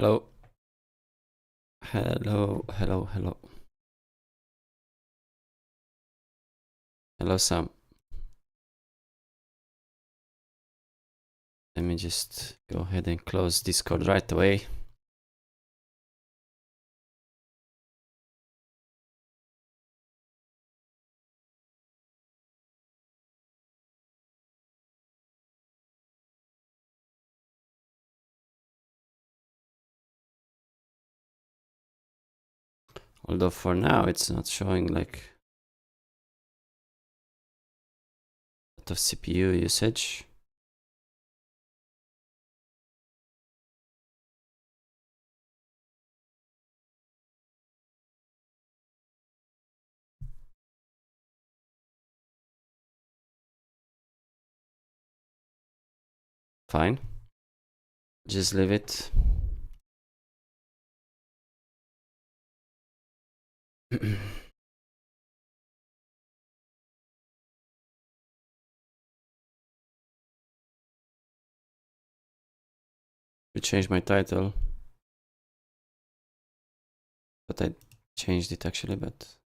Hello. Hello, hello, hello. Hello, Sam. Let me just go ahead and close Discord right away. Although for now it's not showing like a lot of CPU usage. Fine. Just leave it. To change my title. But I changed it actually, but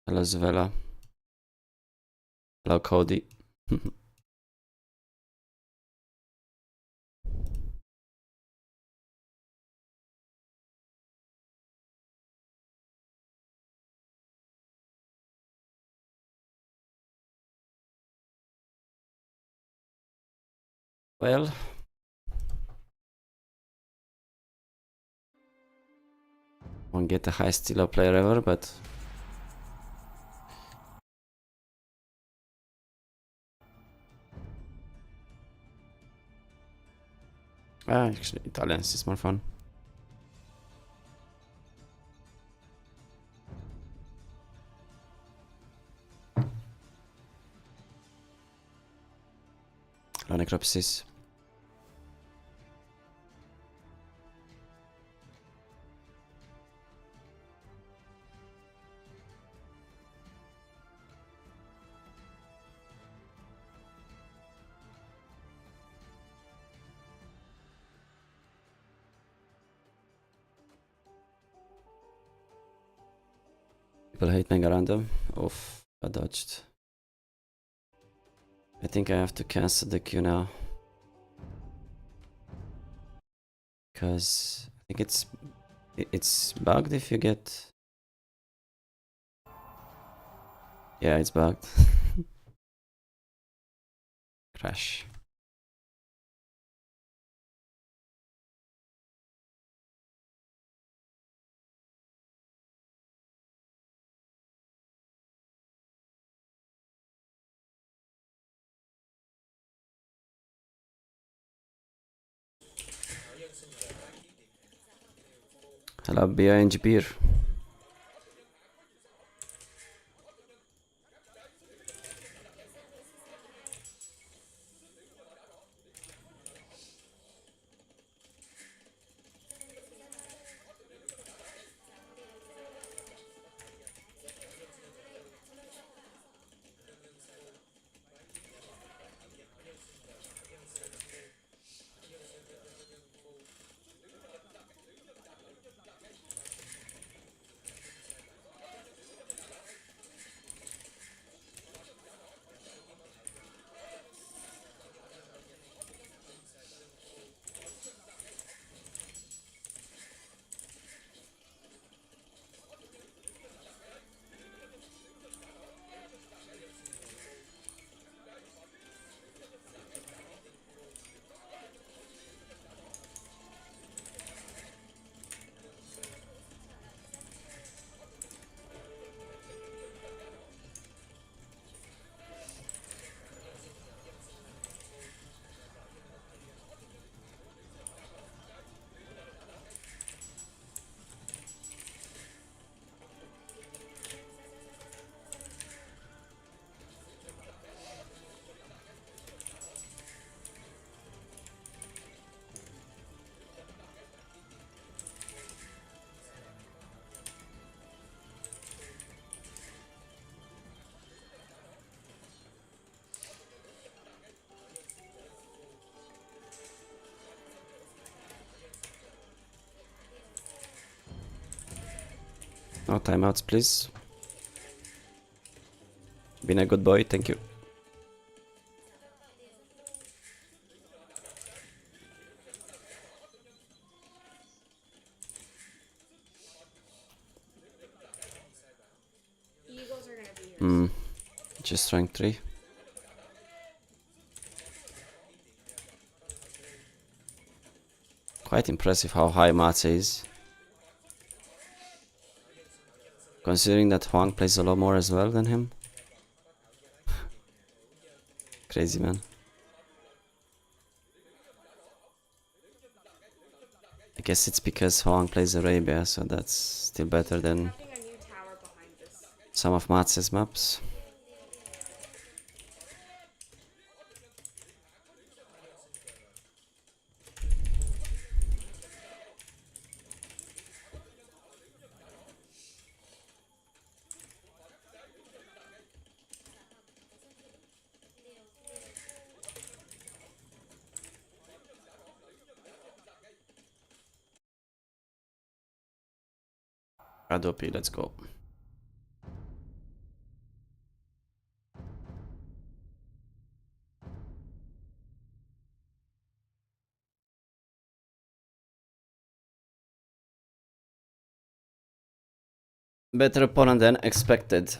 hello Zvela. Hello Cody. Well, won't get the highest Stilo player ever, but actually Italians is more fun. Hello Necropsis. People hate Mega Random. Oof, I dodged. I think I have to cancel the queue now. Because I think it's bugged if you get... Yeah, it's bugged. Crash. Hello, BING Beer. No timeouts, please. Been a good boy, thank you. Eagles are gonna be yours. Just rank 3. Quite impressive how high Matze is. Considering that Huang plays a lot more as well than him. Crazy, man. I guess it's because Huang plays Arabia, so that's still better than Having a new tower behind this. some of Matze's maps. Adopi, let's go. Better opponent than expected.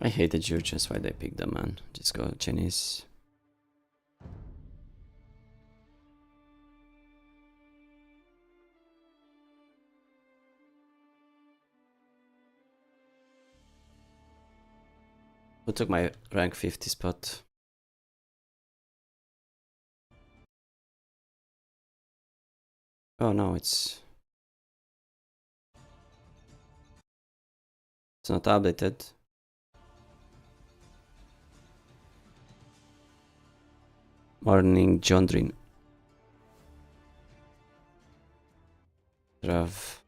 I hate the Georgians, why they picked them, man. Just go Chinese. Who took my rank 50 spot? Oh no, it's not updated. Morning, Jondrin. Rav.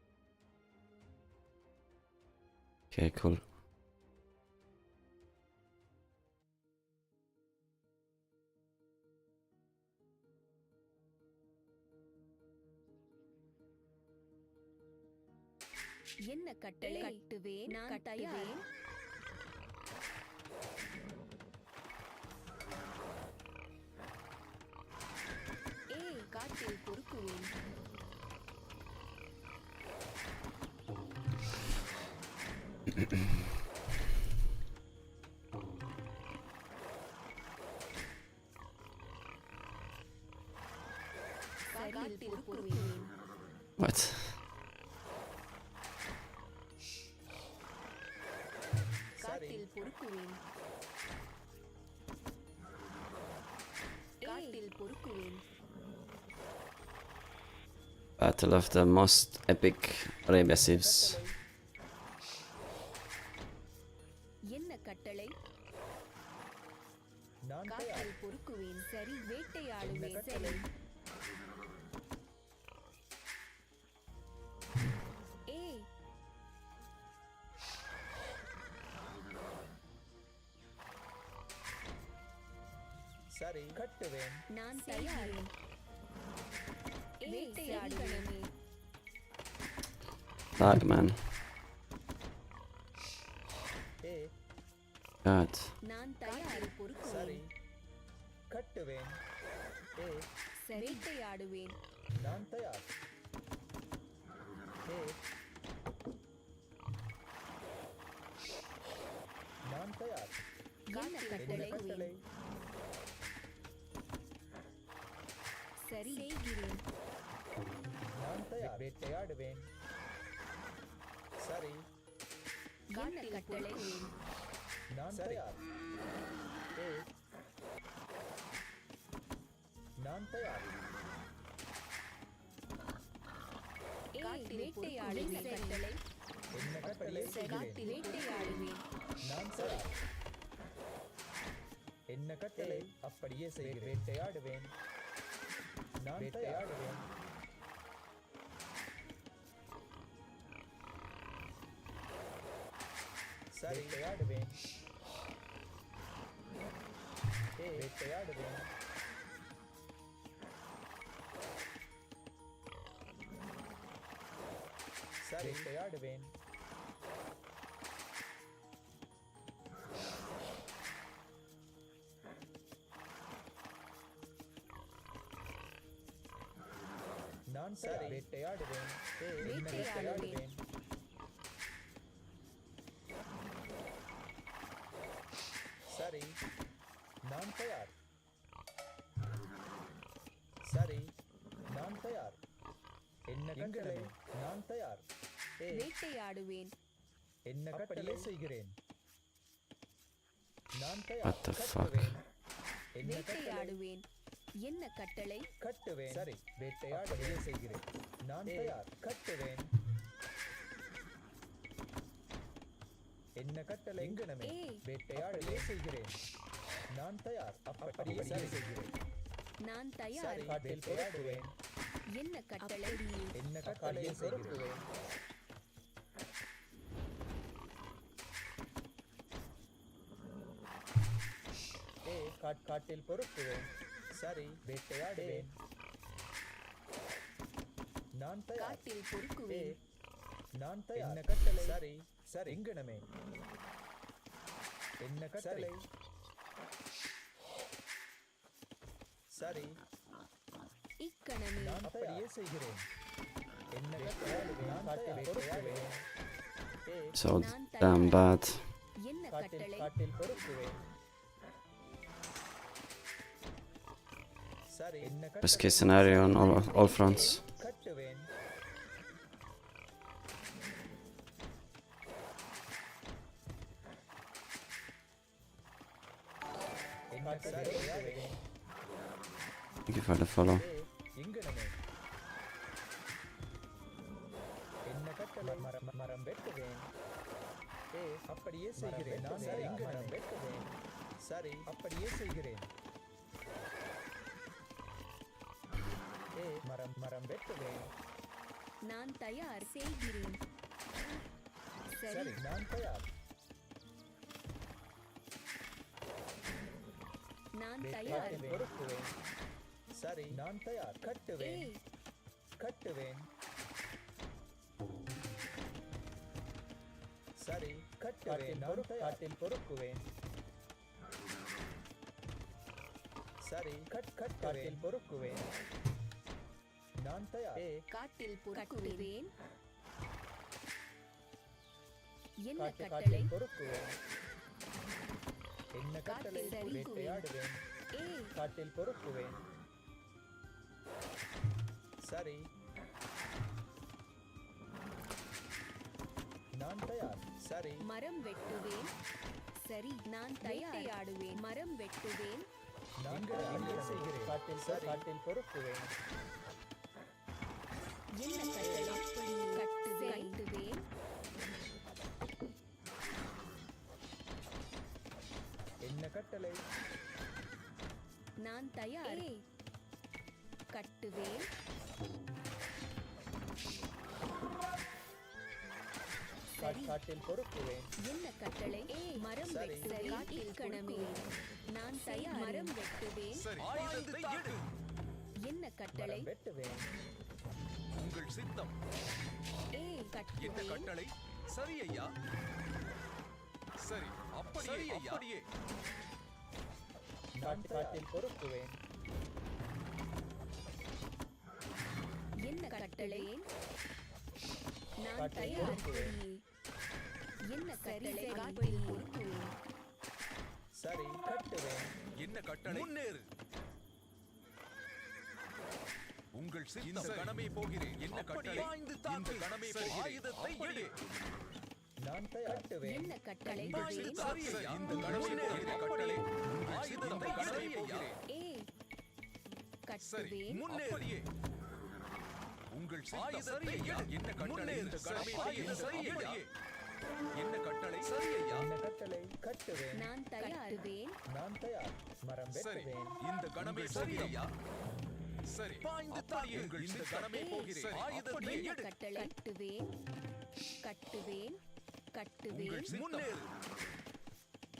Okay, cool. என்ன கட்டளை கட்டுவேன் நான் தயார் ஏய் காட்டில் பொறுக்குவேன் காட்டில் பொறுக்குவேன் What? காட்டில் பொறுக்குவேன் காட்டில் பொறுக்குவேன் Battle of the most epic Arabia Civs. என்ன கட்டளை காட்டில் பொறுக்குவேன் சரி வேட்டையாடுவேன் சரி ஏய் சரி கட்டுவேன் நான் தயார் வேட்டையாடுவேனே Lag, man. ஏ God. நான் தயார் சரி பொறுக்குவேன் கட்டுவேன் ஏ வேட்டையாடுவேன் நான் தயார் ஏ நான் தயார் என்ன என்ன கட்டளை கட்டளை சரி செய்கிறேன் நான் தயார் வேட்டையாடுவேன் சரி என்ன கட்டளை நான் தயார் ஏ நான் தயார் ஏய் வேட்டையாடுவேன் கட்டளை என்ன கட்டளை காட்டில் வேட்டையாடுவேன் நான் தயார் என்ன கட்டளை அப்படியே செய்கிறேன் வேட்டையாடுவேன் நான் வேட்டையாடுவேன் சரி வேட்டையாடுவேன் வேட்டையாடுவேன் சரி வேட்டையாடுவேன் நான் சரி வேட்டையாடுவேன் என்ன வேட்டையாடுவேன் சரி நான் தயார் சரி நான் தயார் என்ன கட்டளை நான் தயார் வேட்டையாடுவேன் என்ன கட்டளை செய்கிறேன் நான் What தயார் the fuck? கட்டுவேன் என்ன கட்டளை வேட்டையாடுவேன் என்ன கட்டளை கட்டுவேன் சரி வேட்டையாடுவே செய்கிறேன் நான் தயார் கட்டுவேன் என்ன கட்டளை எங்கனமே ஏய். வேட்டையாடுவே செய்கிறேன் நான் தயார் அப்படியே சரி செய்கிறேன் நான் தயார் சரி காட்டில் பொறுக்குவேன் என்ன கட்டளை என்ன கட்டளை செய்கிறேன் காட்டில் பொறுக்குவேன் சரி வேட்டையாடுவேன் நான் தயார் காட்டில் பொறுக்குவேன் நான் தயார் என்ன கட்டளை சரி சரி எங்கனமே என்ன கட்டளை சரி இக்கணமே நான் அப்படியே செய்கிறேன் என்ன கட்டளை நான் காட்டில் பொறுக்குவேன் So damn bad. என்ன கட்டளை காட்டில் பொறுக்குவேன் சரி என்ன Best case scenario on all fronts. கட்டுவேன் என்ன கட்டளை Thank you for the follow. எங்கனமே என்ன கட்டளை மரம் வெட்டுவேன் அப்படியே செய்கிறேன் நான் சரி மரம் வெட்டுவேன் சரி அப்படியே செய்கிறேன் மரம் வெட்டுவேன் நான் தயார் செய்கிறேன் சரி சரி நான் தயார் நான் தயார் காட்டில் பொறுக்குவேன் சரி நான் தயார் கட்டுவேன் ஏய் கட்டுவேன் சரி கட்டுவேன் நான் காட்டில் பொறுக்குவேன் சரி காட்டில் பொறுக்குவேன் நான் தயார் காட்டில் பொறுக்குவேன் என்ன கட்டளை காட்டில் பொறுக்குவேன் என்ன கட்டளை காட்டில் பொறுக்குவேன். வேட்டையாடுவேன் ஏய் காட்டில் பொறுக்குவேன் சரி நான் தயார் சரி மரம் வெட்டுவேன் சரி நான் தயாராடுவேன் மரம் வெட்டுவேன் நாங்கள் அங்கே செய்கிறேன் காட்டில் காட்டில் பொறுக்குவேன் என்ன கட்டளை கட்டுவேன் என்ன கட்டளை நான் தயார் கட்டுவேன் சரி காட்டில் பொறுக்குவேன் என்ன கட்டளை மரம் சரி. வெட்டுவேன் இக்கணமே நான் தயார் மரம் வெட்டுவேன் என்ன கட்டளை மரம் வெட்டுவேன் உங்கள் சித்தம் என்ன என்ன கட்டுவேன் கட்டளை சரி ஐயா சரி அப்படியே அப்படியே நான் காட்டில் பொறுக்குவேன் என்ன கட்டளை நான் காட்டில் தயார் பொறுக்குவேன். என்ன கட்டளை காட்டில் பொறுக்குவேன் சரி கட்டுவேன் என்ன கட்டளை முன்னேறு உங்கள் சித்தம் இந்த கணமே போகிறேன் என்ன கட்டளை இந்த கணமே போகிறேன் ஆயுதத்தை எடு நான் தயார் கட்டுவேன் என்ன கட்டளை சரி ஐயா இந்த கணமே போகிறேன் கட்டளை ஆயுதத்தை கணமே போகிறேன் சரி கட்டுவேன் முன்னேறியே உங்கள் ஆயுதத்தை எடு என்ன கட்டளை இந்த கணமே போகிறேன் சரி ஐயா என்ன கட்டளை சரி ஐயா என்ன கட்டளை கட்டுவேன் நான் தயாருவேன் நான் தயார் மரம் சரி வெட்டுவேன் இந்த கணமே சரி ஐயா சரி அப்படியே இந்த கணமே போகிறேன் ஆயுதத்தை என்ன எடு கட்டளை கட்டுவேன் கட்டுவேன் கட்டுவேன் முன்னேறு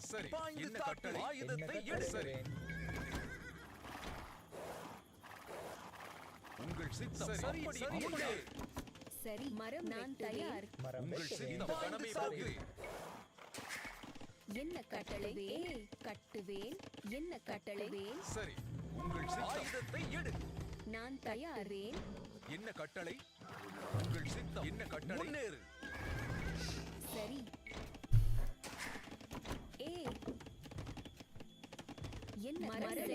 சரி என்ன கட்டளை என்ன ஆயுதத்தை எடு சரி கட்டளை உங்கள் சித்தம் சரி முன்னேறு சரி மரம் நான் தயார் மரம் உங்கள் வெட்டுவேன் சித்தம் கணமே போகிறேன் என்ன கட்டளைவேன் கட்டுவேன் என்ன கட்டளைவேன் சரி உங்கள் சித்தம் ஆயுதத்தை எடு நான் தயாரேன் என்ன கட்டளை உங்கள் சித்தம் என்ன கட்டளை முன்னேறு சரி என்ன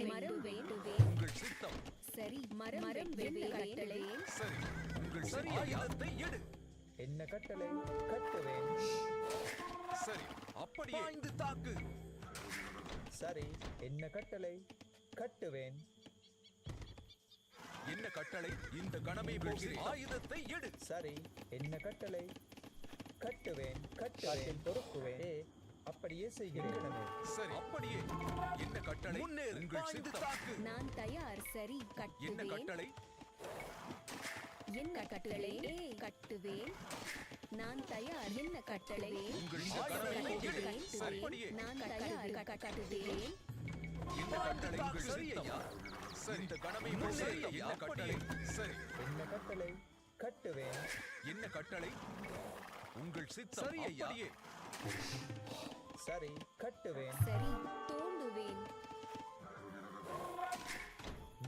மரம் வேண்டுவேன் உங்கள் சித்தம் சரி மரம் கட்டளைவேன் சரி உங்கள் சரி ஆயுதத்தை எடு என்ன கட்டளை கட்டுவேன் சரி அப்படியே பாய்ந்து தாக்கு சரி என்ன கட்டளை கட்டுவேன் என்ன கட்டளை இந்த கணமே போகிறேன் ஆயுதத்தை எடு சரி என்ன கட்டளை கட்டுவேன் கட்டுவேன் பொறுக்குவேன் அப்படியே செய்கிறேன் சரி அப்படியே என்ன கட்டளை முன்னேறு உங்கள் சித்தம் தாக்கு நான் தயார் சரி என்ன கட்டுவேன் கட்டளை என்ன கட்டளை கட்டுவேன் நான் தயார் என்ன கட்டளை உங்கள் இந்த கணமே போகிறேன் சரி அப்படியே நான் தயார் கட்டுவேன் என்ன கட்டளை உங்கள் சித்தம் சரி இந்த கணமே போகிறேன் என்ன கட்டளை சரி என்ன கட்டளை கட்டுவேன் என்ன கட்டளை உங்கள் சித்தம் சரி அப்படியே சரி கட்டுவேன் சரி தோண்டுவேன்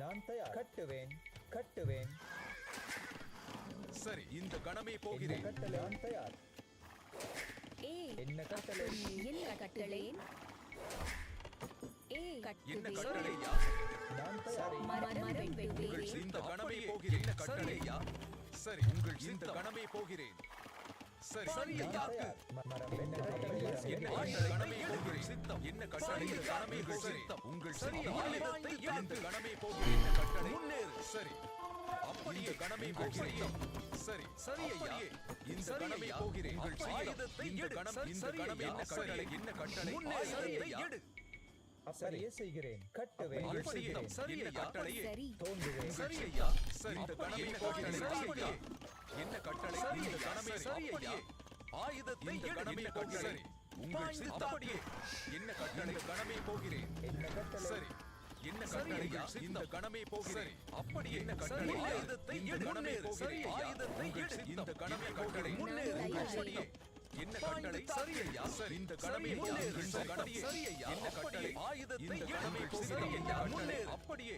நான் தயார் கட்டுவேன் கட்டுவேன் சரி இந்த கணமே என்ன போகிறேன் கட்டளை நான் தயார் என்ன கட்டளை என்ன கட்டளை என்ன கட்டுவேன் கட்டளையா நான் தயார் மரம் உங்கள் வெட்டுவேன் இந்த கணமே போகிறேன் என்ன கட்டளையா சரி உங்கள் இந்த கணமே போகிறேன் சரி சரி நான் தயார் மரம் என்ன கட்டளை என்ன கணமே போகிறேன் சித்தம் என்ன கட்டளை இந்த கணமே போகிறேன் உங்கள் சரி ஆயுதத்தை இந்த கணமே போகிறேன் என்ன கட்டளை முன்னேறு சரி அப்படியே கணமே போகிறேன் சரி சரி அப்படியே இந்த கணமே போகிறேன் உங்கள் ஆயுதத்தை இந்த கணம் இந்த கணமே என்ன கட்டளை என்ன கட்டளை ஆயுதத்தை எடு அப்படியே செய்கிறேன் கட்டுவேன் உங்கள் சித்தம் சரி என்ன கட்டளை சரி தோன்றுவேன் சரி ஐயா சரி இந்த கணமே போகிறேன் சரி ஐயா என்ன கட்டளை இந்த கணமே சரி ஐயா ஆயுதத்தை இந்த கணமே போகிறேன் உங்கள் சித்தம் அப்படியே என்ன கட்டளை இந்த கணமே போகிறேன் என்ன கட்டளை சரி என்ன கட்டளை இந்த கணமே போகிறேன் அப்படியே என்ன கட்டளை ஆயுதத்தை எடு கணமே போகிறேன் ஆயுதத்தை எடு இந்த கணமே கட்டளை முன்னேறு அப்படியே என்ன கட்டளை சரி ஐயா சரி இந்த கணமே முன்னேறு இந்த கணமே சரி ஐயா என்ன கட்டளை ஆயுதத்தை இந்த கணமே போகிறேன் ஐயா முன்னேறு அப்படியே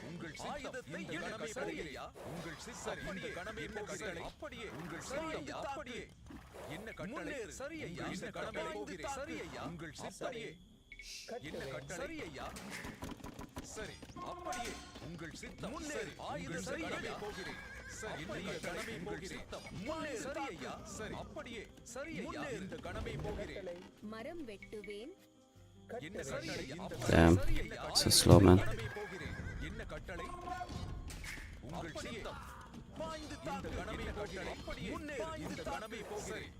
உங்கள் ஆயுதத்தை இந்த கணமே சரி ஐயா உங்கள் சித்தம் இந்த கணமே போகிறேன் அப்படியே உங்கள் சரி ஐயா அப்படியே என்ன கட்டளை சரி ஐயா இந்த கணமே போகிறேன் சரி ஐயா உங்கள் சித்தம் என்ன கட்டுவேன் கட்டளை சரி ஐயா சரி அப்படியே உங்கள் சித்தம் முன்னேறு ஆயுதம் சரி ஐயா போகிறேன் சரி இந்த கணமே போகிறேன் முன்னேறு சரி ஐயா சரி அப்படியே சரி ஐயா இந்த கணமே போகிறேன் கட்டளை மரம் வெட்டுவேன் என்ன கட்டளை இந்த Damn. சரி ஐயா So slow, man. கணமே போகிறேன் என்ன கட்டளை உங்கள் சித்தம் பாய்ந்து இந்த கணமே போகிறேன் முன்னேறு இந்த கணமே போகிறேன்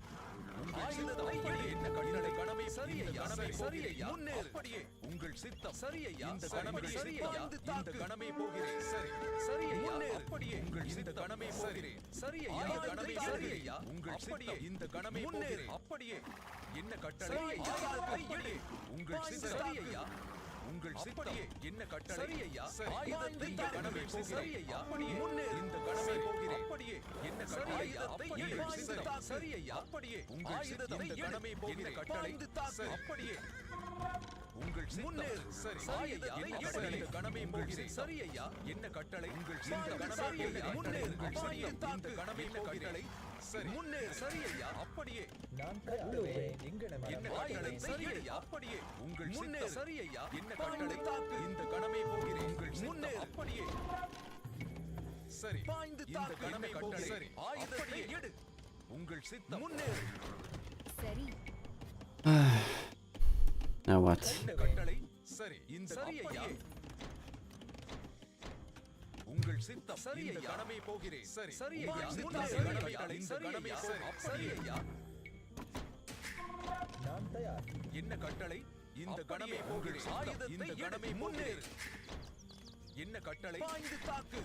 ஆயுதத்தை எடு என்ன கட்டளை கணமே சரி ஐயா கணமே சரி ஐயா முன்னேறு அப்படியே உங்கள் சித்தம் சரி ஐயா இந்த கணமே சரி ஐயா இந்த கணமே போகிறேன் சரி சரி ஐயா அப்படியே உங்கள் இந்த கணமே போகிறேன் சரி ஐயா கணமே சரி ஐயா உங்கள் அப்படியே இந்த கணமே முன்னேறு அப்படியே என்ன கட்டளை ஆயுதத்தை எடு உங்கள் சித்தம் சரி ஐயா உங்கள் சித்தம் என்ன கட்டளை சரி ஐயா ஆயுதத்தை இந்த கணமே போகிறேன் ஐயா அப்படியே முன்னேறு இந்த கணமே போகிறேன் அப்படியே என்ன கட்டளை ஆயுதத்தை எடு சித்தம் சரி ஐயா அப்படியே உங்கள் சித்தம் இந்த கணமே போகிறேன் கட்டளை சரி அப்படியே உங்கள் முன்னேறு சரி ஆயுதத்தை எடு இந்த கணமே போகிறேன் சரி ஐயா என்ன கட்டளை உங்கள் இந்த கணமே முன்னேறு அப்படியே இந்த கணமே கட்டளை சரி முன்னேறு சரி ஐயா அப்படியே நான் கட்டுவேன் இங்கன என்ன மரம் கட்டளை சரி ஐயா அப்படியே உங்கள் முன்னே சரி ஐயா என்ன கட்டளை தாக்கு இந்த கணமே போகிறேன் உங்கள் முன்னே அப்படியே சரி பாய்ந்து இந்த கணமே கட்டளை சரி ஆயுதத்தை எடு உங்கள் சித்தம் முன்னேறு சரி Now what? என்ன கட்டளை சரி இந்த சரி ஐயா உங்கள் சித்தம் சரி ஐயா கணமே போகிறேன் சரி சரி ஐயா முன்னே கட்டளை இந்த கணமே சரி ஐயா நான் தயார் என்ன கட்டளை இந்த கணமே போகிறேன் ஆயுதத்தை இந்த கணமே முன்னேறு என்ன கட்டளை பாய்ந்து தாக்கு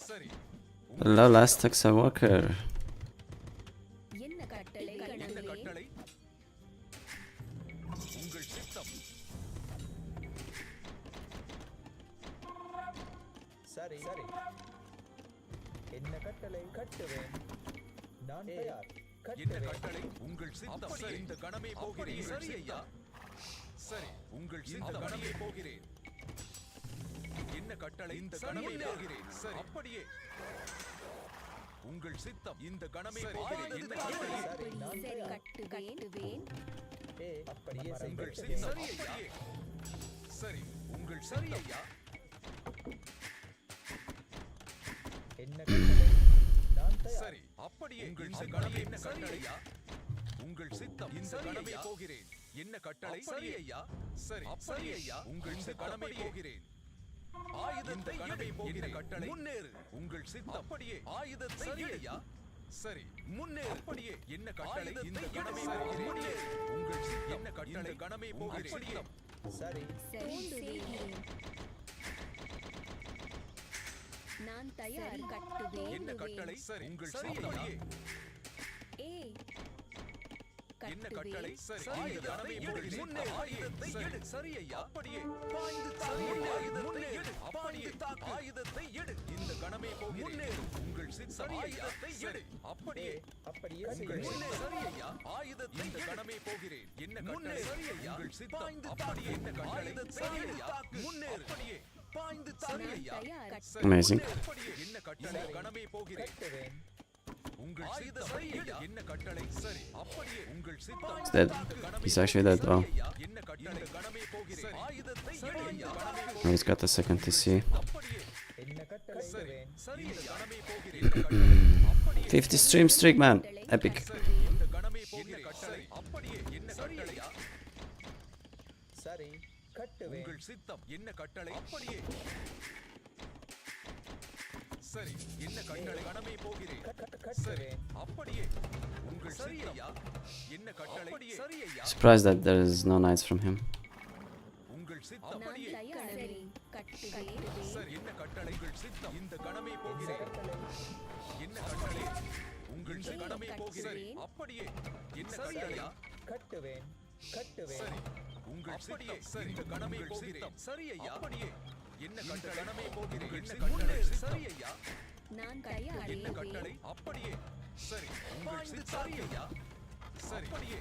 சரி Hello, last Texas Walker. என்ன கட்டளை என்ன கணமே கட்டளை உங்கள் சித்தம் சரி சரி என்ன கட்டளை கட்டுவேன் நான் தயார் என்ன கட்டுவேன் கட்டளை உங்கள் சித்தம் சரி இந்த கணமே போகிறேன் சரி ஐயா சரி உங்கள் சித்தம் கணமே போகிறேன் என்ன கட்டளை இந்த கணமே போகிறேன் சரி அப்படியே உங்கள் சித்தம் இந்த கணமே போகிறேன் என்ன கட்டளை சரி நான் சரி தயார் கட்டுவேன் அப்படியே உங்கள் செய்கிறேன் சித்தம் அப்படியே சரி உங்கள் சரி ஐயா என்ன கட்டளை நான் தயார் சரி அப்படியே உங்கள் கணமே என்ன கட்டளையா உங்கள் சித்தம் இந்த கணமே போகிறேன் என்ன கட்டளை சரி ஐயா சரி சரி ஐயா உங்கள் கணமே போகிறேன் ஆயுதத்தை கணமே போகிறேன் கட்டளை முன்னேறு உங்கள் சித்தம் அப்படியே ஆயுதத்தை சரி ஐயா சரி முன்னேறு அப்படியே என்ன கட்டளை இந்த கணமே போகிறேன் முன்னேறு உங்கள் சித்தம் என்ன கட்டளை கணமே போகிறேன் சரி சரி செய்கிறேன் நான் தயார் கட்டுவேன் என்ன கட்டளை சரி உங்கள் சித்தம் ஏ என்ன கட்டளை கட்டுவேன் சரி ஆயுதத்தை எடு முன்னேறு ஆயுதத்தை எடு சரி ஐயா அப்படியே பாய்ந்து தாக்கு ஆயுதத்தை எடு அப்படியே தாக்கு ஆயுதத்தை எடு இந்த கணமே போகிறேன் முன்னேறு உங்கள் சித்தம் ஆயுதத்தை எடு அப்படியே அப்படியே உங்கள் செய்கிறேன் சித்தம் சரி ஐயா ஆயுதத்தை இந்த கணமே போகிறேன் என்ன கட்டளை சரி ஐயா உங்கள் சித்தம் பாய்ந்து அப்படியே என்ன கட்டளை சரி ஐயா முன்னேறு அப்படியே பாய்ந்து தாக்கு நான் ஐயா தயார் சரி, Amazing. முன்னேறு. அப்படியே என்ன கட்டளை கணமே போகிறேன் கட்டுவேன் உங்கள் சித்தம் சரி ஐயா என்ன கட்டளை சரி அப்படியே உங்கள் சித்தம் He's dead. He's actually dead. Oh. என்ன கட்டளை கணமே போகிறேன் ஆயுதத்தை எடு ஐயா கணமே Oh, he's got a second TC. அப்படியே என்ன கட்டளை சரி இடுவேன் சரி ஐயா கணமே போகிறேன் என்ன கட்டளை அப்படியே 50 stream streak, man. Epic. சரி இந்த கணமே போகிறேன் கட்டளை அப்படியே என்ன கட்டளையா சரி கட்டுவேன் உங்கள் சித்தம் என்ன கட்டளை அப்படியே சரி என்ன கட்டளை கணமே போகிறேன் சரி கட்டுவேன் அப்படியே உங்கள் சரி ஐயா என்ன கட்டளை சரி ஐயா Surprised that there is no knights from him. உங்கள் சித்தம் நான் அப்படியே தயார் சரி கட்டுவேன் சரி என்ன கட்டளை உங்கள் சித்தம் இந்த கணமே என்ன போகிறேன் கட்டளை என்ன கட்டளை உங்கள் கடமை போகிறேன் கட்டுவேன். அப்படியே என்ன கட்டளையா கட்டுவேன் கட்டுவேன் சரி உங்கள் சித்தம் சரி இந்த கடமை போகிறேன் சரி ஐயா அப்படியே என்ன கடமை போகிறேன் என்ன கட்டளை சரி ஐயா நான் தயார் என்ன கட்டளை அப்படியே சரி உங்கள் சித்தம் சரி ஐயா சரி அப்படியே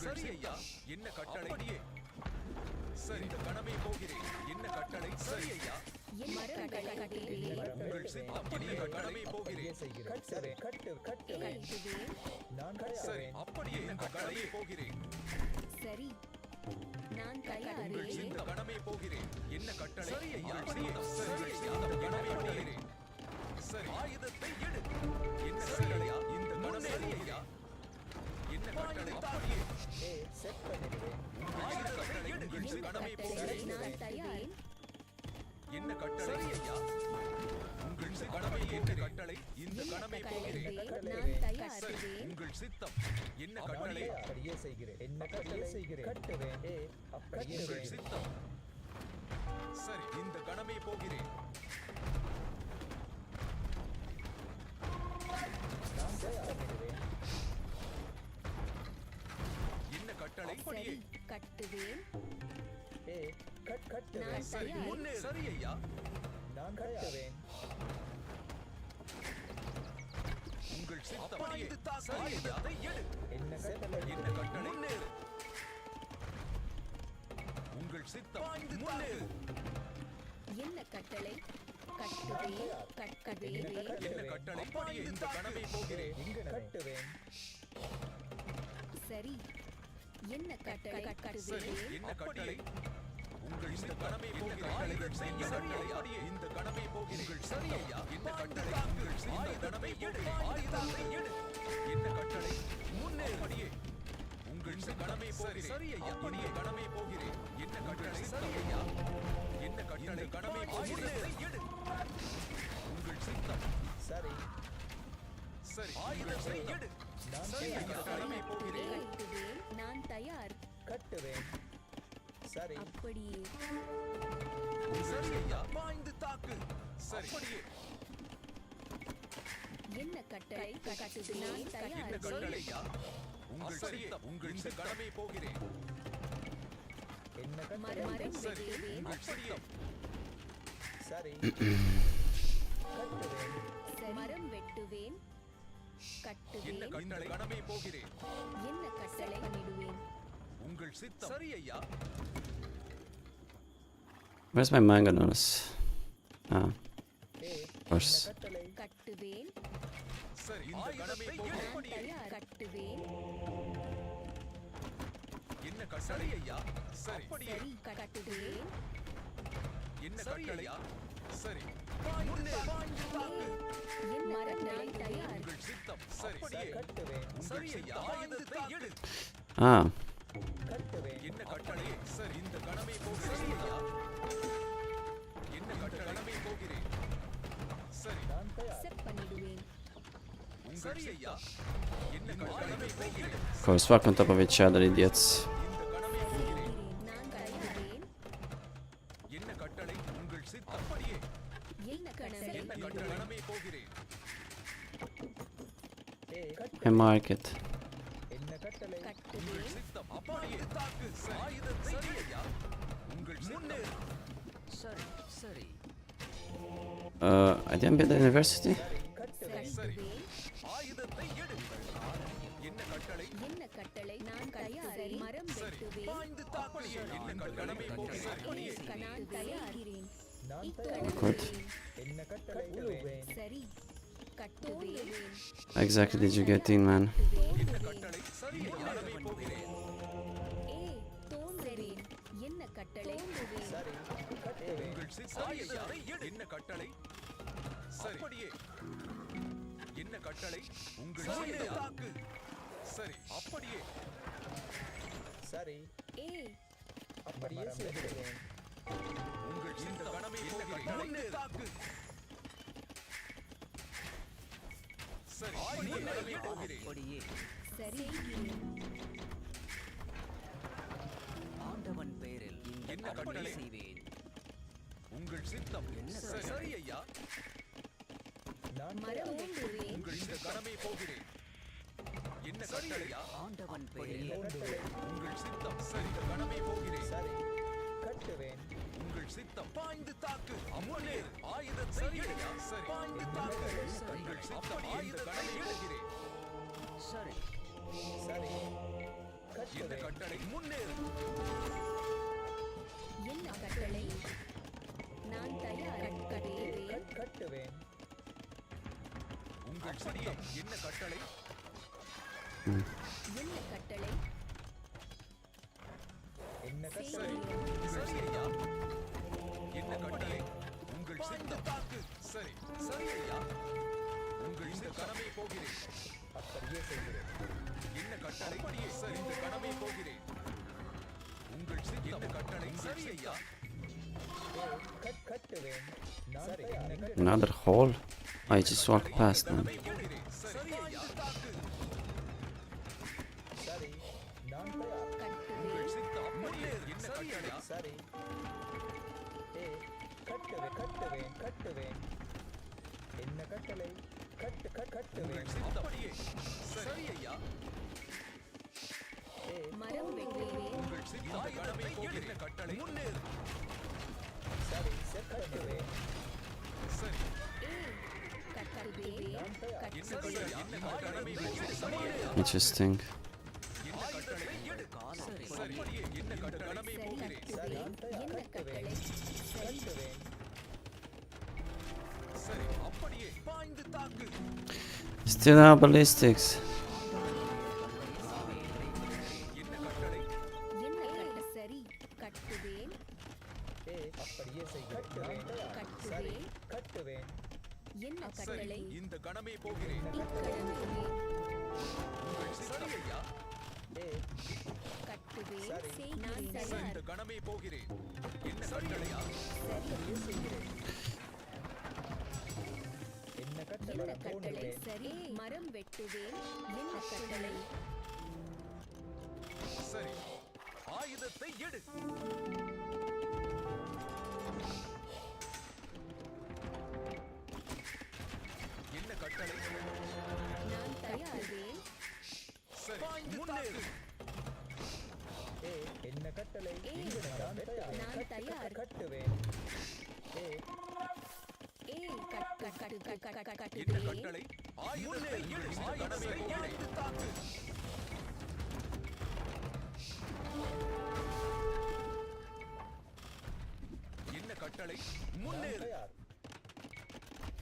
சரி ஐயா என்ன கட்டளை அப்படியே சரி இந்த கடமை போகிறேன் என்ன கட்டளை சரி ஐயா என்ன கட்டுவேன் உங்கள் சித்தம் அப்படியே கடமை போகிறேன் செய்கிறேன் சரி கட்டுவேன் கட்டுவேன் நான் சரி கட்டுவேன் அப்படியே இந்த கடமை போகிறேன் சரி நான் தயார் உங்கள் சித்த கடமை போகிறேன் என்ன கட்டளை சரி ஐயா சரி ஐயா இந்த கடமை போகிறேன் சரி ஆயுதத்தை எடு என்ன கட்டளையா இந்த கடமை சரி ஐயா என்ன கட்டளை அப்படியே செட் பண்ணிடுவேன் ஆயுதத்தை எடு உங்கள் கடமை போகிறேன் நான் தயார் என்ன கட்டளை சரி ஐயா உங்கள் கடமை என்ன கட்டளை இந்த கடமை போகிறேன் நான் தயார் சரி உங்கள் சித்தம் என்ன கட்டளை அப்படியே செய்கிறேன் என்ன கட்டளை செய்கிறேன் கட்டுவேன் அப்படியே உங்கள் செய்கிறேன் சித்தம் சரி இந்த கடமை போகிறேன் நான் தயாரிடுவேன் என்ன கட்டளை அப்படியே சரி கட்டுவேன் கட்டுவேன் நான் சரி தயார் முன்னே சரி ஐயா நான் கட்டுவேன் உங்கள் சித்தம் அப்படியே சரி ஐயா எடு என்ன கட்டளை என்ன கட்டளை முன்னேறு உங்கள் சித்தம் முன்னேறு என்ன கட்டளை கட்டுவேன் கட்டுவேன் என்ன கட்டளை அப்படியே இந்த கடமை போகிறேன் இங்கு கட்டுவேன் சரி என்ன கட்டளை சரி கட்டுவேன் என்ன கட்டளை உங்கள் இந்த கடமை போகிறேன் செய்ய கட்டளை அப்படியே இந்த கடமை போகிறேன் உங்கள் சரி ஐயா என்ன கட்டளை உங்கள் இந்த கடமை எடு ஆயுதத்தை எடு என்ன கட்டளை முன்னேறு அப்படியே உங்கள் இந்த கடமை போகிறேன் சரி ஐயா அப்படியே கடமை போகிறேன் என்ன கட்டளை சரி ஐயா என்ன கட்டளை கடமை ஆயுதத்தை எடு உங்கள் சித்தம் சரி சரி ஆயுதத்தை எடு சரி ஐயா கடமை போகிறேன் கட்டுவேன் நான் தயார் கட்டுவேன் சரி அப்படியே சரி ஐயா பாய்ந்து தாக்கு சரி அப்படியே என்ன கட்டளை கட்டுவேன் நான் தயார் என்ன கட்டளை ஐயா உங்கள் சித்தம் உங்கள் இந்த கடமை போகிறேன் என்ன கட்டளை மரம் சரி வெட்டுவேன் உங்கள் சித்தம் சரி கட்டுவேன் மரம் வெட்டுவேன் என்ன கட்டுவேன் கட்டளை கடமை போகிறேன் என்ன கட்டளை பண்ணிடுவேன் உங்கள் சித்தம் சரி ஐயா Where's my manganose? Ah, A of course. கட்டளை கட்டுவேன் சரி இந்த கடமை போகிறேன் தயார் கட்டுவேன் என்ன கட்டளை ஐயா சரி அப்படியே சரி கட்டுவேன் என்ன கட்டளை சரி என் மரம் நான் தயார் உங்கள் சித்தம் சரி அப்படியே கட்டுவேன் சரி ஐயா ஆயுதத்தை எடு Ah, கட்டுவேன் என்ன கட்டளை சரி இந்த கடமை போகிறேன் ஐயா என்ன கட்டளை கடமை போகிறேன் சரி நான் தயார் செட் பண்ணிடுவேன் சரி ஐயா என்ன கடமை போகிறேன் of course, walk on top of each other, idiots. இந்த கடமை போகிறேன் நான் கட்டுவேன் என்ன கட்டளை உங்கள் சித்தம் அப்படியே என்ன கட்டளை என்ன கட்டளை கடமை போகிறேன் ஏ I mark it. என்ன கட்டளை கட்டுவேன் சித்தம் அப்படியே தாக்கு ஆயுதத்தை சரி ஐயா உங்கள் முன்னேறு சரி சரி I didn't build the university? கட்டுவேன் ஆயுதத்தை எடு என்ன கட்டளை என்ன கட்டளை நான் தயார் மரம் வெட்டுவேன் பாய்ந்து தாக்கு என்ன கடமை போகிறேன் அப்படியே நான் தயாரிக்கிறேன் நான் Good. என்ன கட்டளை உழுவேன் சரி கட்டுவேன் Exactly did you get in, man? என்ன கட்டளை சரி கடமை போகிறேன் தோன்றுவேன் என்ன கட்டளை சரி கட்டுவேன் உங்கள் சித்தம் ஆயுதத்தை எடு என்ன கட்டளை சரி அப்படியே என்ன கட்டளை உங்கள் சித்தம் தாக்கு சரி அப்படியே சரி ஏ அப்படியே செய்கிறேன் உங்கள் இந்த கடமை என்ன கட்டளை தாக்கு சரி அப்படியே கடமை போகிறேன் அப்படியே சரி ஆண்டவன் பெயரில் என்ன இந்த கட்டளை? கட்டளை செய்வேன் உங்கள் சித்தம் சரி சரி ஐயா நான் மரம் வெட்டுவேன் உங்கள் இந்த கடமை போகிறேன் என்ன கட்டளையா ஆண்டவன் பெயரில் உங்கள் சித்தம் சரி இந்த கடமை போகிறேன் சரி கட்டுவேன் உங்கள் சித்தம் பாய்ந்து தாக்கு அம்மனே ஆயுதத்தை எடு சரி பாய்ந்து தாக்கு உங்கள் சித்தம் ஆயுதத்தை போகிறேன் சரி சரி என்ன கட்டுவேன் கட்டளை முன்னேறு என்ன கட்டளை நான் தயார் கட்டுவேன் கட்டுவேன் உங்கள் சித்தம் என்ன கட்டளை என்ன கட்டளை என்ன கட்டளை சரி சரி ஐயா என்ன கட்டளை உங்கள் சித்தம் தாக்கு சரி சரி ஐயா உங்கள் இந்த கடமை போகிறேன் அப்படியே செய்கிறேன் என்ன கட்டளை அப்படியே சரி இந்த கடமை போகிறேன் உங்கள் சித்தம் என்ன கட்டளை சரி ஐயா கட்டுவேன் நான் தயார் Another hole? I just walked past, man. கடமை போகிறேன் சரி ஐயா தாக்கு சரி நான் தயார் கட்டுவேன் உங்கள் சித்தம் அப்படியே என்ன கட்டளை சரி ஏ கட்டுவேன் கட்டுவேன் என்ன கட்டளை கட்டுவேன் உங்கள் சித்தம் அப்படியே சரி ஐயா ஏ மரம் வெட்டுவேன் உங்கள் சித்தம் இந்த கடமை போகிறேன் கட்டளை முன்னேறு சரி கட்டுவேன் சரி கட்டுவேன் நான் தயார் என்ன கட்டளை என்ன கடமை போகிறேன் சரி ஐயா Interesting. என்ன கட்டளை எடு சரி சரி அப்படியே என்ன கடமை போகிறேன் கட்டுவேன் என்ன கட்டளை கட்டுவேன் சரி அப்படியே பாய்ந்து தாக்கு Still have ballistics. என்ன கட்டளை என்ன கட்ட சரி கட்டுவேன் ஏ அப்படியே செய்கிறேன் கட்டுவேன் கட்டுவேன் என்ன சரி கட்டளை இந்த கடமை போகிறேன் இக்கடமே உங்கள் சித்தம் ஐயா ஏ கட்டுவேன் சரி. நான் சரி தயார் இந்த கடமை போகிறேன் என்ன கட்டளையா அப்படியே செய்கிறேன் என்ன கட்டளை என்ன கட்டளை தோன்றுவேன் சரி மரம் வெட்டுவேன் என்ன கட்டளை சரி ஆயுதத்தை எடு என்ன கட்டளை நான் தயார்வேன் சரி முன்னேறு ஏ என்ன கட்டளை நான் தயார் நான் தயார் கட்டுவேன் ஏ கட்டுவேன் என்ன கட்டளை ஆயுதத்தை எடு இந்த கணமே போகிறேன் தாக்கு என்ன கட்டளை முன்னேறு தயார்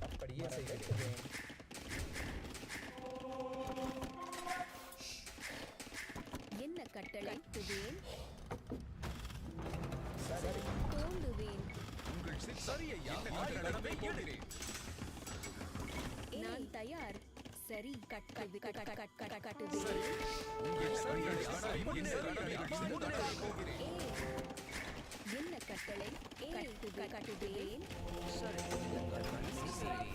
அப்படியே செய்கிறேன் என்ன கட்டளை துவேன் சரி தோண்டுவேன் உங்கள் சரி ஐயா ஆயுதத்தை போகிறேன் நான் தயார் சரி கட்டுவேன் உங்கள் சரியை கணமே முன்னேறு போகிறேன் என்ன கட்டளை கட்டுவேன் சரி சரி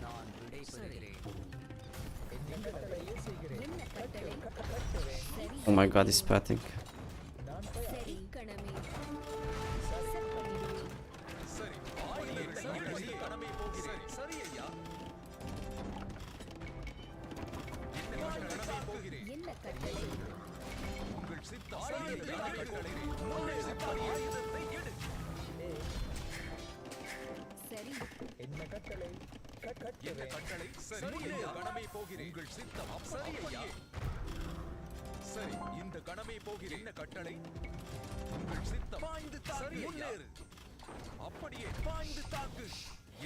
நான் விடைபெறுகிறேன் என்ன கட்டளையே செய்கிறேன் என்ன கட்டளை கட்டுவேன் சரி Oh my god, he's patting. நான் தயார் சரி கணமே செப்பனிடுவேன் சரி ஆயுதத்தை எடு இந்த கணமே போகிறேன் சரி ஐயா என்ன கட்டளை போகிறேன் என்ன கட்டளை உங்கள் சித்தம் ஆயுதத்தை கட்டளை முன்னேறு ஆயுதத்தை எடு சரி என்ன கட்டளை என்ன கட்டுவேன் கட்டளை சரி இந்த கணமே போகிறேன் உங்கள் சித்தம் சரி ஐயா சரி இந்த கணமே போகிறேன் என்ன கட்டளை உங்கள் சித்தம் சரி முன்னேறு அப்படியே பாய்ந்து தாக்கு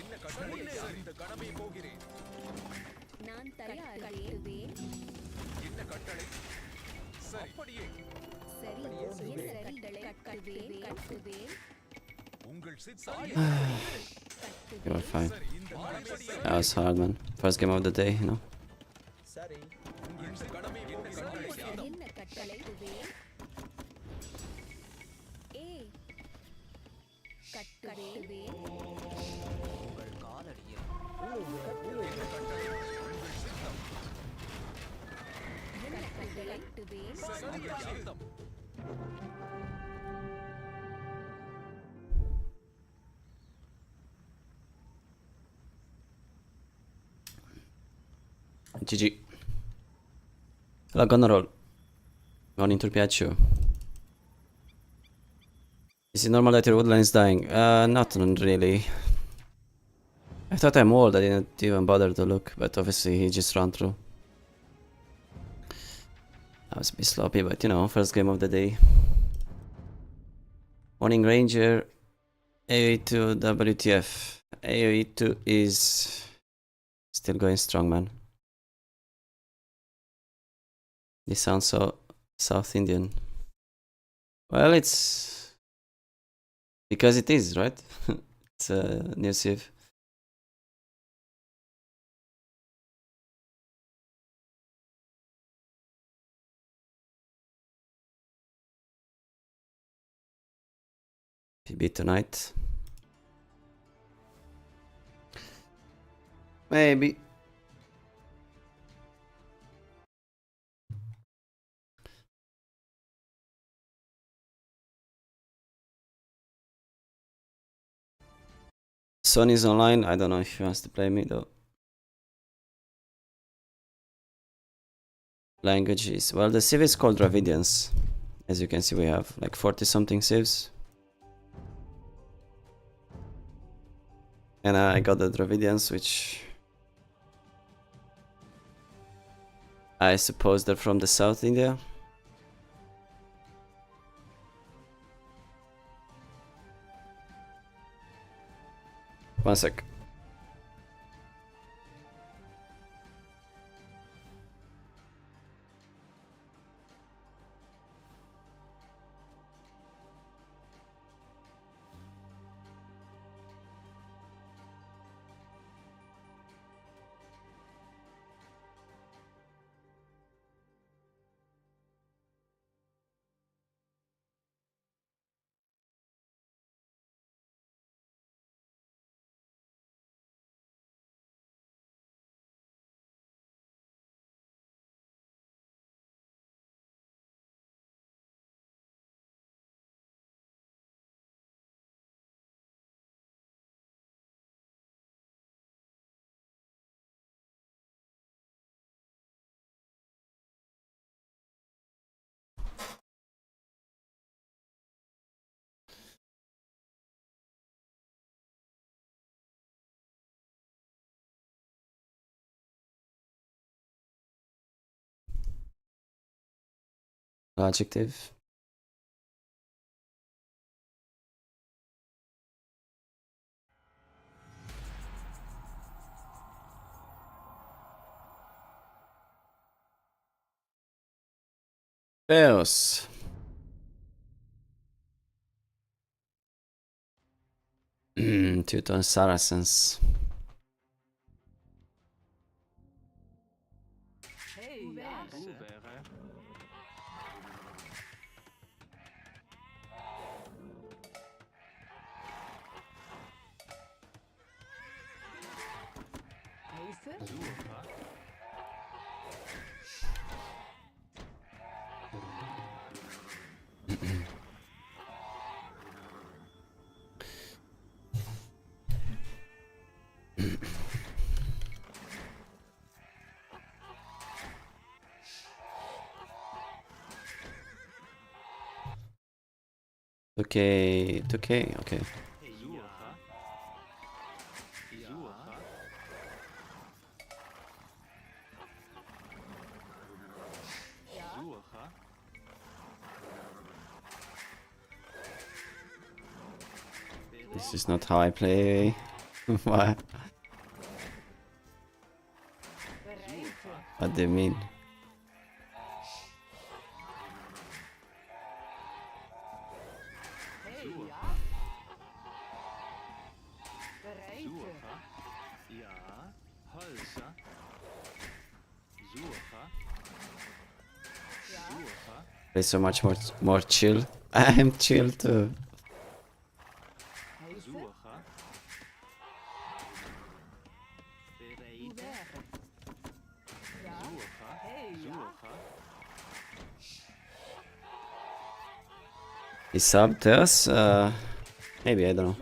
என்ன கட்டளை சரி இந்த கணமே போகிறேன் நான் தயார் கட்டுவேன் என்ன கட்டளை சரி அப்படியே சரி என்ன கட்டளை கட்டுவேன் உங்கள் சித்தம் You were fine. சரி இந்த கணமே That was hard, man. First game of the day, you know. சரி இந்த கணமே என்ன கட்டளை என்ன கட்டளை ஏ கட்டுவேன் உங்கள் காலடியில் என்ன கட்டளை உங்கள் சித்தம் என்ன கட்டளை கட்டுவேன் சரி உங்கள் சித்தம் GG. La gonna roll. Gone into Piaggio. Is it normal that your woodline is dying? Not really. I thought I'm old, I didn't even bother to look, but obviously he just ran through. I was a bit sloppy, but you know, first game of the day. Morning Ranger, AOE2 WTF. AOE2 is still going strong, man. This sounds so South Indian. Well, it's because it is, right? It's a new Civ. PB tonight. Maybe. Son is online. I don't know if he wants to play me though. Languages. Well, the civ is called Dravidians. As you can see, we have like 40 something civs. And I got the Dravidians, which I suppose they're from the South India. One sec. Adjective. Theos. Teuton Saracens. Okay, okay, okay. This is not how I play. Why? What do you mean? Play so much more chill. I am chill too. He subbed us? Maybe, I don't know.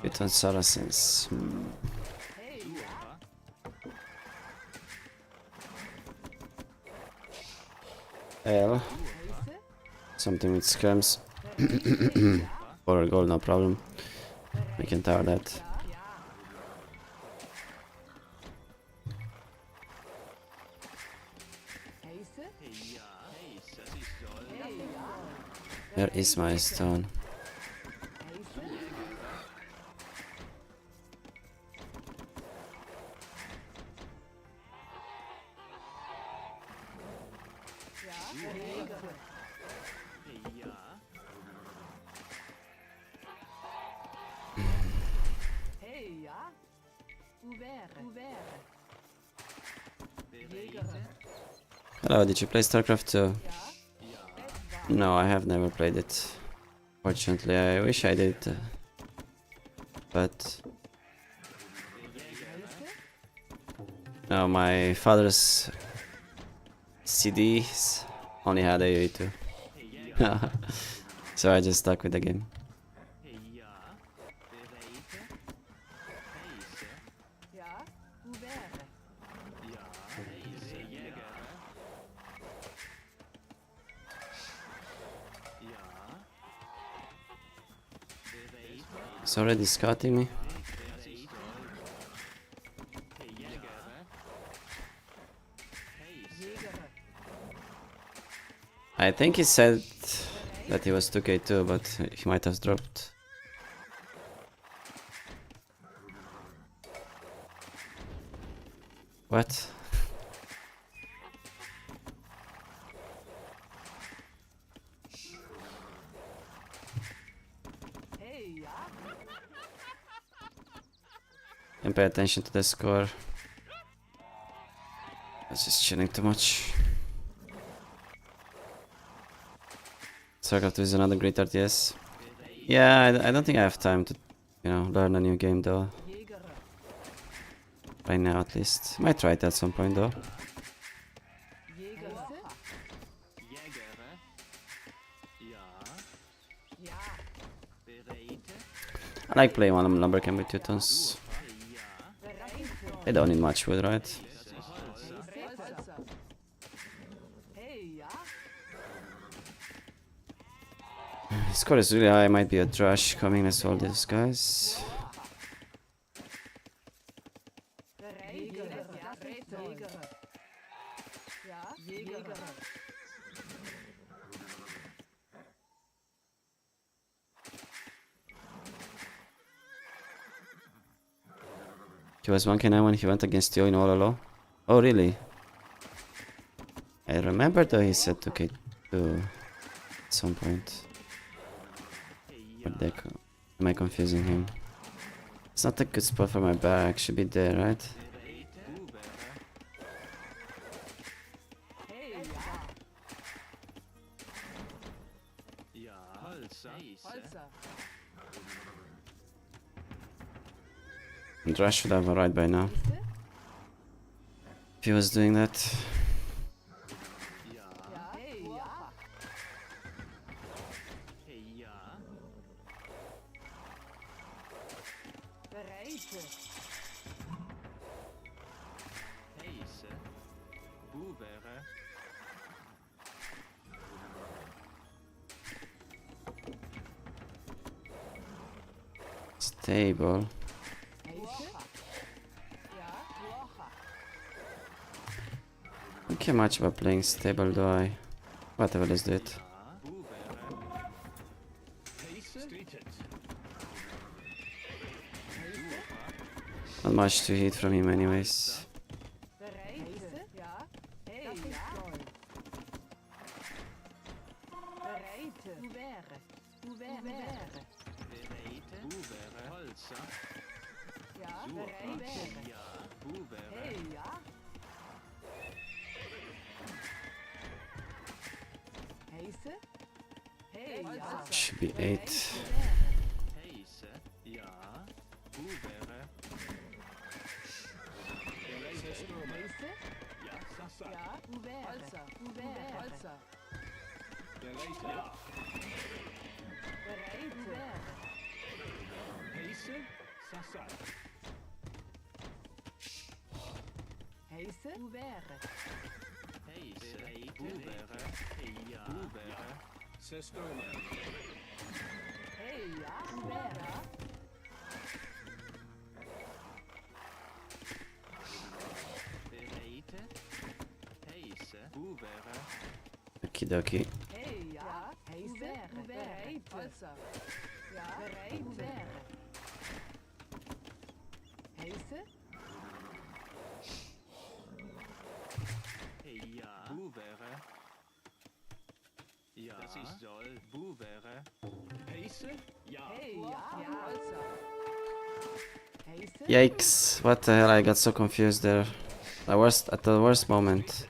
Teuton Saracens. L. Something with scrams. For a goal, no problem. We can tower that. Where is my stone? Hello, did you play StarCraft 2? No, I have never played it. Fortunately, I wish I did. But... no, my father's CDs only had AoE2. So I just stuck with the game. It's already scouting me. I think he said that he was 2k2, but he might have dropped. What? And pay attention to the score. I was just chilling too much. StarCraft is another great RTS. Yeah, I don't think I have time to, learn a new game though. Right now, at least. Might try it at some point though. I like playing one Lumbercamp with Teutons. They don't need much wood, right? His score is really high, might be a trash coming as all these guys. Ja, Jäger. He was 1k9 when he went against you in Ololo. Oh, really? I remember though he said 2k2 at some point. What the heck? Am I confusing him? It's not a good spot for my barrack. Should be there, right? Hey, ja. Holzer. And Rush should have a right by now. If he was doing that. Ja, hey, ja. Bereite. Stable. Don't care much about playing stable, do I? Whatever, let's do it. Not much to hit from him anyways. Bereite. Ja, hey, ja. Bereite. Ouvert. Ja, bereite. Hey, ja. Heise. Hey, ja. Should be 8. Heise. Ja, ouvert. Holzer. Bereite. Heise. Ouvert. Hey, ja, ouvert. Okie dokie. Hey, ja, heise. Bereite. Holzer. Ja, bereite. Heise. Hey, ja, Holzer. Heise. Yikes! What the hell? I got so confused there. At the worst moment.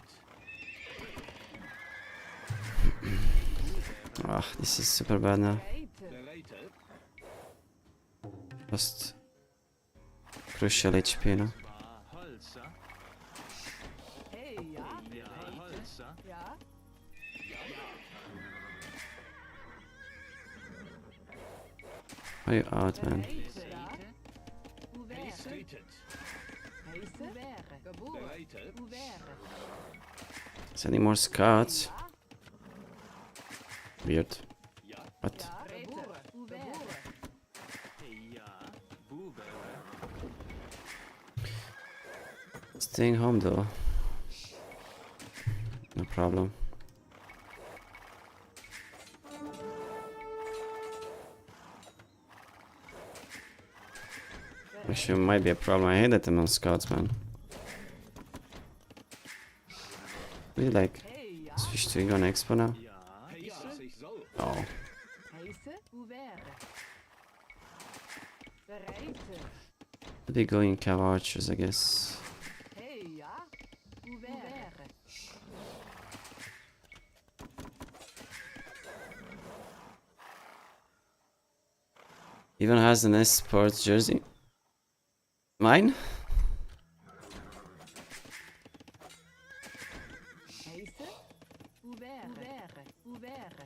Ah, this is super bad now. Bereite. Just crucial HP, you know. Hey, ja. Ja. Are you out, man? Bereite. Ja. Ouvert. Heise. Ouvert. Geboren. Ouvert. Is any more scouts? Ja. Weird. What? Ja. Geboren. Ouvert. Staying home though. No problem. Actually, might be a problem. I hate that I'm on scouts, man. We like Hey, ja. switch to Egon Expo now. Oh, Heise. Ouvert. Bereite. could be going Cav Archers, I guess. Hey, ja. Ouvert. Even has an S Sports jersey. Mine? Heise. Ouvert. Ouvert.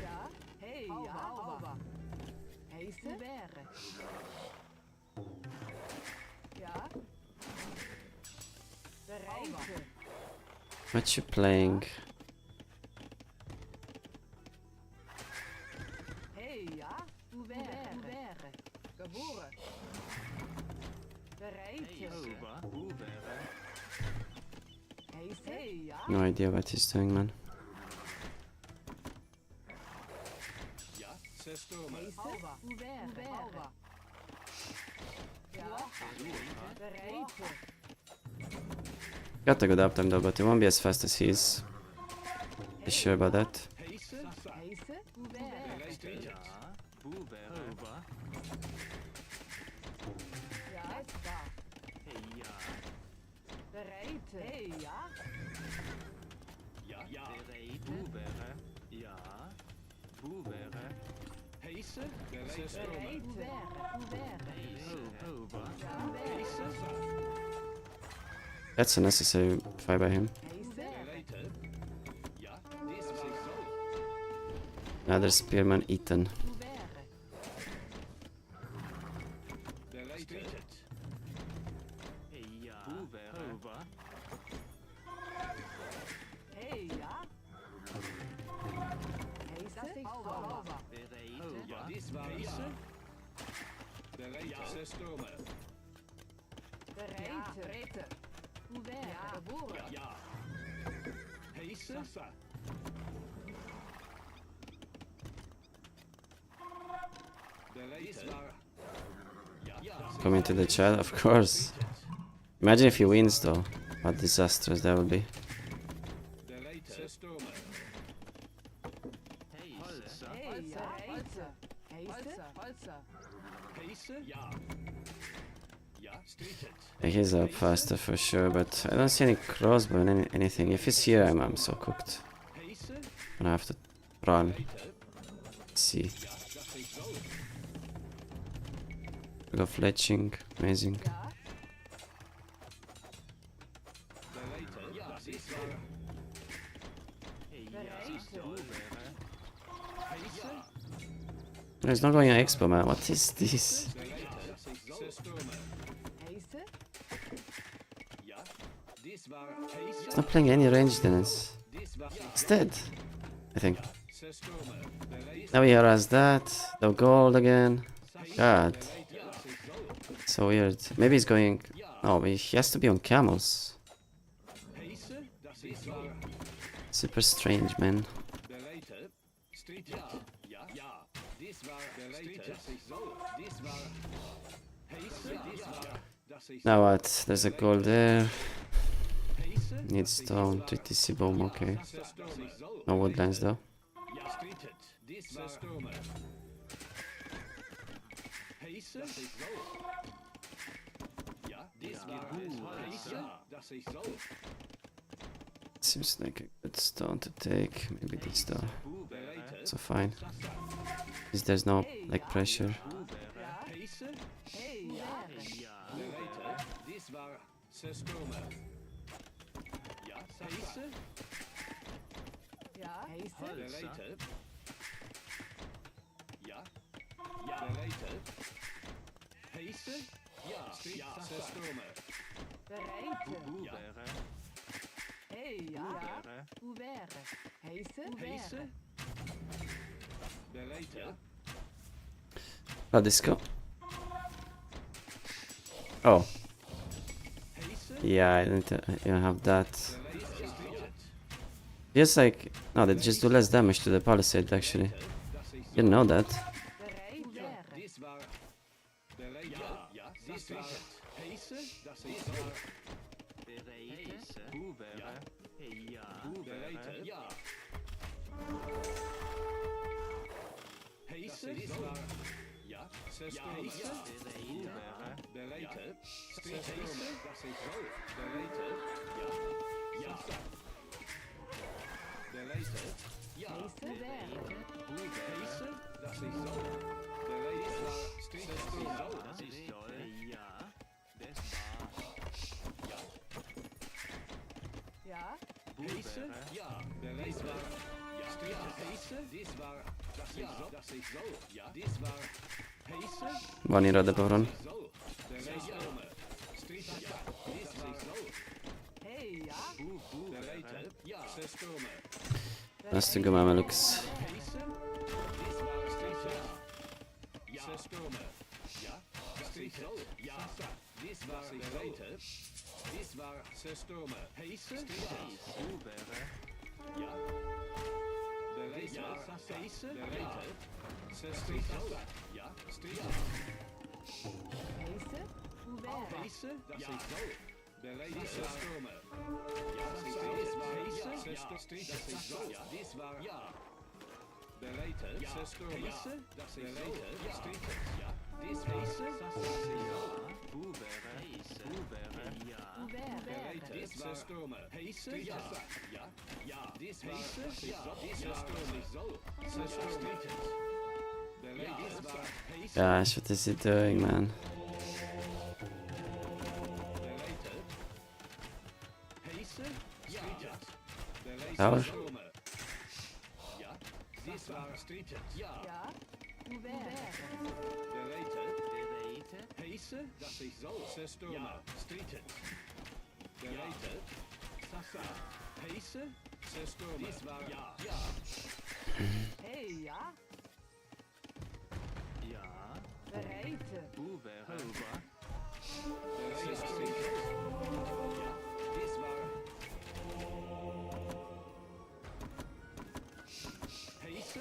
Ja. Hey, ja. Hauber. Heise. Ouvert. Ja. Bereite. What you playing? Hey, ja. Ouvert. Hey, ja. No idea what he's doing, man. Sauber. Sauber. Ja. Bereit. Got a good uptime though, but it won't be as fast as he is. Be sure about that. Heiße. Uber. Ja, ist da. Bereit. Hey, ja. Bereit. Uber. That's a necessary fight by him. Another spearman eaten. Hey, ja. Heiße. Sauber. Bereit. Uber. Geboren. Coming to the chat, of course. Imagine if he wins though. What disastrous that would be. Hey, ja. Heiße. He's up faster for sure, but I don't see any crossbow and anything. If he's here, I'm so cooked. I'm gonna have to run. Let's see. We got fletching, amazing. No, he's not going on expo, man. What is this? Heiße. He's not playing any ranged units. It's dead, I think. Now he has that. No gold again. God. So weird. Maybe he's going... Oh, but he has to be on camels. Super strange, man. Now what? There's a gold there. Need stone, 3TC bomb, okay. No woodlands though. Seems like a good stone to take. Maybe this though. So fine. Because there's no like pressure. Hey, ja. Ja. Heiße. Bereit. Hey, ja. Uber. Heiße. Disco. Oh. Yeah, I don't have that. Just like... No, they just do less damage to the palisade actually. Didn't know that. Van hier de baron. Has to go Mamelukes. Dies war Zerstürmer. Heiße? Ubere. Ja. Bereit war Heiße? Bereit. Zerstörmer. Ja. Strider. Heiße? Ouvert. Heiße? Das ist so. Bereit. Zerstürmer. Ja. Dies war Heiße? Zerstörmer. Das ist so. Ja. Dies war ja. Bereit. Zerstörmer. Heiße? Das ist so. Ja. Strider. Ja. Dies Heiße? Das ist so. Ubere. Heiße. Ubere. Ja. Ouvert. Bereit. Dies war Zerstörmer. Heiße? Ja. Ja. Ja. Dies Heiße? Ja. Dies Zerstörmer. So. Zerstörmer. Bereit. Dies war Heiße? Gosh, what is he doing, man? Tower. Ja, dies war Streeted. Ja, Ja. Ouvert. bereite. Heiße, das ist so. Zerstörmer. Streeted. Bereite. Sasa. Heiße, Zerstörmer. Dies war ja. Ja. Hey, ja. Ja. Bereit. Bereite. Streeted. Ja, dies war Heiße?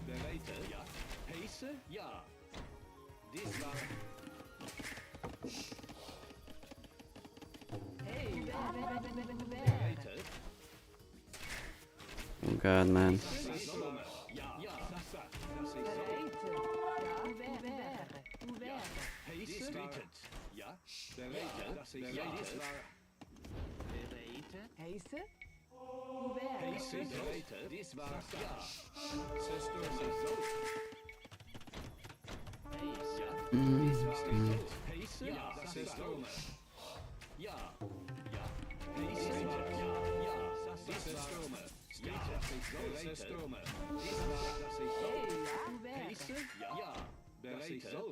Bereite? Ja. Heiße? Ja. Dies war Hey, ja. bereite. Oh god, man. Zerstörmer. Ja. Ja. Sasa. Das ist so. Bereit. Ja. Ouvert. Ouvert. Heiße? Streeted. Ja. Bereite. Das ist ja. Dies war bereite. Heiße? Ouvert. Heiße? Bereite. Dies war ja. Zerstörmer. So. Heiße? Ja. Dies war Streeted. Heiße? Ja. Das ist Zerstörmer. Ja. Ja. Heiße? Ja. Ja. Das ist Zerstörmer. Streeted. Zerstörmer. Dies war das ist so. Hey, ja. Ouvert. Heiße? Ja. Ja. Bereite. So.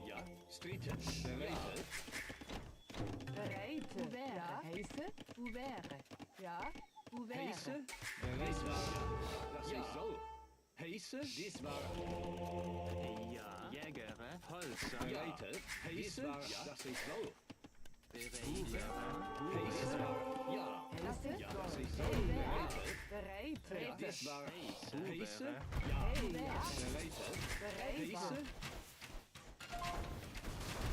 Ja. Streeted. Bereite. Bereit. Ouvert. Ja. Heiße? Ouvert. Ja. Ouvert. Heiße? Bereite. Das ist so. Heiße? Dies war ja. Jägere. Holzer. Bereite. Heiße? Ja. Das ist so. Bereite. Heiße? Ja. Heiße? Ja. Das ist so. Hey, ja. Bereite. Bereit. Ja. Dies war Heiße? Ja. Hey, ja. Bereite. Bereit. Heiße?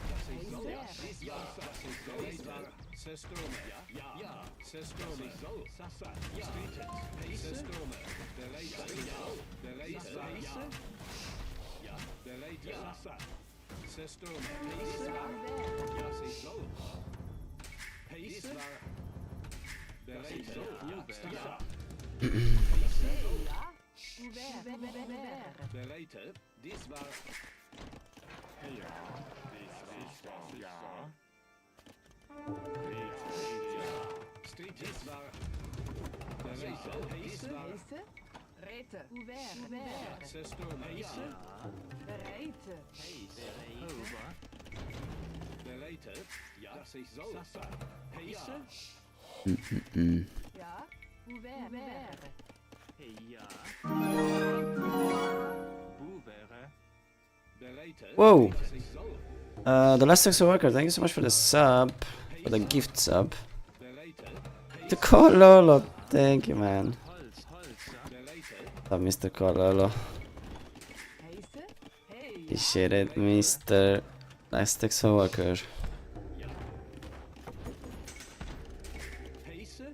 Das ist so. Heiße? Dies war das ist so. Dies war Zerstörmer. Ja. Ja. Ja. Zerstörmer. So. Sasa. Ja. Streeted. Heiße? Zerstörmer. Bereite. Ja. Bereite. Heiße? Ja. Bereite. Ja. Sasa. Zerstörmer. Heiße? Ja. Das ist so. Heiße? Bereite. Ja. Sasa. Hey, ja. Ouvert. Ouvert. Bereite. Dies war Street. Dies war Bereite. Heiße? Heiße? Rete. Ouvert. Ouvert. Zerstörmer. Heiße? Bereit. Bereite. Ja. Das ist so. Sasa. Heiße? Ja. Ouvert. Ouvert. Ja. Bereite. Whoa. Das ist so. The Last Texas Worker, thank you so much for the sub. For the gift sub. Bereite. The Cololo, thank you, man. Bereite. Love Mr. Cololo. Heiße? Hey. Appreciate it, Mr. Last Texas Worker. Heiße?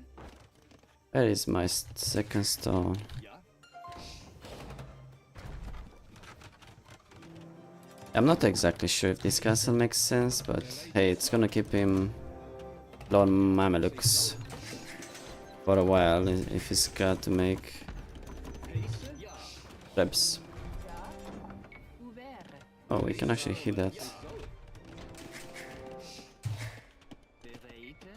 Where is my second stone? Ja. I'm not exactly sure if this castle makes sense, but hey, it's gonna keep him Lord Mamelukes for a while if he's got to make Heiße? Ja. reps. Ouvert. Oh, we can actually hit that. Bereite.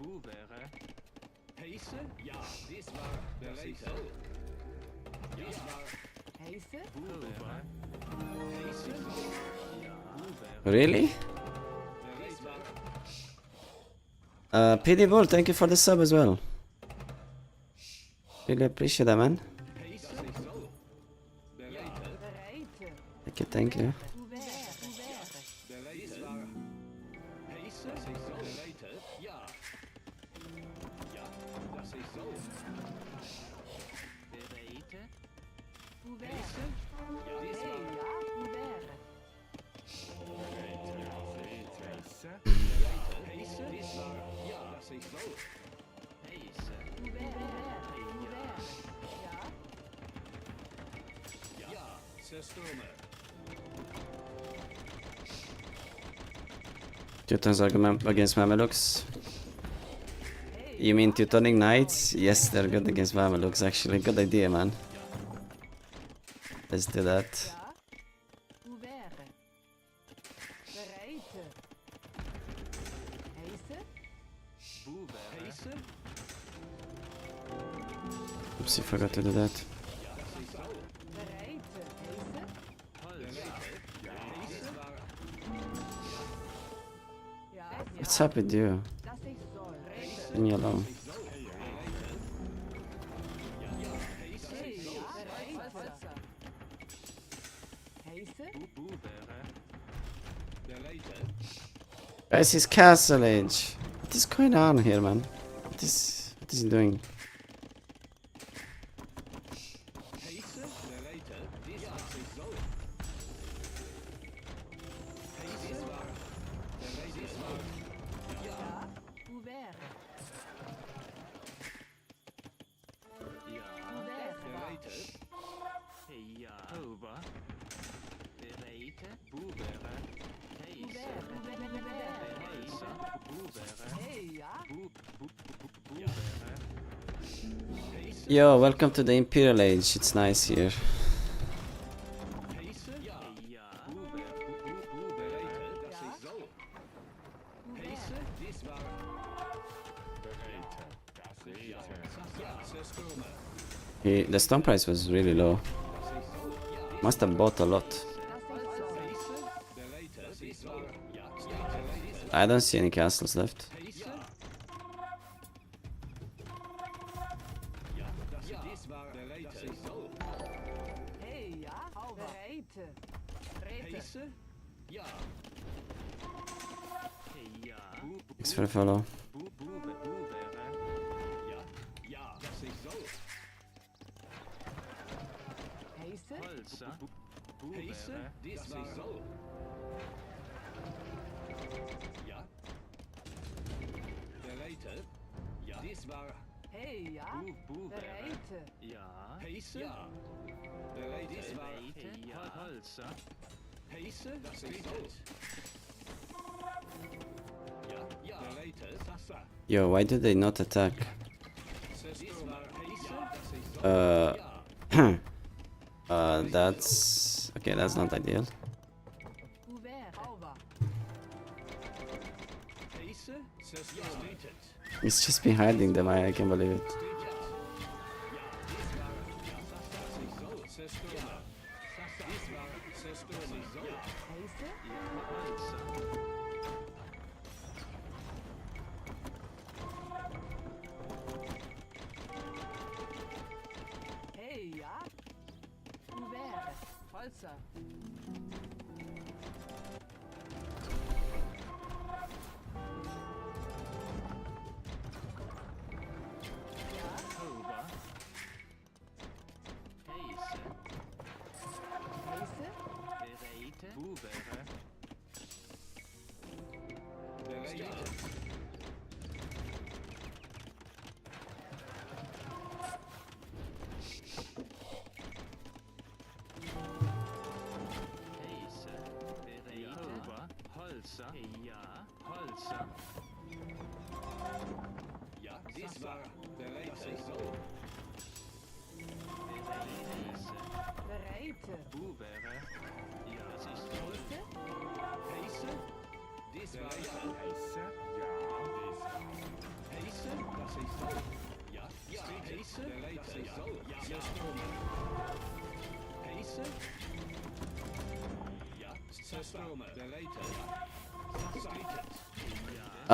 Ouvert. Heiße? Ja. Dies war Bereite. Dies war Heiße? Heiße? Really? Dies war PD Bull, thank you for the sub as well. Really appreciate that, man. Heiße? Das ist so. Bereite. Bereit. Take it. thank you. Teutons against Mamelukes. You mean Teutonic Knights? Yes, they're good against Mamelukes actually. Good idea, man. Let's do that. Oops, I forgot to do that. What's up with you? Leave me alone. Guys, his Castle Age. What is going on here, man? What is he doing? Yo, welcome to the Imperial Age. It's nice here. The stone price was really low. Must have bought a lot. I don't see any castles left. Thanks for the follow. Yo, why did they not attack? That's... okay, that's not ideal. It's just been hiding them, I can't believe it.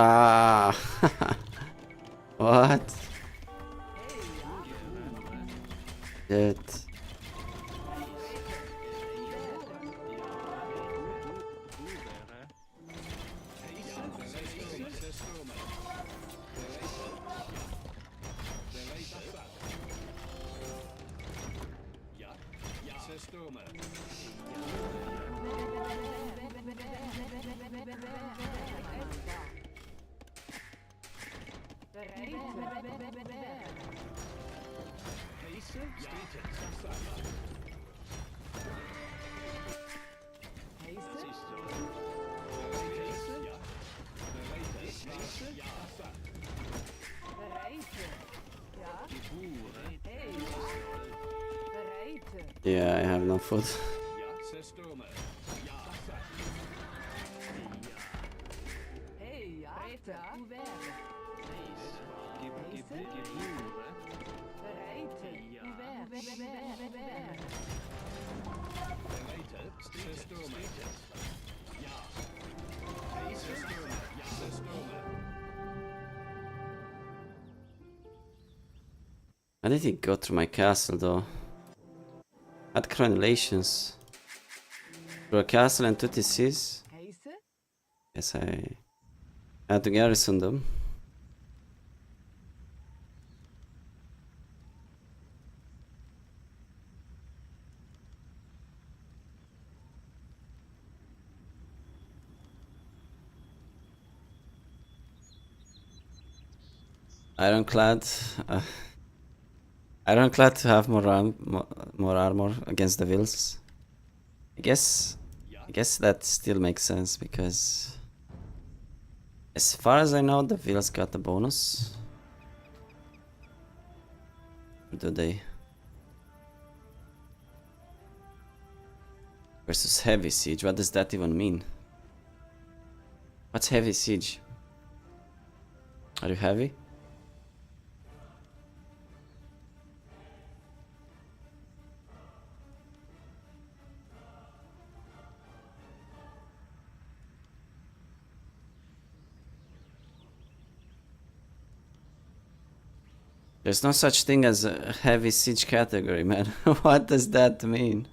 Ah, what? Shit. Yeah, I have no food. How did he go through my castle though? Had crenulations. Through a castle and 2 TCs? Yes, I had to garrison them. Ironclad. Ironclad to have more armor against the Wills. I guess that still makes sense because as far as I know the Wills got the bonus. Or do they? Versus heavy siege. What does that even mean? What's heavy siege? Are you heavy? There's no such thing as a heavy siege category, man. What does that mean?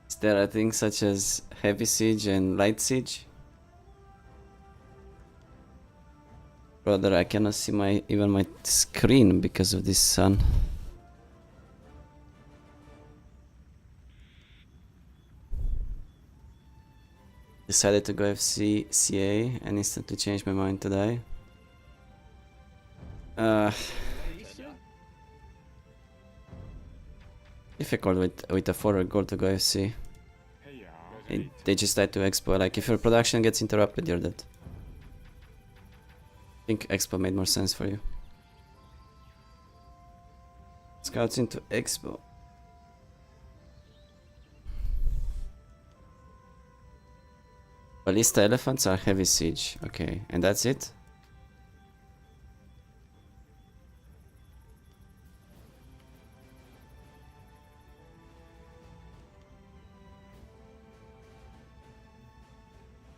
Is there a thing such as heavy siege and light siege? Brother, I cannot see even my screen because of this sun. Decided to go FCCA and instantly changed my mind today. Difficult with a forward goal to go FC. They just died to Expo. Like if your production gets interrupted, you're dead. I think Expo made more sense for you. Scouts into Expo. Ballista elephants are heavy siege. Okay, and that's it?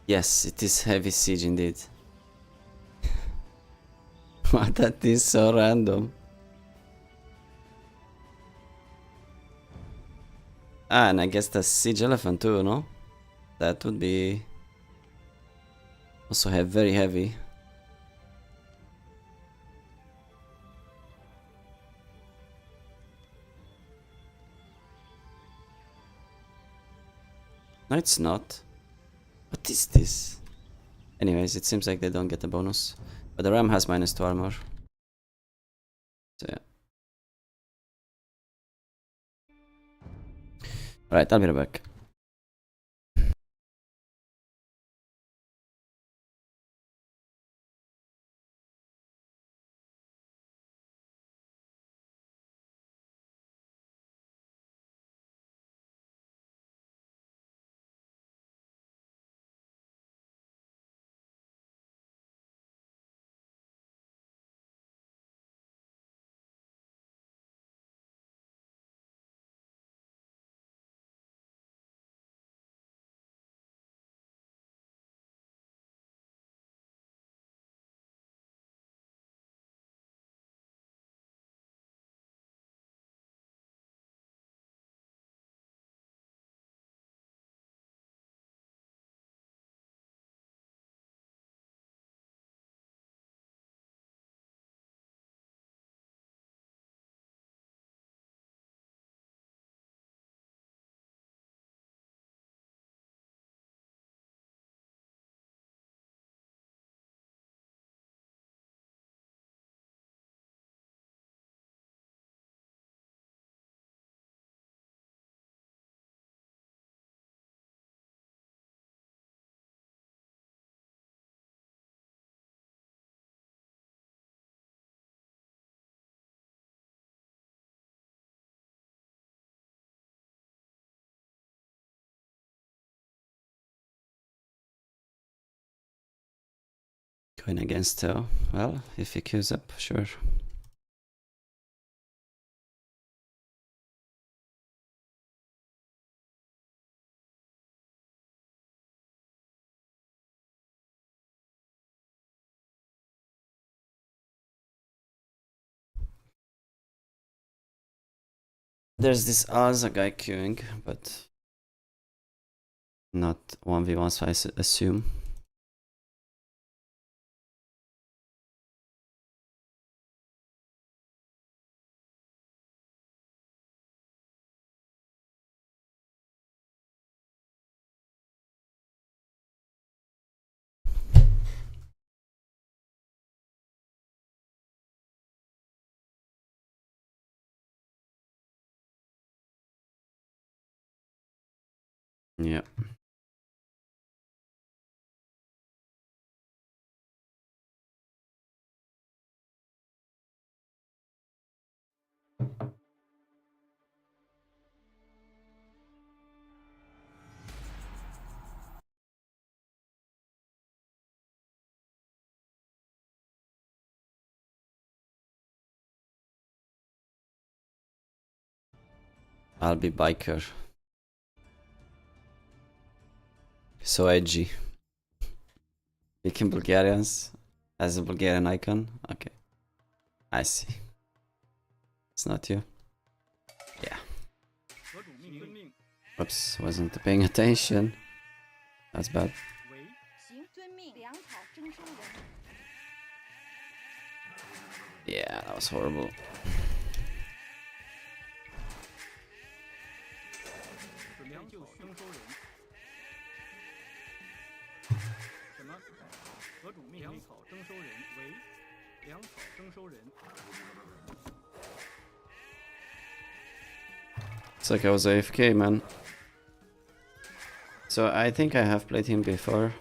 Yes, it is heavy siege indeed. What, that is so random. Ah, and I guess the siege elephant too, no? That would be also have very heavy. No, it's not. What is this? Anyways, it seems like they don't get a bonus. But the ram has -2 armor. So yeah. Alright, I'll be right back. Going against Teo. Well, if he queues up, sure. There's this Aza guy queuing, but not 1v1, so I assume. Yeah. I'll be biker. So edgy. Picking Bulgarians as a Bulgarian icon? Okay. I see. It's not you? Yeah. Oops, wasn't paying attention. That's bad. 行，遵命。粮草征收人， Yeah, that was horrible. 粮草征收人。什么？何主命令？粮草征收人为粮草征收人。 It's like I was AFK, man. So I think I have played him before.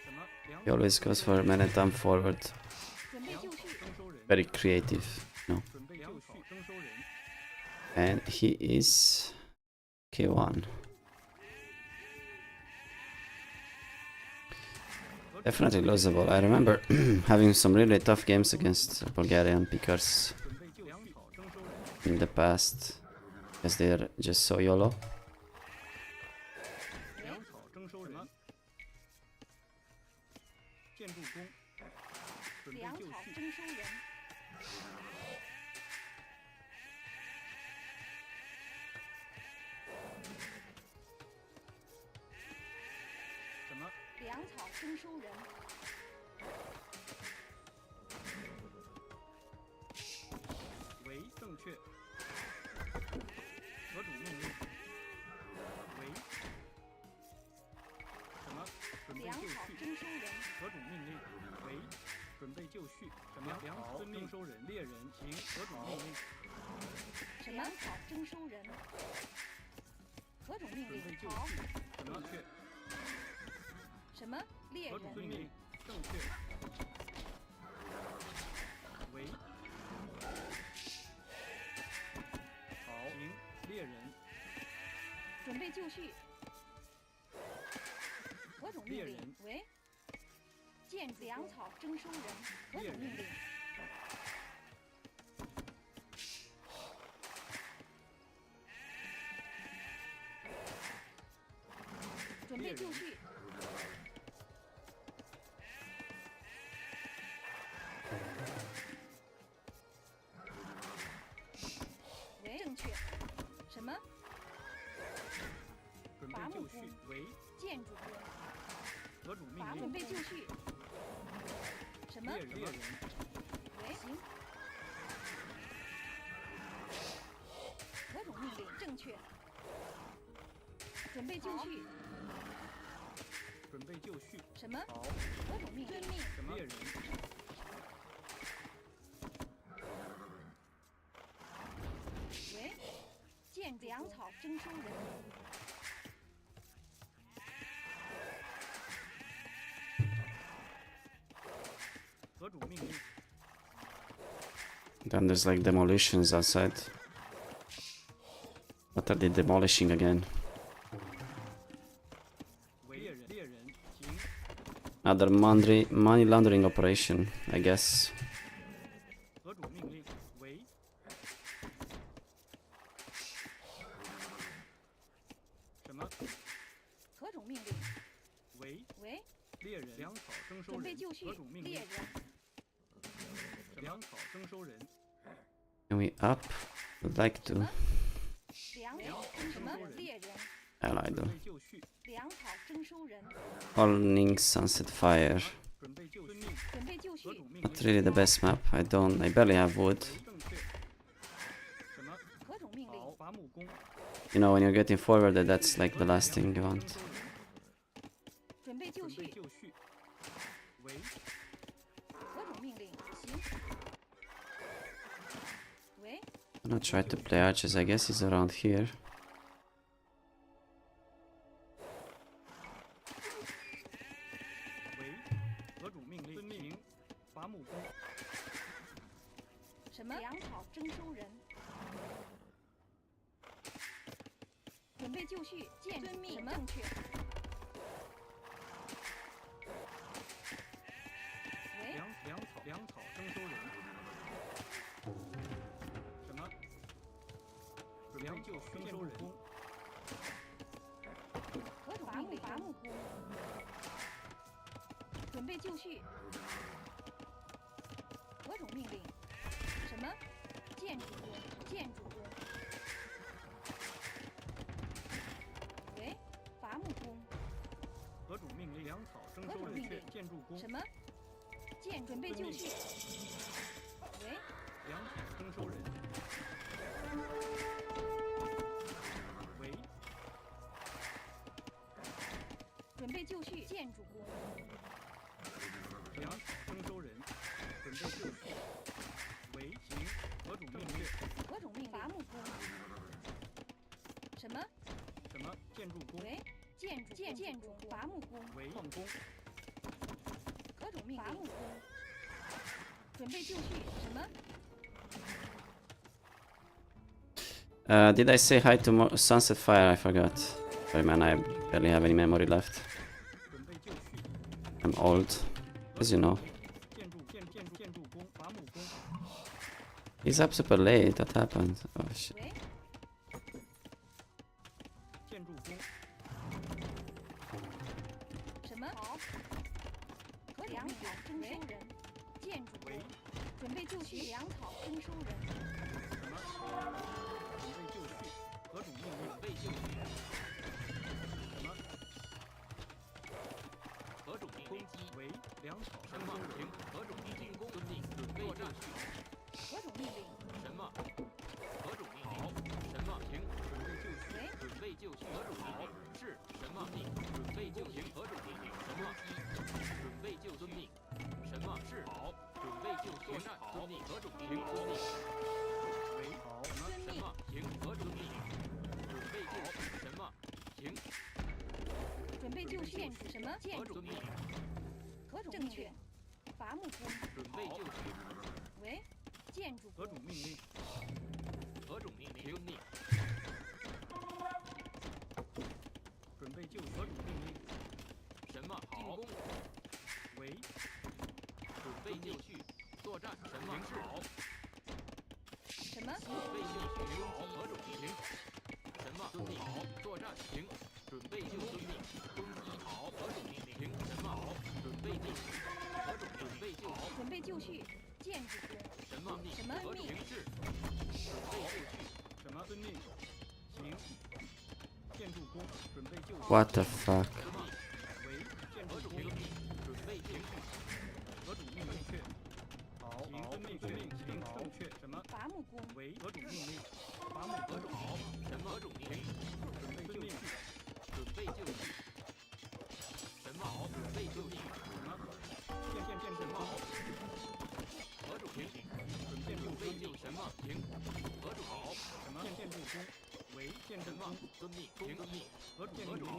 什么？粮 He always goes for man at time forward. 准备就绪。征收人。 Very creative, no? 准备粮草征收人。 And he is K1. Definitely losable. I remember having some really tough games against Bulgarian pickers 准备就粮草征收人。 in the past, because they're just so YOLO. 粮草征收人。建筑工。准备粮就绪。草征收人， 什么？ 粮草征收人， 为正确。何主命令？为什么？准备粮就绪。草征收人，何主命令？为准备就绪。什么？粮草征收人。猎人行。何主命令？什么？粮草征收人，何种命准备令？好，就绪。什么？正确。什么？猎何主命人，令？正确。为好。行。猎人。准备就绪。何种命令猎人？为建粮草征收人，何种命令？准备就绪。为正确。什么？准备就绪。为建筑工。何主命准令？备就绪。什么？猎人。为行。何种命令？正确。准备就绪。准备就绪。什么？好。何种命令？遵命。什么？猎人。为建粮草征收人。何主命令？ Then there's like demolitions outside. What are they demolishing again? 为猎人。猎人行。Another money laundering operation, I guess. 何种命令？为什么？何种命令？为喂，猎人粮草征收人。准备就绪何种命，令猎？人。粮草征收人。 Can we up? Would like to. 粮草什么猎人？ Allied. 准备就绪。粮草征收人。 Calling Sunset Fire. 准备就绪。准备就绪何。种命 Not 令？ really the best map. I barely have wood. 为正确。什么？何种命令？好，伐木工。 You know, when you're getting forwarded, that's like the last thing you want. 准备就绪。准备就绪。为何种命令？行。喂， I'm gonna try to play archers. I guess he's around here. 为何种命令？遵命。伐木工。什么？粮草征收人。准备就绪，建遵命正确。喂，粮草征收人。什么？粮就征收人。何种命令？伐木工。准备就绪。何种命令？什么？建筑工，建筑工。喂，伐木工。何种命令？粮草征收人。确建筑工。什么？准备就绪。喂，粮草征收人。为准备就绪，建筑工。粮草征收人。准备就绪。为行。何种命令？何种命令？伐木工。什么？什么？建筑工。喂，建筑伐木工。为矿工。何种命令？伐木工。准备就绪，什么？ Did I say hi to Sunset Fire? I forgot. Sorry, man, I barely have any memory left. 准备就绪。 I'm old, as you know. 建筑工。伐木工。 He's up super late. What happened? Oh shit. 喂，建筑工。什么？好。和粮草征收人。建筑工。准备就绪，粮草征收人。什么？准备就绪。何种命令？准备就绪。什么？何种命令？为粮草征收人。何种命令？遵命。准备就绪。何种命令？什么？何种命令？什么？停。准备就绪。喂，准备就绪。何种命令？是什么命？准备就行。何种命令？什么？准备就遵命。什么？是好。准备就行。遵命。何种命令？遵命。为好。什么？行。何种命令？准备就什么？行。准备就绪，什么？建筑工。何种命令？何种正确？伐木工。准备就绪。喂，建筑工。何种命令？何种命令？遵命。准备就何种命令？什么？进攻。为。准备就绪。作战。什么？是好。什么？准备就绪。好。何种命令？什么？遵命。好。作战。行。准备就遵命。攻击。好。何种命令？行。什么？好。准备就绪。何种？准备就好。准备就绪，建筑工。什么命？什么何种命？是？准备就绪。什么遵命？行。建筑工。准备就绪。 What the fuck? 为建筑工。准备就绪。何种命令确？好。行。遵命。确定。行。正确。什么？伐木工。为何种命令？伐木何种？好。什么？何种命令？准备就绪。准备就绪。什么？好。准备就绪。什么？建什么？何种命令？准备就什么？行。何种好？什么？建筑工。为建什么？遵命。行。遵命。何种好？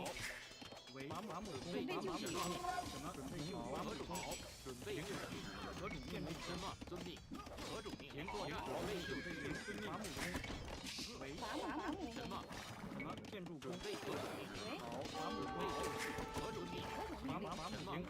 为伐木工。准备就绪。什么？准备就伐木工。准备就绪。何种命令？什么？遵命。何种命令？作战。准备就绪。遵命。伐木工。为伐木什么？什么？建筑工。何种命令？喂，好。伐木工。何种命？何种命令？伐木行。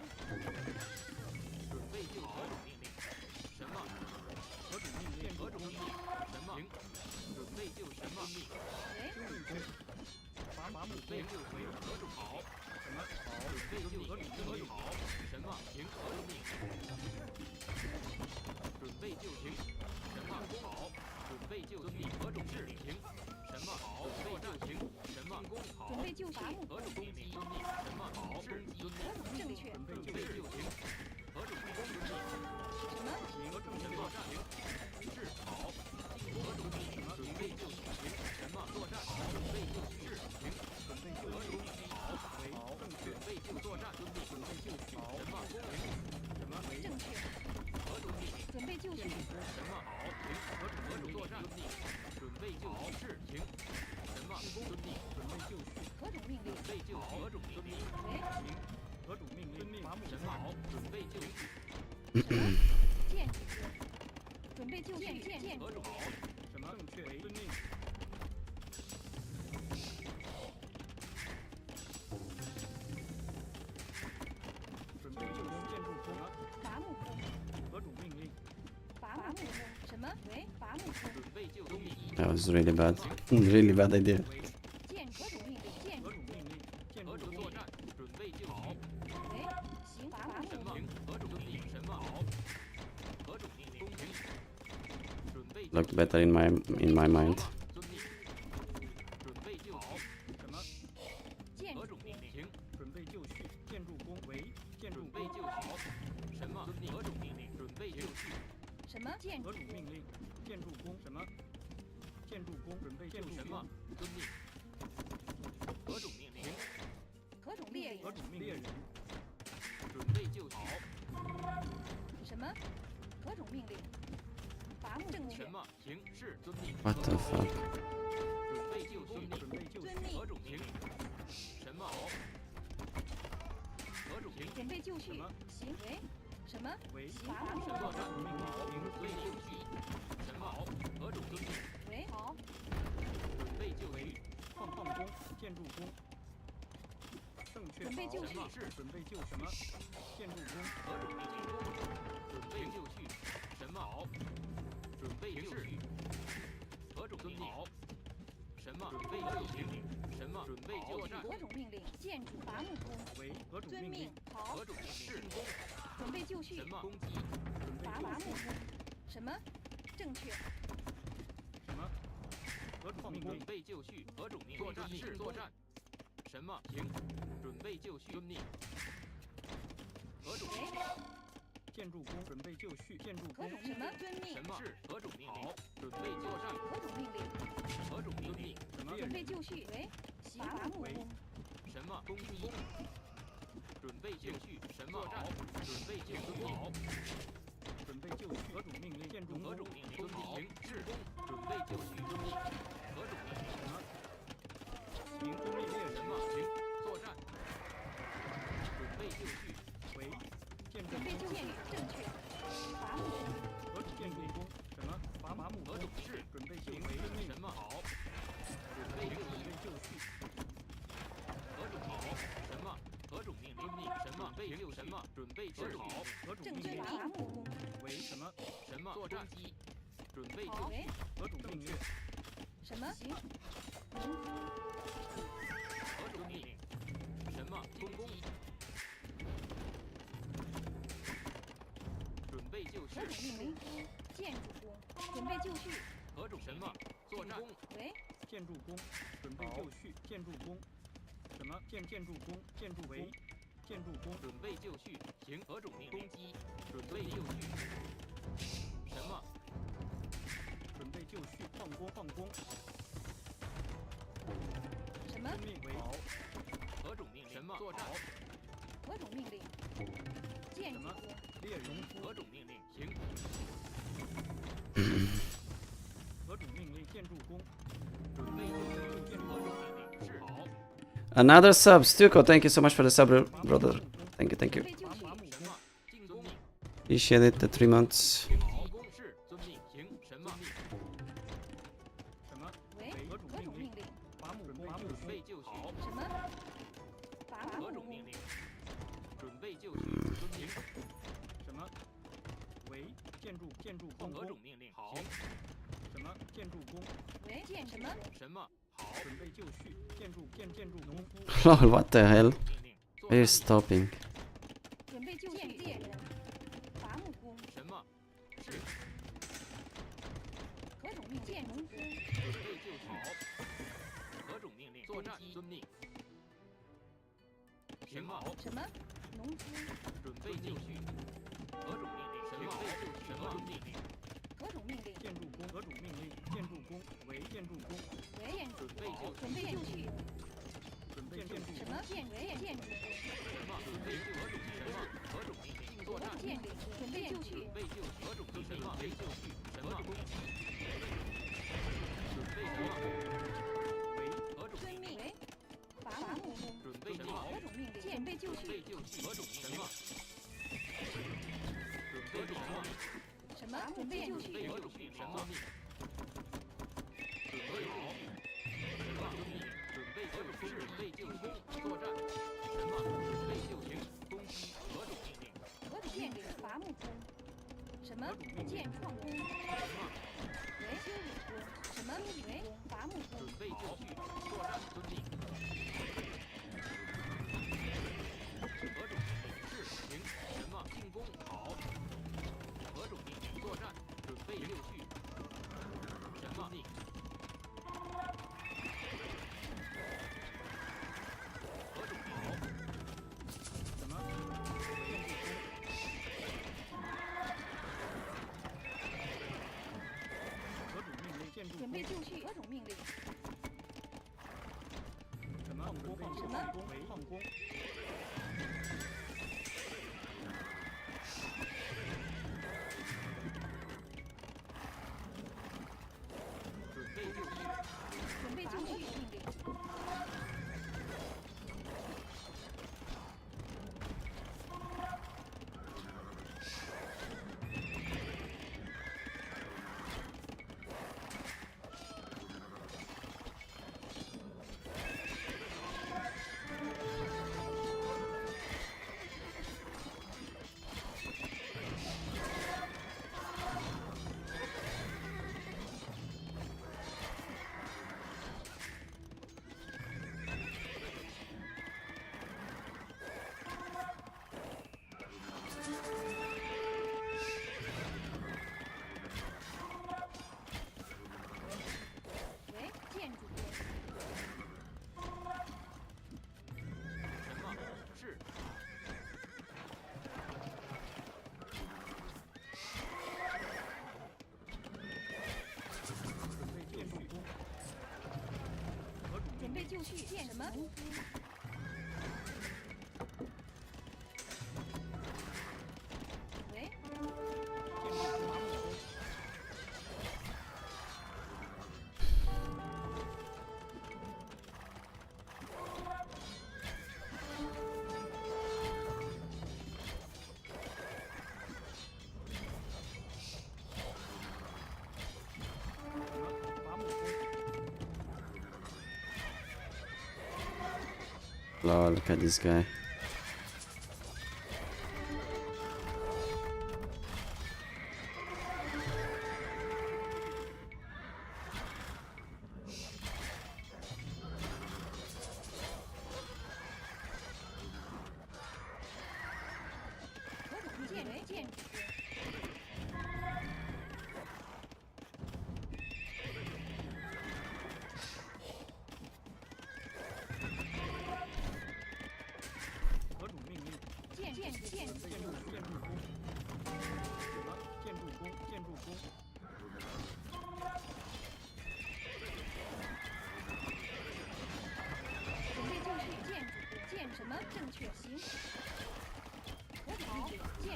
行，何种命令？准备就绪。什么好？准备就绪。何种事？行。什么好？准备就行。什么攻？好。准备就绪。何种命令？什么好？攻击。何种正确？准备就行。何种攻击？什么？行。何种作战？行。是好。何种命令？准备就绪。行。什么作战？好。准备就绪。行。准备就绪。好。为好。准备就作战。准备就绪。好。什么攻？什么为正确。何种命令？准备就绪。什么好？行。何种作战？准备就绪。行。什么攻？准备就绪。何种命令？准备就何种命令？喂，行。何种命令？什么好？准备就绪。建筑工。准备就绪。建何种好？什么正确？遵命。准备就绪。建筑工。伐木工。何种命令？伐木工。什么？喂，伐木工。准备就绪。 That was really bad. Really bad idea. 建何种命令？建何种命令？建筑作战。准备就好。喂，行伐木工。什么？何种命令？什么好？何种命令？公平。准备。 Looked better in my mind. 遵命。准备就好。什么？建何种命令？行。准备就绪。建筑工为建筑备就好。什么？何种命令？准备就绪。什么？建何种命令？建筑工什么？建筑工准备就绪。什么？遵命。何种命令？何种猎人？何种命令？猎人。准备就好。什么？何种命令？伐木正确。什么？行是遵命。 What the fuck? 准备就绪。准备就绪。何种行？什么好？何种行？准备就绪。行为。什么？为伐木什么战？命令准备就绪。什么好？何种遵命？为好。准备就绪。矿工，建筑工。正确。准备就绪。是准备就什么？建筑工。何种命令？准备就绪。什么好？准备就绪。何种遵命？什么？准备就绪。什么？准备就战。何种命令？建筑伐木工。为何种命令遵命？？好何。种命令？是攻。准备就绪。什么？攻击。准备伐木工。什么？正确。什么？何种命令？准备就绪。何种命令？作战是作战。什么？行。准备就绪。遵命。何种命令？建筑工准备就绪。建筑工何种什么？遵命什。么？是何种命令？好。准备作战。何种命令？何种命令？什么？准备就绪。为伐木工。什么？攻击。准备就绪。什么？好。准备就绪。好。准备就绪。何种命令？建筑何种命令？遵命。行是攻。准备就绪。遵命。何种命令？什么？行中立猎人嘛？行作战。准备就绪。为建筑准备就绪。正确。伐木工。何种建筑工？什么？伐木何种是？准备就为什么好？准备就绪。何种好？什么？何种命令？遵命。什么？备就什么？准备是好。何种正确。命令？伐木工。为什么？什么？作战机。准备就好。为何种命令？什么？行。何种命令？什么？攻击。准备就绪何。种命令？建筑工。准备就绪。何种什么？作战。为建筑工。准备就绪。建筑工。什么？建筑工。建筑为。建筑工。准备就绪。行。何种命令？攻击。准备就绪。什么？准备就绪。矿工。矿工。什么？命为好。何种命令？什么？作战。何种命令？建筑工。猎人夫。何种命令？行。何种命令？建筑工。准备就绪。建何种命令？是好。 Another sub, Stuko. Thank you so much for the sub, brother. Thank you, thank you. 准备就绪。进攻。 Appreciate it. The 3 months. 好攻势。遵命。行。什么？什么？为何种命令？伐木工。准备就绪。什么？伐木工。何种命令？准备就绪。遵命。什么？为建筑工。何种命令？好。什么？建筑工。为建什么？什么？好。准备就绪。建筑农夫。 Lol, what the hell? 命令。 Are you stopping? 准备就绪。猎人，伐木工，什么？是。何种命建农工，准备就绪。何种命令？作战。遵命。什么？什么？农夫，准备就绪。何种命令？什么？什么命令？何种命令？建筑工。何种命令？建筑工为建筑工。为建准备就准备就绪，准备建筑什么建为建筑工，什么？准备就何种什么？何种命令？作战。建准备就绪准，备就绪。何种命令？准备就绪。什么？准备什么？为何种命令？遵命为伐木工，准备什么？何种命令？准备就准备绪，就绪。何种什么？准备什么？什么？准备就绪，何种命？什么命？准备好。什么命？准备就绪。准备就绪。作战。什么？准备就绪。攻击。何种命令？何种命令？伐木工，什么？建创工，什么？为修理工，什么？为伐木工准，备就绪。作战。遵命。何种命令？是行。什么？进攻。好。何种命令？作战。准备就绪。什么命？何种命令？什么？何种命令？建筑准备就绪，何种命令？什么？准备什么为矿工。准备就绪。准备就绪命令，为建筑工，什么？是。准备建筑工。何种准备就绪建什么？农夫，为建筑伐木工。伐木工。 Lol, look at this guy.什么正确行？我好建筑行。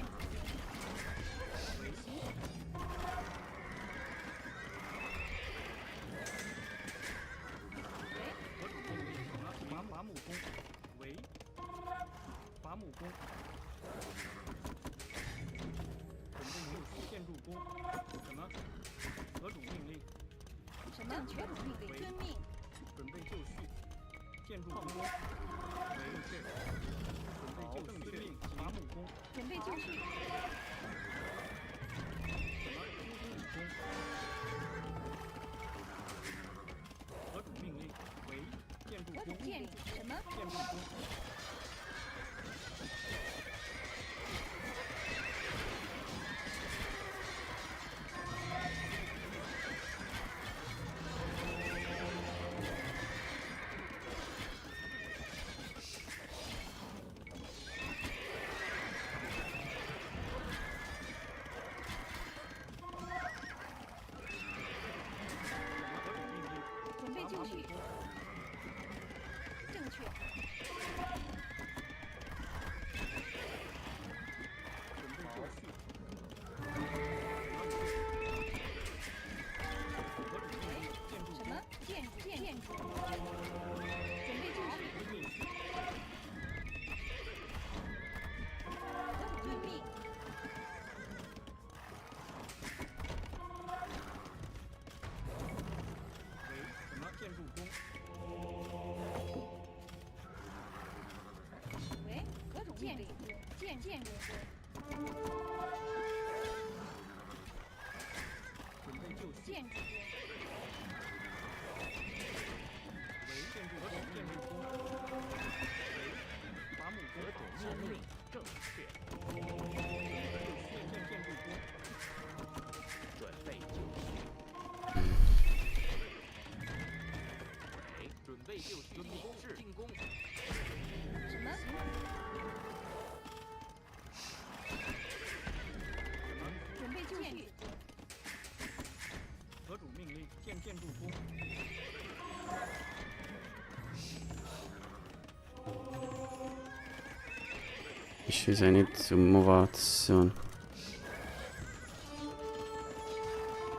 伐木工为伐木工，准备就绪建筑工，什么？何种命令？什么何种命令？遵命。准备就绪建筑工为准备就绪命伐木工，准备就绪。什么？修理工。何种命令？为建筑工。建筑什么？建筑工。建入关，准备就绪。建筑为建筑工，建筑工。为伐木工，命令正确。建筑工，准备就绪。为准备就绪，进攻。什么？准备就绪，河主命令建筑工。 Issues, I need to move out soon.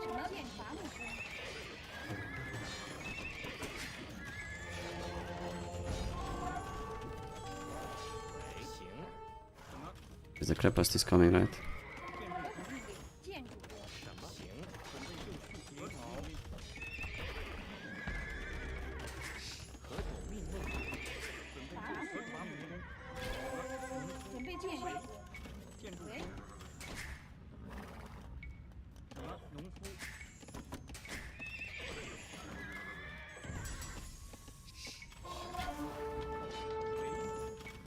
什么？建伐木工，为行。什么？ Because the crepust is coming, right? 河主命令建筑工，什么？行。准备就绪。河主命令。河主命令。准备就绪。伐木工。准备建筑工，建筑工。什么？农夫。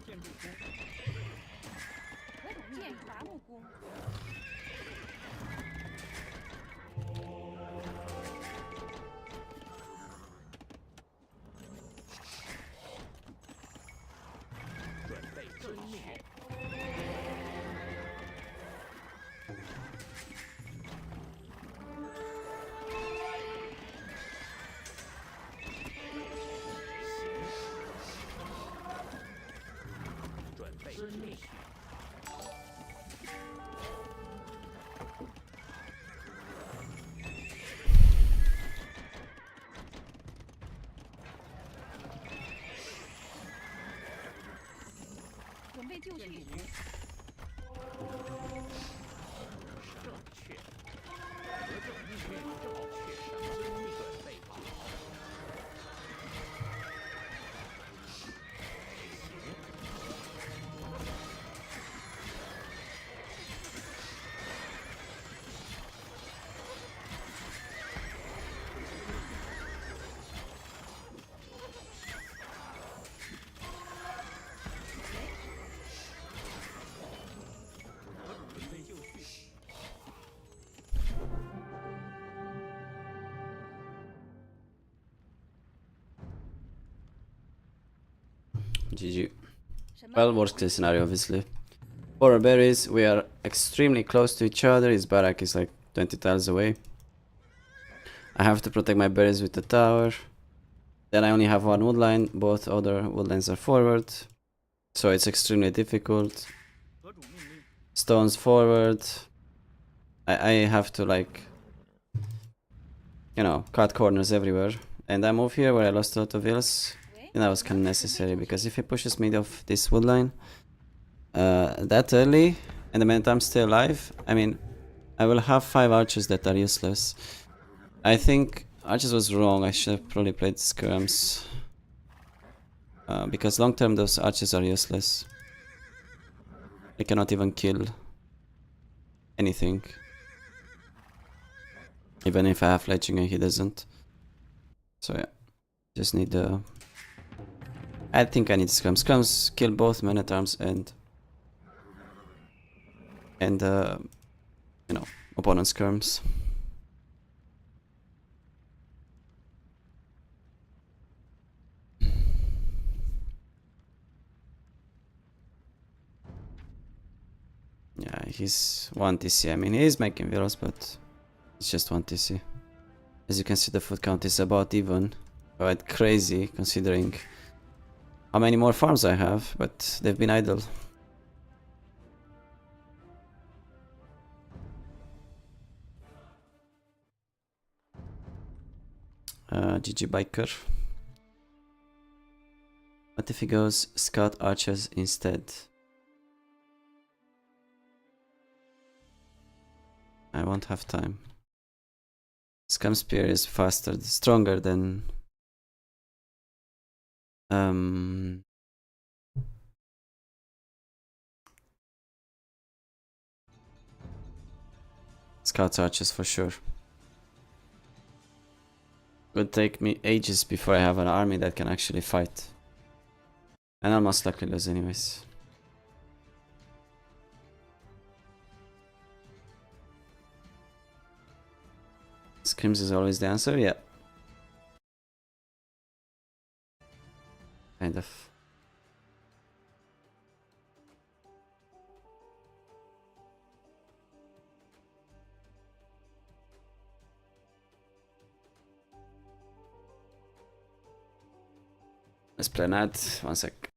建筑工。河主命令伐木工，准备正确。准备遵命。准备就绪，正确。合正命令正确。遵命准备好。合主准备就绪。 GG. 什么？ Well, worst case scenario, obviously. For our berries, we are extremely close to each other. His barrack is like 20 tiles away. I have to protect my berries with the tower. Then I only have one wood line. Both other wood lines are forward. So it's extremely difficult. 合主命令。 Stones forward. I have to like, you know, cut corners everywhere. And I move here where I lost a lot of hills. And that was kind of necessary because if he pushes me off this wood line that early, and the minute I'm still alive, I mean, I will have 5 archers that are useless. I think archers was wrong. I should have probably played skirms because long term those archers are useless. They cannot even kill anything. Even if I have fletching and he doesn't. So yeah, just need the. I think I need scrums. Scrums kill both men at arms and you know, opponent skirms. Yeah, he's 1 TC. I mean, he's making villas, but it's just 1 TC. As you can see, the foot count is about even. Quite crazy considering how many more farms I have, but they've been idle. GG Biker. What if he goes Scout Archers instead? I won't have time. Scum Spear is faster, stronger than scout archers for sure. Would take me ages before I have an army that can actually fight. And I'll most likely lose anyways. Scrims is always the answer, yeah. Kind of. Esplanade, one sec.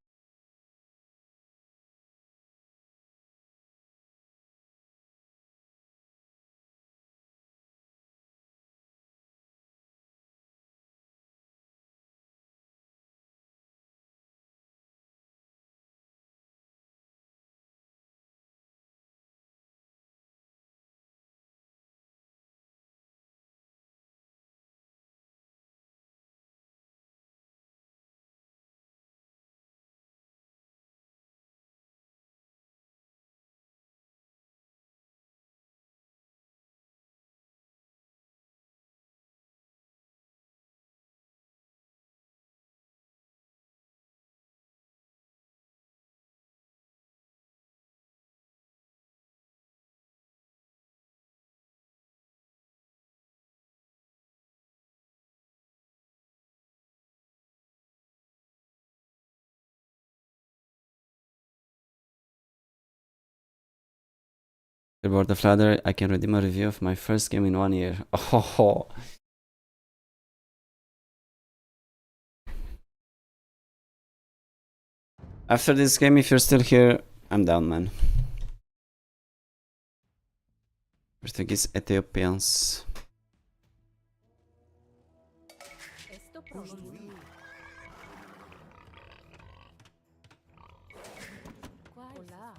Reward of Ladder, I can redeem a review of my first game in 1 year. Oh. After this game, if you're still here, I'm down, man. Portuguese Ethiopians. Esto pronto. Hola.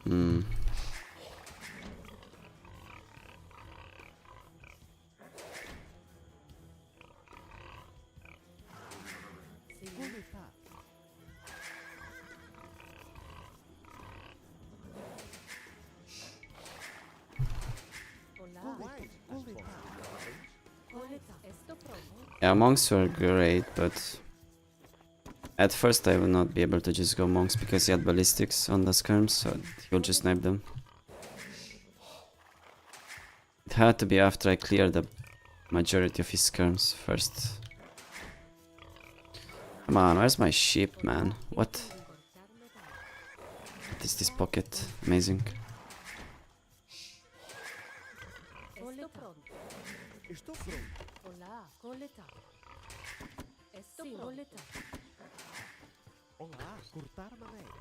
Mm. Yeah, monks were great, but at first I would not be able to just go monks because he had ballistics on the skirms, so he'll just snipe them. It had to be after I cleared the majority of his skirms first. Come on, where's my sheep, man? What? What is this pocket? Amazing. Esto pronto. Hola. Coleta. Esto pronto. Olá, cortar madeira.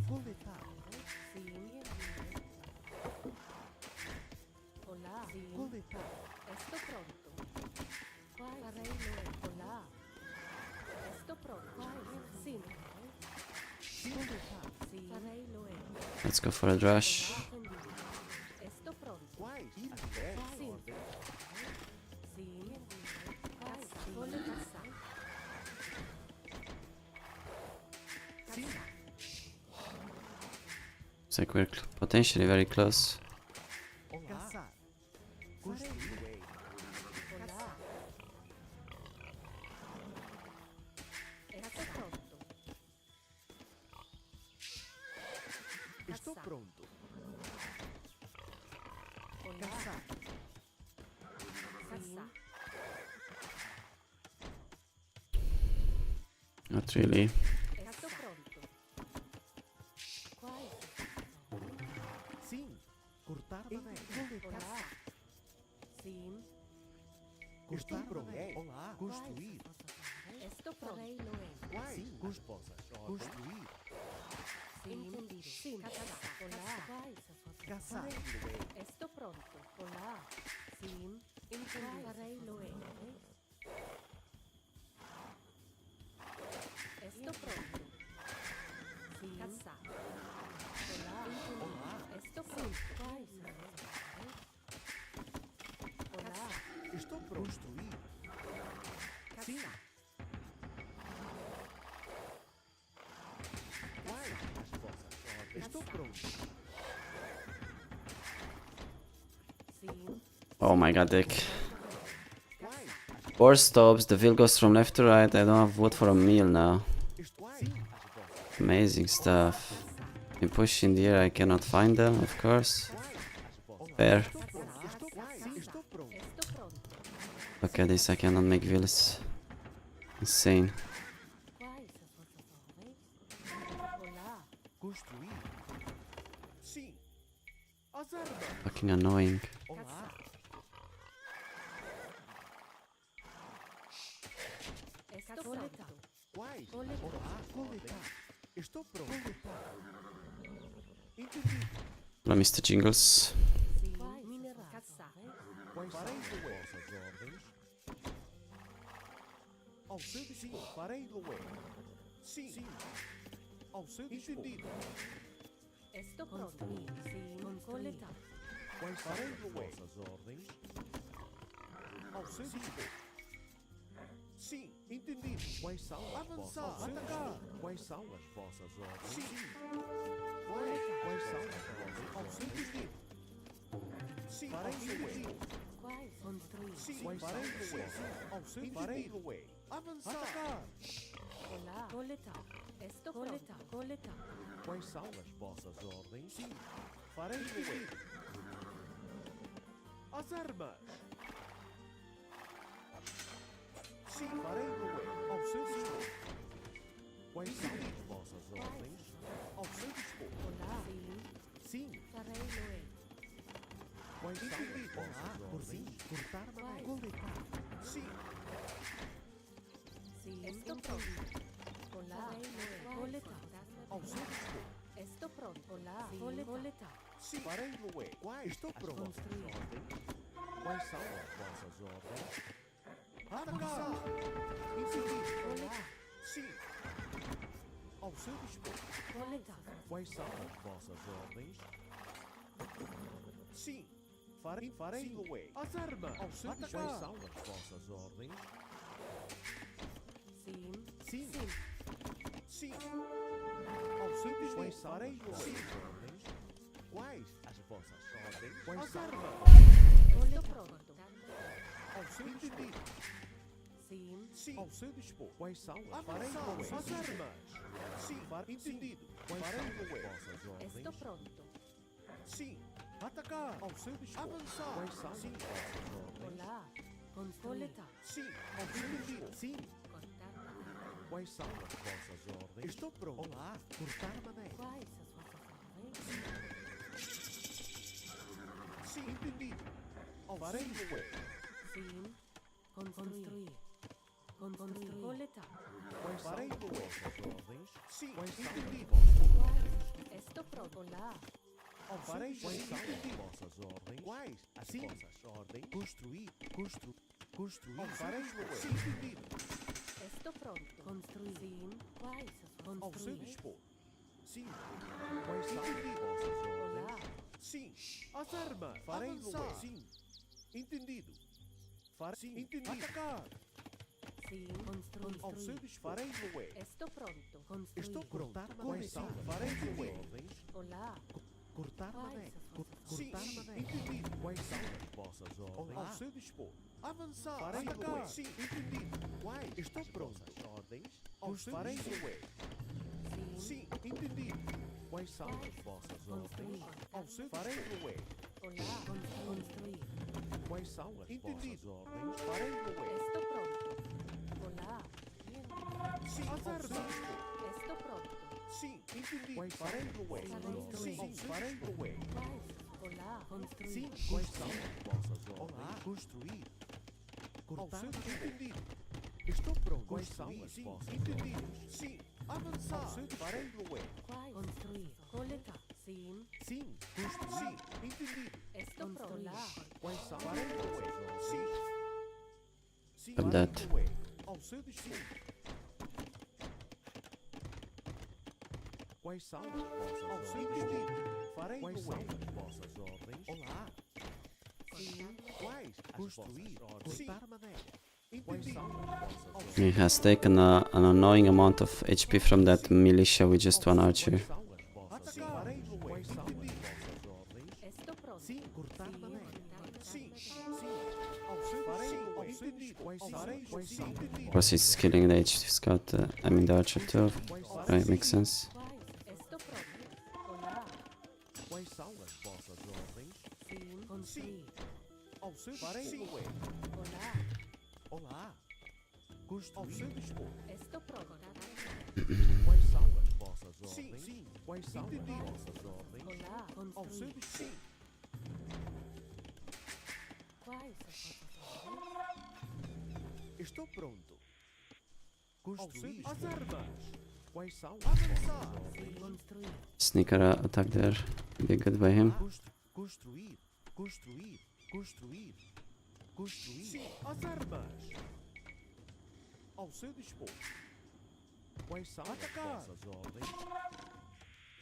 Coletar. Hola. Coletar. Esto pronto. Hola. Esto pronto. Sim. Coletar. Let's go for a rush. Esto pronto. Quais? Até. Sim. Sim. Coleta. Sim. Looks like we're potentially very close. Caçar. Construir. Hola. Esto pronto. Estou pronto. Hola. Caçar. Caçar. Not really. Esto pronto. Quais? Sim. Cortar madeira. Hola. Sim. Cortar madeira. Olá. Construir. Esto pronto. Quais? Sim. Construir. Sim. Sim. Hola. Caçar. Esto pronto. Hola. Sim. Farei Loe. Estou pronto. Sim. Caçar. Olá. Estou pronto. Olá. Estou pronto. Construir. Sim. Caçar. Quais as vossas ordens? Estou pronto. Sim. Oh my god, Dick. Quais? 4 stops, the wheel goes from left to right. I don't have wood for a meal now. Estou sim. As vossas Amazing stuff. You push in the air, I cannot find them, of course. Fair. Estou pronto. Estou pronto. Estou pronto. Look at this, I cannot make wheels. Insane. Quais as vossas ordens? Olá. Construir. Sim. As armas. Fucking annoying. Olá. Estou pronto. Quais? Coletar. Olá. Coletar. Estou pronto. Coletar. Entendido. Hello, Mr. Jingles. Sim. Minerar. Caçar. Quais farei Loé? Vossas ordens? Ao seu dispor. Farei Loé. Sim. Sim. Ao seu dispor. Entendido. Estou pronto. Sim. Coletar. Quais farei Loé? Vossas ordens? Ao seu dispor. Sim. Entendido. Quais são as vossas ordens? Quais são as vossas ordens? Sim. Quais são as vossas ao seu dispor? Sim. Farei Loé. Quais? Construir. Sim. Quais farei Loé? Ao seu farei Loé. Avançar. Atacar. Olá. Coletar. Estou pronto. Coletar. Quais são as vossas ordens? Sim. Farei Loé. As armas. Sim. Farei Loé. Ao seu dispor. Quais são as vossas ordens? Ao seu dispor. Olá. Sim. Sim. Farei Loe. Quais são as vossas ordens? Cortar madeira. Coletar. Sim. Sim. Estou pronto. Olá. Farei Loe. Coletar. Ao seu dispor. Estou pronto. Olá. Coletar. Sim. Farei Loé. Quais? Estou pronto. Construir. Quais são as vossas ordens? Atacar. Entendido. Olá. Sim. Ao seu dispor. Coletar. Quais são as vossas ordens? Sim. Farei Loé. As armas. Ao seu dispor. Quais são as vossas ordens? Sim. Sim. Sim. Ao seu dispor. Quais são as vossas ordens? Quais as vossas ordens? Quais são as Estou pronto. ao seu dispor? Sim. Sim. Ao seu dispor. Quais são as vossas ordens? As armas. Sim. Entendido. Quais são as vossas ordens? Estou pronto. Sim. Atacar. Ao seu dispor. Avançar. Quais são as vossas ordens? Olá. Coletar. Sim. Ao seu dispor. Sim. Cortar. Quais são as vossas ordens? Estou pronto. Olá. Cortar madeira. Quais as vossas ordens? Sim. Entendido. Farei Loé. Sim. Construir. Coletar. Quais farei Loé? Vossas ordens? Sim. Quais são Quais? Estou pronto. Olá. Farei quais são as vossas ordens? Quais as vossas ordens? Construir. Construir. Farei Loé. Sim. Entendido. Estou pronto. Construir. Sim. Quais as Ao seu construir? dispor. Sim. Quais são as vossas Olá. ordens? Sim. As armas. Farei Loé. Sim. Entendido. Sim. Entendido. Atacar. Sim. Ao seu dispor. Farei Loé. Estou pronto. Construir. Estou pronto. Quais são? Farei Loé. Olá. Cortar Quais madeira. as vossas Sim. Entendido. Quais são as vossas ordens? Ao seu dispor. Avançar. Farei Loé. Sim. Entendido. Quais? Estou pronto. Ordens? Ao seu farei Loé. Sim. Sim. Entendido. Quais são as vossas ordens? Ao seu farei Loé. Olá. Construir. Quais são as vossas ordens? Farei Loé. Estou pronto. Olá. Sim. Ao seu dispor. Estou pronto. Sim. Entendido. Quais farei Loé. Sim. Farei Loé. Quais? Olá. Construir. Sim. Quais são as vossas ordens? Olá. Construir. Cortar. Ao seu entendido. Estou pronto. Quais são as vossas ordens? Sim. Avançar. Ao seu farei Loé. Quais? Construir. Coletar. Sim, Sim, construir. Entendido. estou pronto. Quais são as vossas ordens? Sim. Sim, Grab farei that. o way. Ao seu dispor. Quais são as vossas ordens? Ao seu dispor. Farei o way. Quais são as vossas ordens? Olá. Sim, Quais? Construir. Cortar madeira. Entendido. He has taken an annoying amount of HP from that militia with just one archer. Farei o way. Entendido. Vossas ordens? estou pronto. Sim, cortar madeira. Sim, sim. Ao seu farei o way. Entendido. Quais são? Entendido. Of course, he's killing the HT scout. I mean the archer too. Right, makes sense. Quais? Estou pronto. Olá, Quais são as vossas ordens? sim, construir. Ao seu farei o way. Olá, Olá. Construir. Ao seu dispor. estou pronto. Quais são as vossas ordens? Sim. Quais são as vossas ordens? Olá, Ao seu construir. dispor. Sim. Quais as vossas ordens? Estou pronto. Construir. As armas. Quais são as vossas ordens? Construir. Sneaker attack there. Be good by him. Construir. Construir. Construir. Construir. Sim. As armas. Ao seu dispor. Quais são as vossas ordens?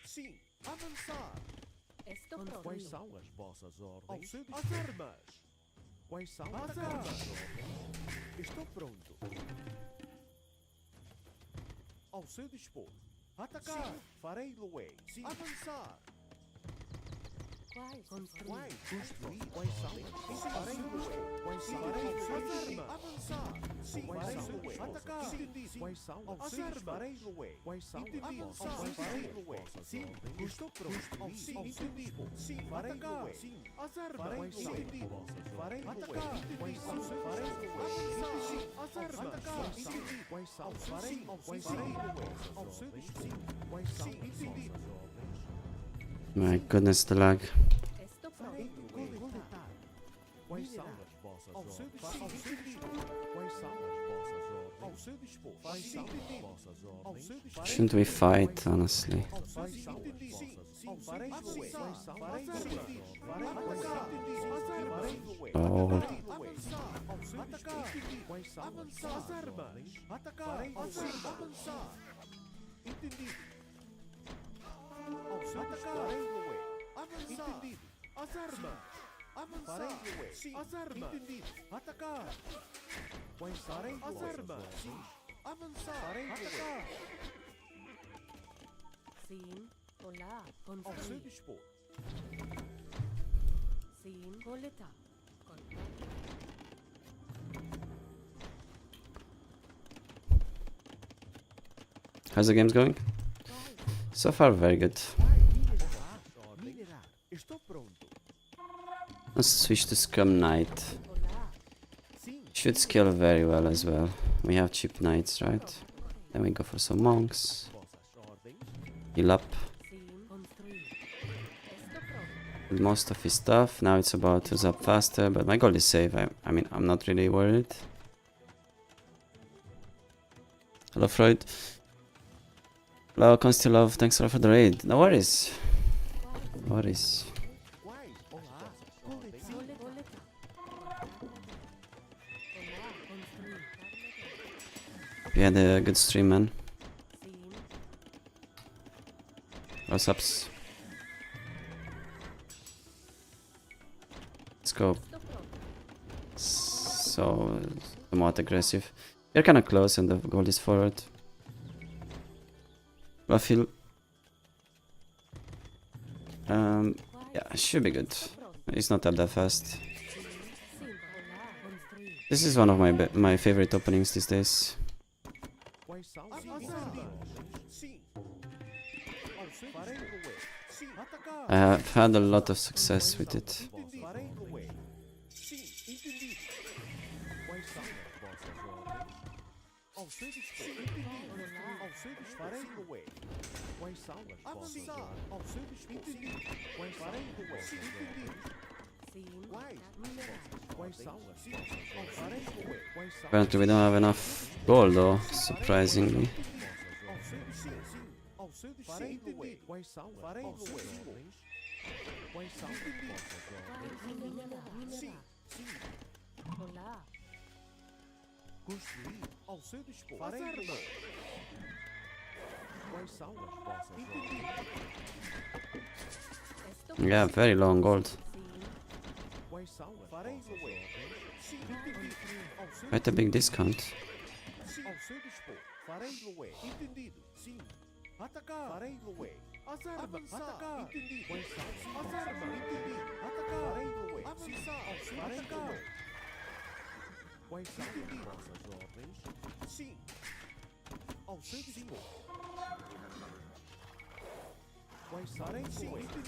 Sim. Avançar. Estou pronto. Quais são as vossas ordens? Ao seu dispor. As armas. Quais são as vossas ordens? Estou pronto. Ao seu dispor. Atacar. Sim. Farei o way. Sim. Avançar. Quais? Construir. Quais? Construir. Quais são? Farei o way. Quais são? As armas. Avançar. Sim. Quais são? Atacar. Entendi. Quais são? As armas. Farei o way. Quais são? Avançar. Farei o way. Sim. Estou pronto. Sim. Entendi. Sim. Farei o way. Sim. As armas. Farei o way. Farei o way. Quais são? Farei o way. Sim. As armas. Atacar. Entendi. Quais são? Farei o way. Ao seu destino. Quais são? Entendi. My goodness, the lag. Estou pronto. Quais são as vossas ordens? Ao seu dispor. Quais são as vossas ordens? Ao seu dispor. Quais são as vossas ordens? Ao seu dispor. Shouldn't we fight, honestly? Quais são as vossas farei o way. Quais são as vossas ordens? Oh. Ao seu atacar. Quais são as armas? Atacar. Avançar. Entendido. Ao seu atacar. Avançar. Entendido. As armas. Avançar. Sim. As armas. Entendido. Atacar. Quais são as armas? Sim. Avançar. Atacar. Sim. Olá. Ao seu Construir. dispor. Sim. Coletar. Cortar. How's the games going? So far, very good. Minerar. Estou pronto. Let's switch to Scrum Knight. Olá. Sim. Should scale very well as well. We have cheap knights, right? Then we go for some monks. Vossas ordens. Heal up Sim. Construir. Estou pronto. with most of his stuff. Now it's about to zap faster, but my goal is safe. I mean, I'm not really worried. Hello, Freud. Hello, Constilove. Thanks a lot for the raid. No worries. No worries. Quais? Olá. Ordens. Coletar. Olá. Construir. We had a good stream, man. Sim. What's ups? Let's go. Estou pronto. So, somewhat aggressive. We're kind of close and the goal is forward. I feel... yeah, should be good. It's not up that fast. Sim. Olá. Construir. This is one of my favorite openings these days. Quais são as armas? Sim. Ao seu farei o way. Sim. Atacar. I have had a lot of success with it. Entendi. Farei o way. Sim. Entendido. Quais são as vossas ordens? Ao seu dispor. Entendido. Ao seu dispor. Farei o way. Quais são as vossas ordens? Ao seu dispor. Entendido. Quais farei o way. Entendido. Sim. Quais? Quais são as vossas ordens? Farei o way. Quais são? Apparently we don't have enough gold though, surprisingly. Ao seu dispor. Sim. Ao seu dispor. Farei entendido. Quais são as vossas ordens? Quais são as vossas ordens? Sim, sim. Olá. Construir ao seu dispor. Farei entendido. Quais são as vossas ordens? Yeah, very low on gold. Quais são as vossas ordens? Sim, entendido. Ao seu Quite a big discount. Sim. Ao seu dispor. Farei Loé. Entendido. Sim. Atacar. Farei Loé. As armas. Atacar. Entendido. Quais são as armas? Entendido. Atacar. Farei Loé. Avançar. Ao seu atacar. Quais são as vossas ordens? Sim. Ao seu dispor. Quais são as vossas ordens?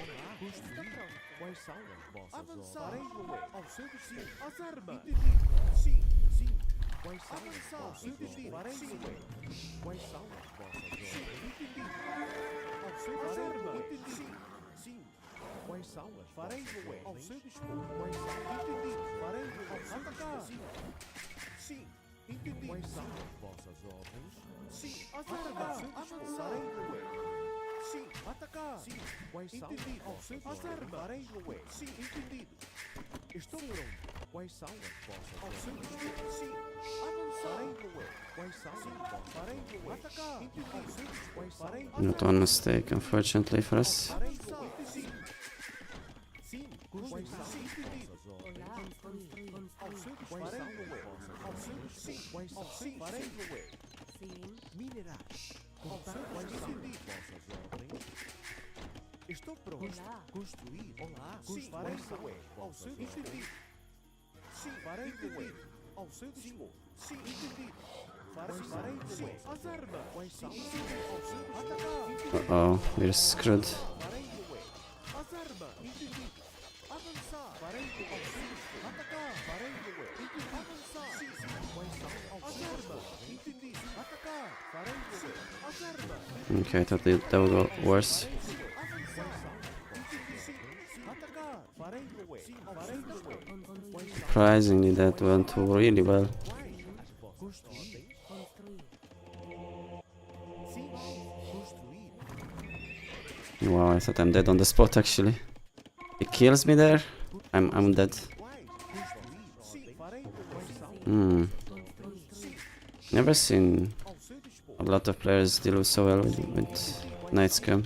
Olá. Construir. Quais são as vossas ordens? Farei Loé. Ao seu dispor. As armas. Entendido. Sim. Sim. Quais são as vossas ordens? Farei Loé. Quais são as vossas ordens? Entendido. Ao seu dispor. Entendido. Sim. Sim. Quais são as farei Loé? Ao seu dispor. Quais são? Entendido. Farei Loé. Atacar. Sim. Sim. Entendido. Quais são as vossas ordens? Sim. Atacar. Ao seu dispor. Farei Loé. Sim. Atacar. Sim. Quais são? Entendido. Ao seu dispor. Farei Loé. Sim. Entendido. Estou pronto. Quais são as vossas ordens? Ao seu dispor. Sim. Avançar. Farei Loé. Quais são? Sim. Farei Loé. Atacar. Entendido. Ao seu dispor. Quais são? Not one mistake, unfortunately for us. Farei Loé. Sim. Sim. Quais são? Entendido. Olá. Construir. Ao seu dispor. Farei Loé. Ao seu dispor. Quais são? Sim. Farei Loé. Sim. Minerais. Quais são as vossas ordens? Estou pronto. Olá. Construir. Olá. Sim. Farei Loé. Ao seu dispor. Sim. Farei Loé. Ao seu dispor. Sim. Entendido. Farei Loé. As armas. Quais são? Sim. Ao seu dispor. Atacar. Uh-oh, we're screwed. Farei Loé. As armas. Entendido. Avançar. Farei Loé. Ao seu dispor. Atacar. Farei Loé. Entendido. Avançar. Sim. Sim. Quais são? As armas. Entendido. Atacar. Farei Loé. As armas. Okay, I thought that would go worse. Surprisingly, that went really well. Wow, I thought I'm dead on the spot actually. He kills me there. I'm dead. Hmm. Never seen a lot of players deal so well with Night Scum.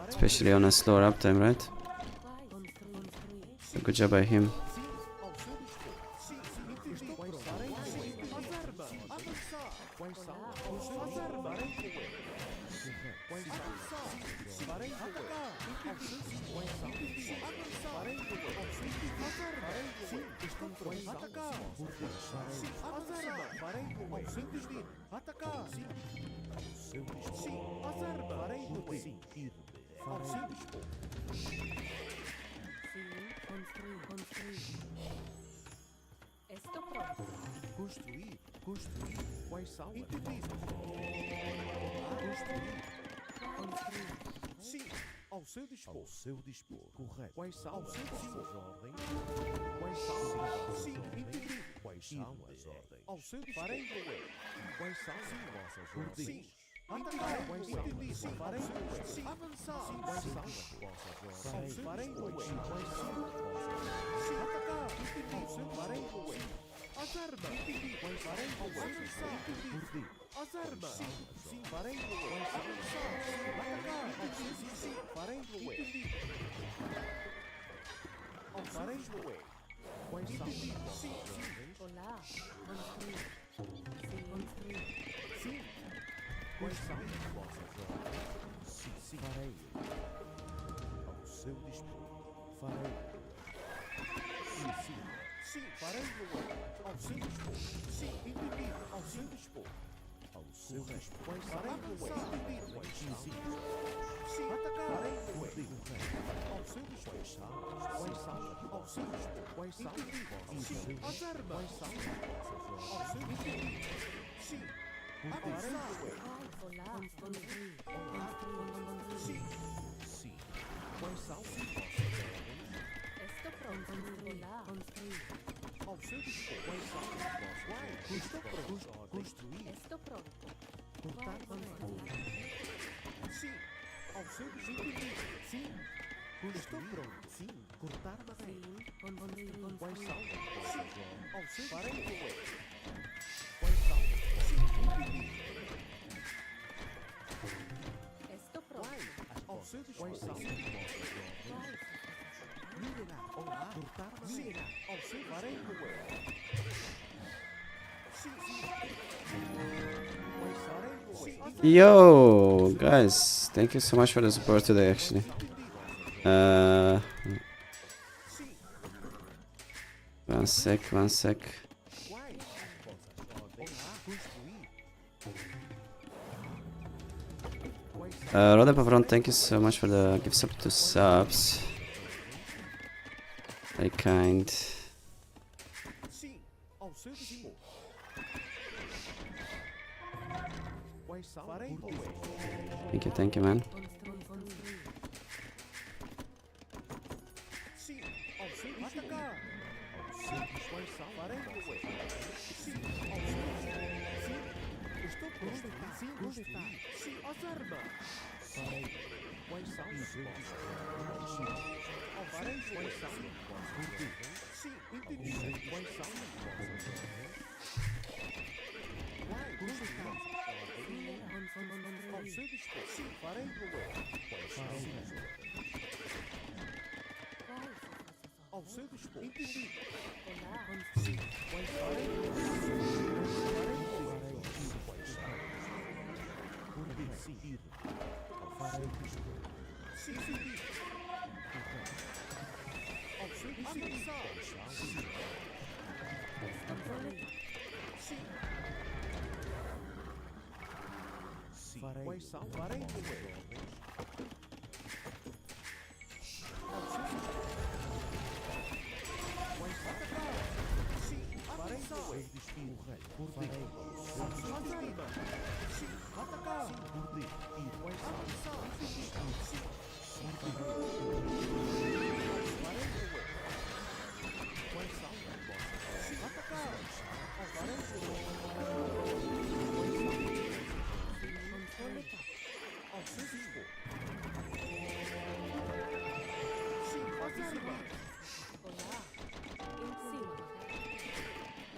Especially on a slower uptime, right? So good job by him. Atacar! Sim! Sim! As armas! Farei Loé! Sim! Ao seu dispor! Sim. Construir. Estou pronto. Construir! Construir! Quais são? Entendido! Construir! Sim! Ao seu dispor! Ao seu dispor! Correto! Quais são? Ao seu dispor! Ordens? Quais são? Sim! Entendido! Quais são as ordens? Ao seu dispor! Farei Loé! Quais são as vossas ordens? Sim! Atacar! Quais são? Entendido! Farei Loé! Sim! Avançar! Sim! Quais são as vossas ordens? Farei Loé! Quais são as vossas ordens? Sim! Atacar! Entendido! Farei Loé! As armas! Entendido! Quais farei Loé? Avançar! Entendido! As armas! Sim! Sim! Farei Loé! Avançar! Atacar! Sim! Sim! Farei Loé! Entendido! Farei Loé! Quais são? Entendido! Sim! Sim! Olá. Construir. Sim. Construir. Sim! Quais são as vossas ordens? Sim! Sim! Farei! Ao seu dispor! Farei! Sim! Sim! Sim! Farei Loé! Ao seu dispor! Sim! Entendido! Ao seu dispor! Ao seu dispor! Quais farei Loé! Entendido! Quais sim! Sim! Sim! Atacar! Farei Loé! Ao seu dispor! Quais são? Ao seu dispor! Quais são? Sim! As armas! Quais são? Ao seu dispor! Sim! Farei Loé! Olá. Construir. Sim! Sim! Quais são? Estou pronto. Olá. Construir. Ao seu dispor. Quais são as vossas ordens? Estou pronto. Construir. Estou pronto. Cortar madeira. Sim. Ao seu dispor. Sim. Estou pronto. Sim. Cortar madeira. Quais são as vossas ordens? Ao seu dispor. Quais são as vossas ordens? Estou pronto. Ao seu dispor. Quais são as vossas ordens? Minerar. Olá. Cortar madeira. Ao seu dispor. Sim. Quais são? Sim. Yo, guys, thank you so much for the support today, actually. One sec. Roda Pavron, thank you so much for the gifts up to subs. Very kind. Sim, ao seu dispor. Quais são? Farei Thank you, man. Sim, ao seu dispor. Atacar. Ao seu dispor. Quais são? Farei Sim, ao seu dispor. Sim, estou pronto. Sim, onde está? Sim, as armas. Farei. Quais são os vossos? Sim, ao farei. Quais são? Sim, entendi. Quais são os vossos? Onde está? Ao seu dispor. Sim, farei. Quais são? Ao seu dispor. Entendi. Sim, quais farei? Quais são? Por decidir. Farei. Sim, entendi. Ao seu dispor. Sim. Sim. Farei. Quais são? Farei. Ao seu dispor. Quais são? Sim. Farei. O rei. Por farei. Sim. Atacar. Por dir. E quais são? Sim. Farei. Quais são? Sim. Atacar. Farei. Ao seu dispor. Sim, pode ser. Olá. Em cima.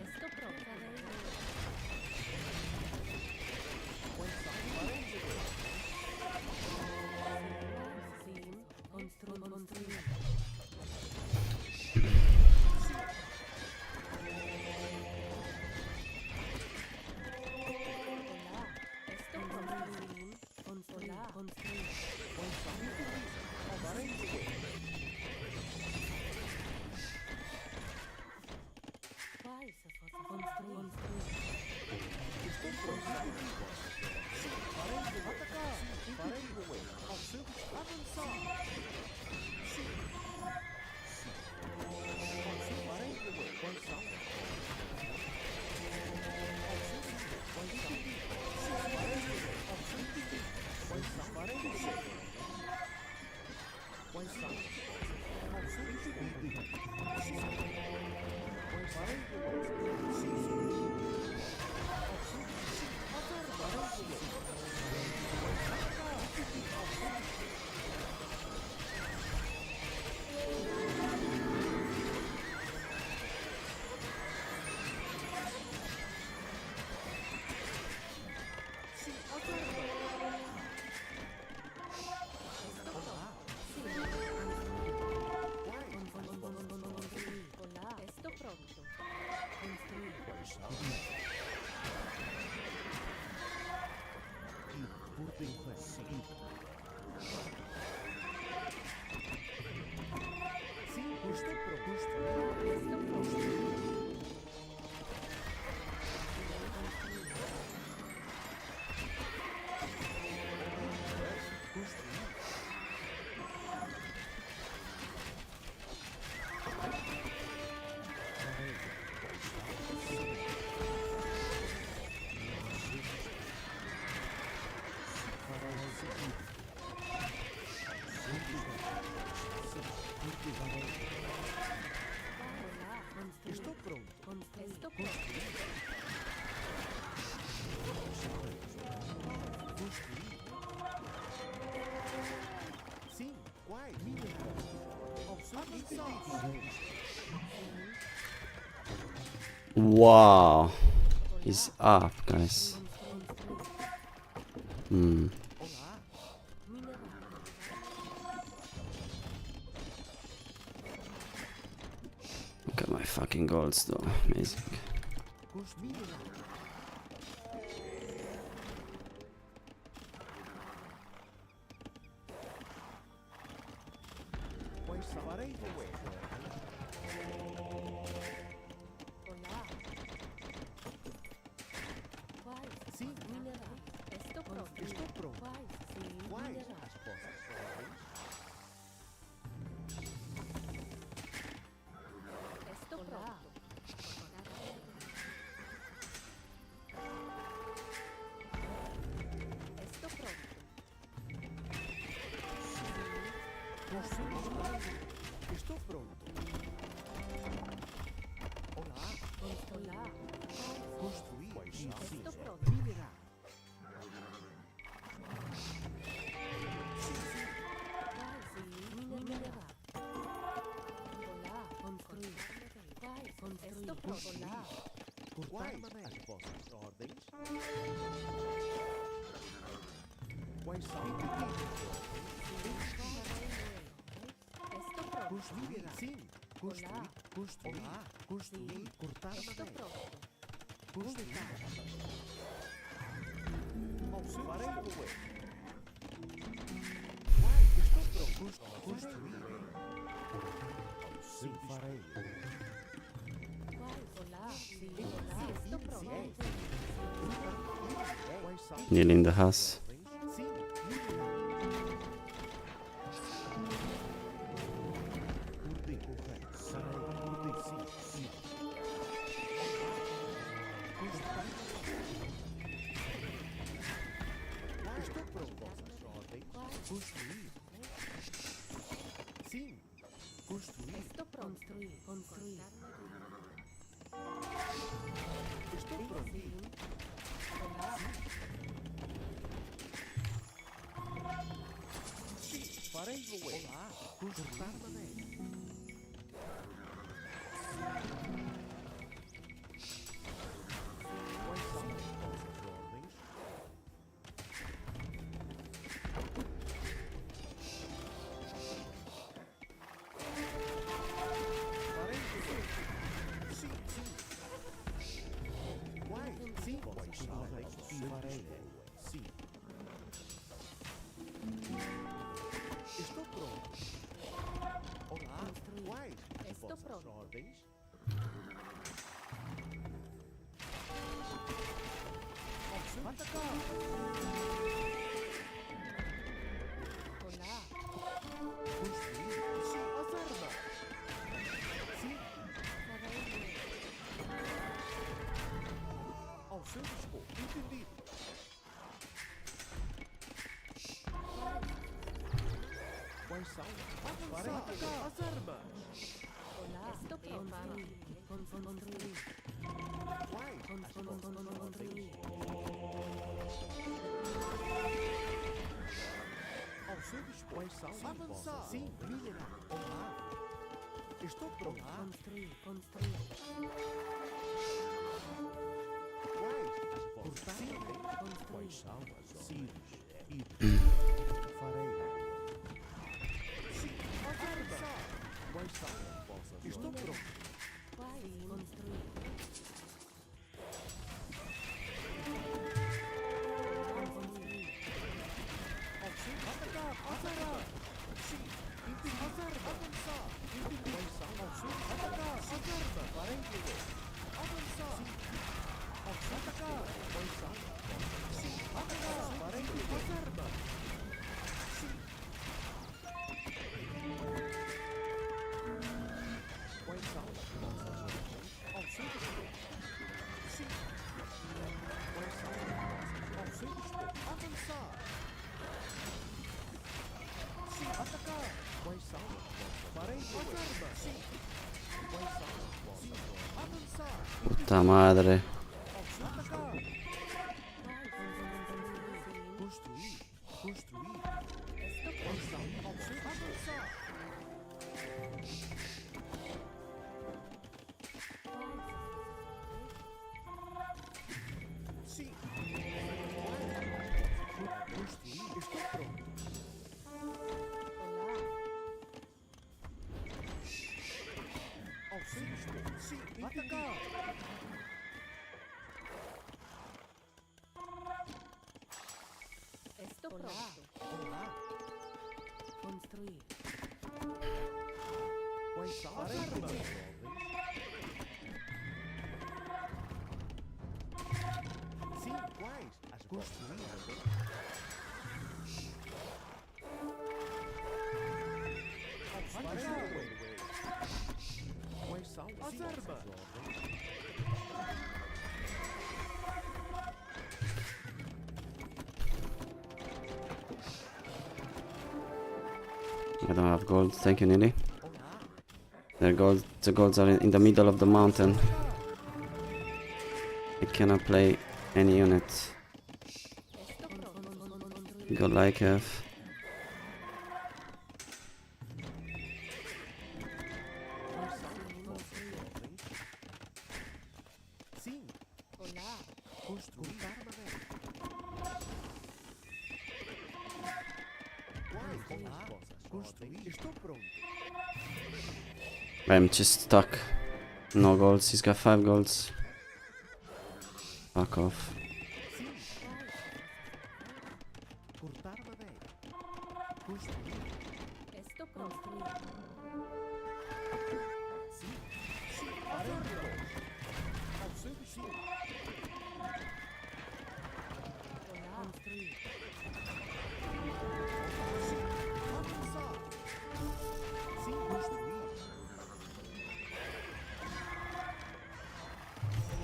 Estou pronto. Quais são? Farei. Sim. Construir. Olá. Estou pronto. Olá. Construir. Quais são? Farei. Quais construir. Estou pronto. Farei. Atacar. Farei. Ao seu dispor. Avançar. Sim. Ao seu farei. Quais são? Ao seu dispor. Quais são? Sim, farei. Ao seu dispor. Quais são? Farei. Quais são? Ao seu dispor. Sim. Quais farei. Sim. Ao seu dispor. Farei. Olá. Estou pronto. Por dentro. Sim. Sim, estou pronto. Estou pronto. Estou pronto. Wow. He's up, guys. Hmm. Look at my fucking golds though. Amazing. Sì, minerale. Estou pronto. Estou pronto. Quais? Sim, Quais minerale. as vossas ordens? Estou pronto. Estou pronto. Estou pronto. Olá. Olá. Construir. Estou pronto. Minerar. Mineral. Olá. Construir. Quais? Estou pronto. Olá. Cortar madeira. As vossas ordens? Quais são? Estou pronto. Construir. Sim. Construir. Olá. Construir. Olá. Construir. Cortar Estou madeira. pronto. Construir. Ao seu farei o erro. Estou pronto. Construir. Ao seu farei. Quais? Olá. Sim, olá. Estou pronto. Quais são? Nearly in the house. Sim. Ordem correta. Farei. Ordem sim. Sim. Estou pronto. Vossas ordens. Construir. Sim. Construir. Estou pronto. Construir. Estou pronto. Olá. Farei o erro. Cortar madeira. Quais são as vossas ordens? Farei o erro. Sim, sim. Quais? Sim, vossas ordens. Farei o erro. Sim. Estou pronto. Olá. Quais as Estou vossas pronto. ordens? Atacar! Olá. Construir! Sim, as armas! Sim, ao seu dispor. Entendido. Quais são? Para atacar as armas! Olá. Estou pronto. Construir. Quais as vossas ordens? Ao seu dispor. Quais são? Avançar! Sim, minerar. Olá! Estou pronto. Construir. Quais as vossas ordens? Quais são as ordens? E farei. Sim, avançar! Quais são as vossas ordens? Estou pronto. Quais? Construir. Ao seu atacar! Atacar! Sim, entendi. Avançar! Entendi. Quais são? Ao seu atacar! Avança! Farei. Avançar! Sim. Ao seu atacar! Quais são? Sim, atacar! Farei. Avança! Sim. Quais são as vossas ordens? Ao seu dispor. Sim. Quais são as vossas? Ao seu dispor. Avançar! Sim, atacar! Quais são as vossas? Farei. Avança! Sim. Quais são as vossas? Avançar! Puta madre. Ao seu atacar! Construir! Construir! Quais são? Ao seu avançar! Sim. Construir. Estou pronto. Ao seu dispor. Sim, atacar. Estou pronto. Olá. Construir. Quais são as armas? Sim, quais? As construir. Quais são as armas? I don't have gold. Thank you, Nili. Olá. The golds are in the middle of the mountain. I cannot play any unit. Estou pronto. God like have. Sim, Olá. construir armamento. Quais são as vossas construir? Estou pronto. I'm just stuck. No golds. He's got 5 golds. Fuck off. Sim. Cortar madeira. Construir. Estou pronto. Sim. Sim. Armas. Ao seu dispor. Olá. Sim. Avançar. Sim. Construir.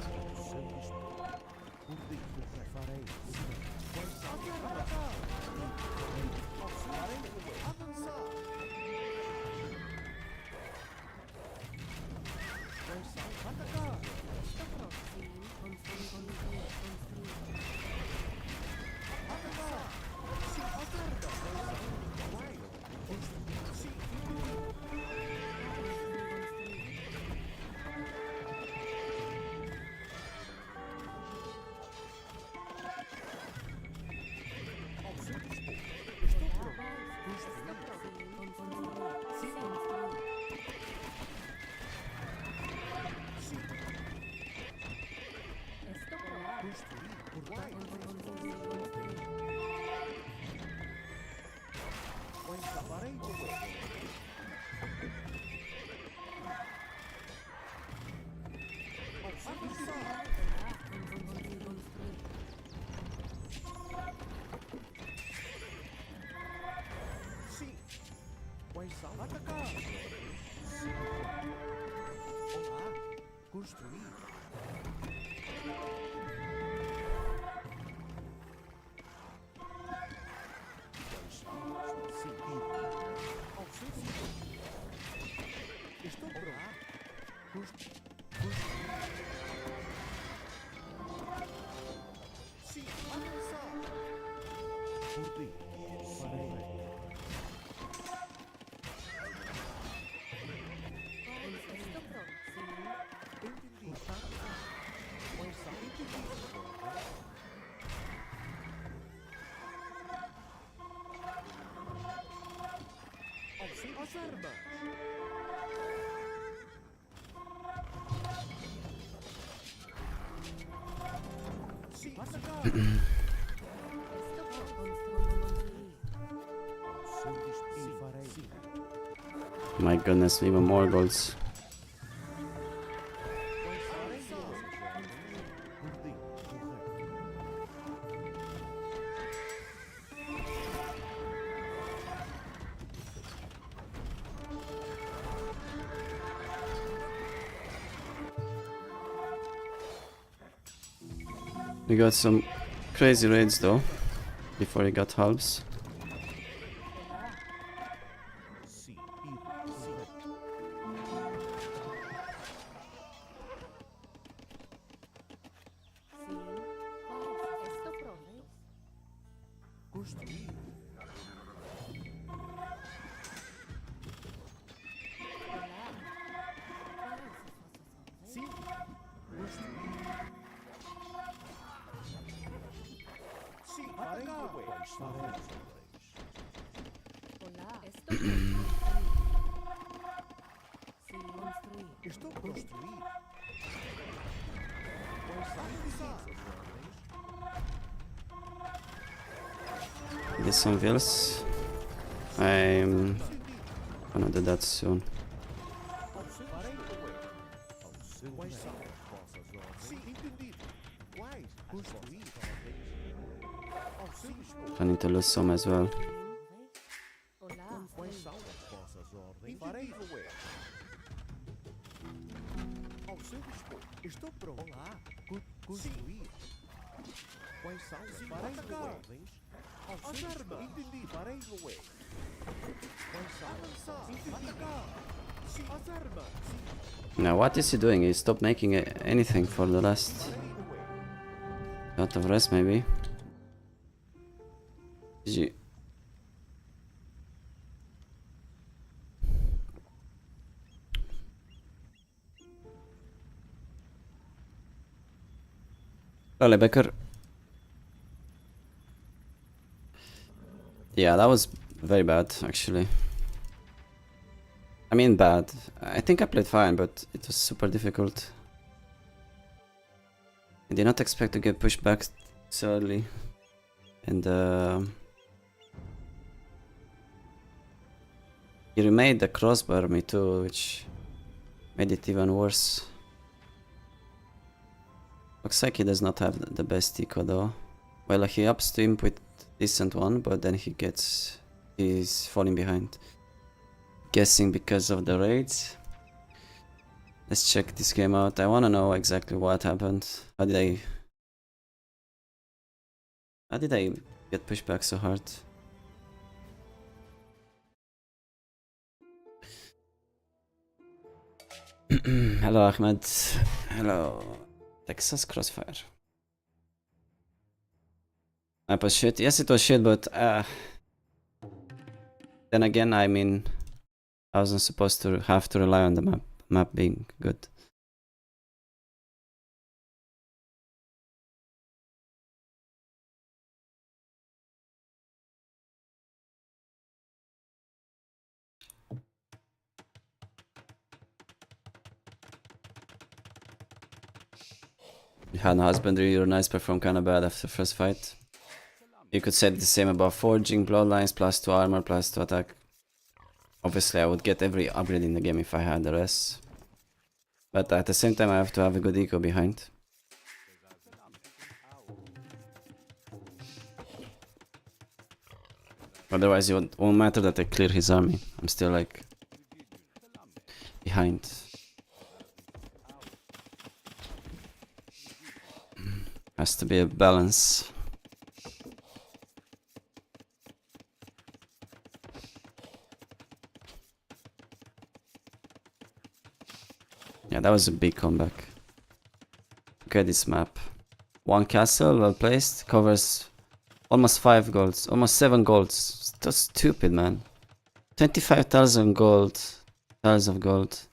Ao seu dispor. Por dentro. Farei. Quais são as armas? Ao seu dispor. Avançar. Quais são? Atacar. Estou pronto. Avançar. Sim. Acerta. Vai. Construir. Sim. Ao seu dispor. Estou pronto. Construir. Sim. Sim. Estou pronto. Construir. Cortar. Quais são? Farei. Ao seu dispor. Sim. Quais são? Atacar. Sim. Olá. Construir. Quais são? Sim. Ao seu dispor. Estou pronto. Construir. Sim. Avançar. Por ti. Farei. Estou pronto. Entendi. Quais são? Entendi. Ao seu as armas. Sim. Atacar. Estou pronto. Ao seu dispor. Farei. Sim. My goodness, even more golds. Quais são? Por ti. Correto. We got some crazy raids though, before he got halves. Sim. Ir. Sim. Estou pronto. Construir. atacar! Quais são as ordens? Olá. Estou Estou a construir. Quais são as ordens? Get some villas. I'm gonna do that soon. Quais são as vossas ordens? Sim, entendido. Quais? Construir. Ao seu dispor. I need to lose some as well. Olá. Quais são as vossas ordens? Farei roer. Ao seu dispor. Estou pronto. Olá. Construir. Quais são as vossas ordens? Ao seu dispor. Entendido. Farei roer. Quais são avançar? Entendido. Sim. As armas. Sim. Now what is he doing? He stopped making anything for the last lot of rest maybe. GG. Becker. Yeah, that was very bad actually. I mean bad. I think I played fine, but it was super difficult. I did not expect to get pushed back so early. And he remade the crossbar me too, which made it even worse. Looks like he does not have the best eco though. Well, he ups to imp with decent one, but then he's falling behind. Guessing because of the raids. Let's check this game out. I wanna know exactly what happened. How did I get pushed back so hard? Hello Ahmed. Hello. Texas Crossfire. Map was shit. Yes, it was shit, but then again, I mean, I wasn't supposed to have to rely on the map being good. You had no husbandry, your knights performed kinda bad after the first fight. You could say the same about forging, bloodlines, +2 armor, +2 attack. Obviously I would get every upgrade in the game if I had the rest. But at the same time I have to have a good eco behind. Otherwise it won't matter that I clear his army. I'm still like behind. Has to be a balance. Yeah, that was a big comeback. Look at this map. One castle, well placed, covers almost 5 golds, almost 7 golds. That's stupid, man. 25,000 gold, tiles of gold.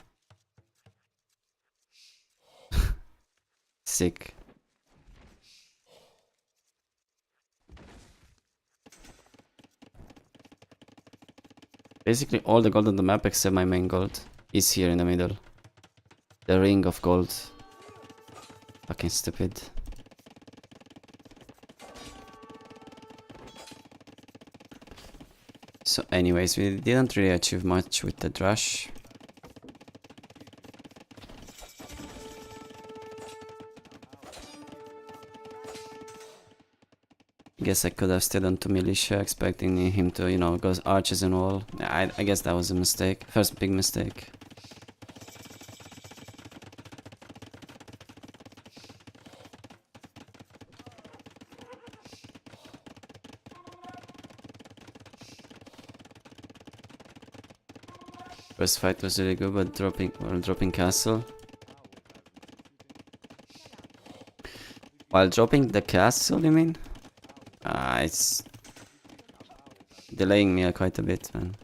Sick. Basically all the gold on the map except my main gold is here in the middle. The ring of gold. Fucking stupid. So anyways, we didn't really achieve much with the Drush. Guess I could have stayed on to militia, expecting him to, you know, go archers and all. I guess that was a mistake. First big mistake. First fight was really good, but dropping castle. While dropping the castle, you mean? It's delaying me quite a bit, man.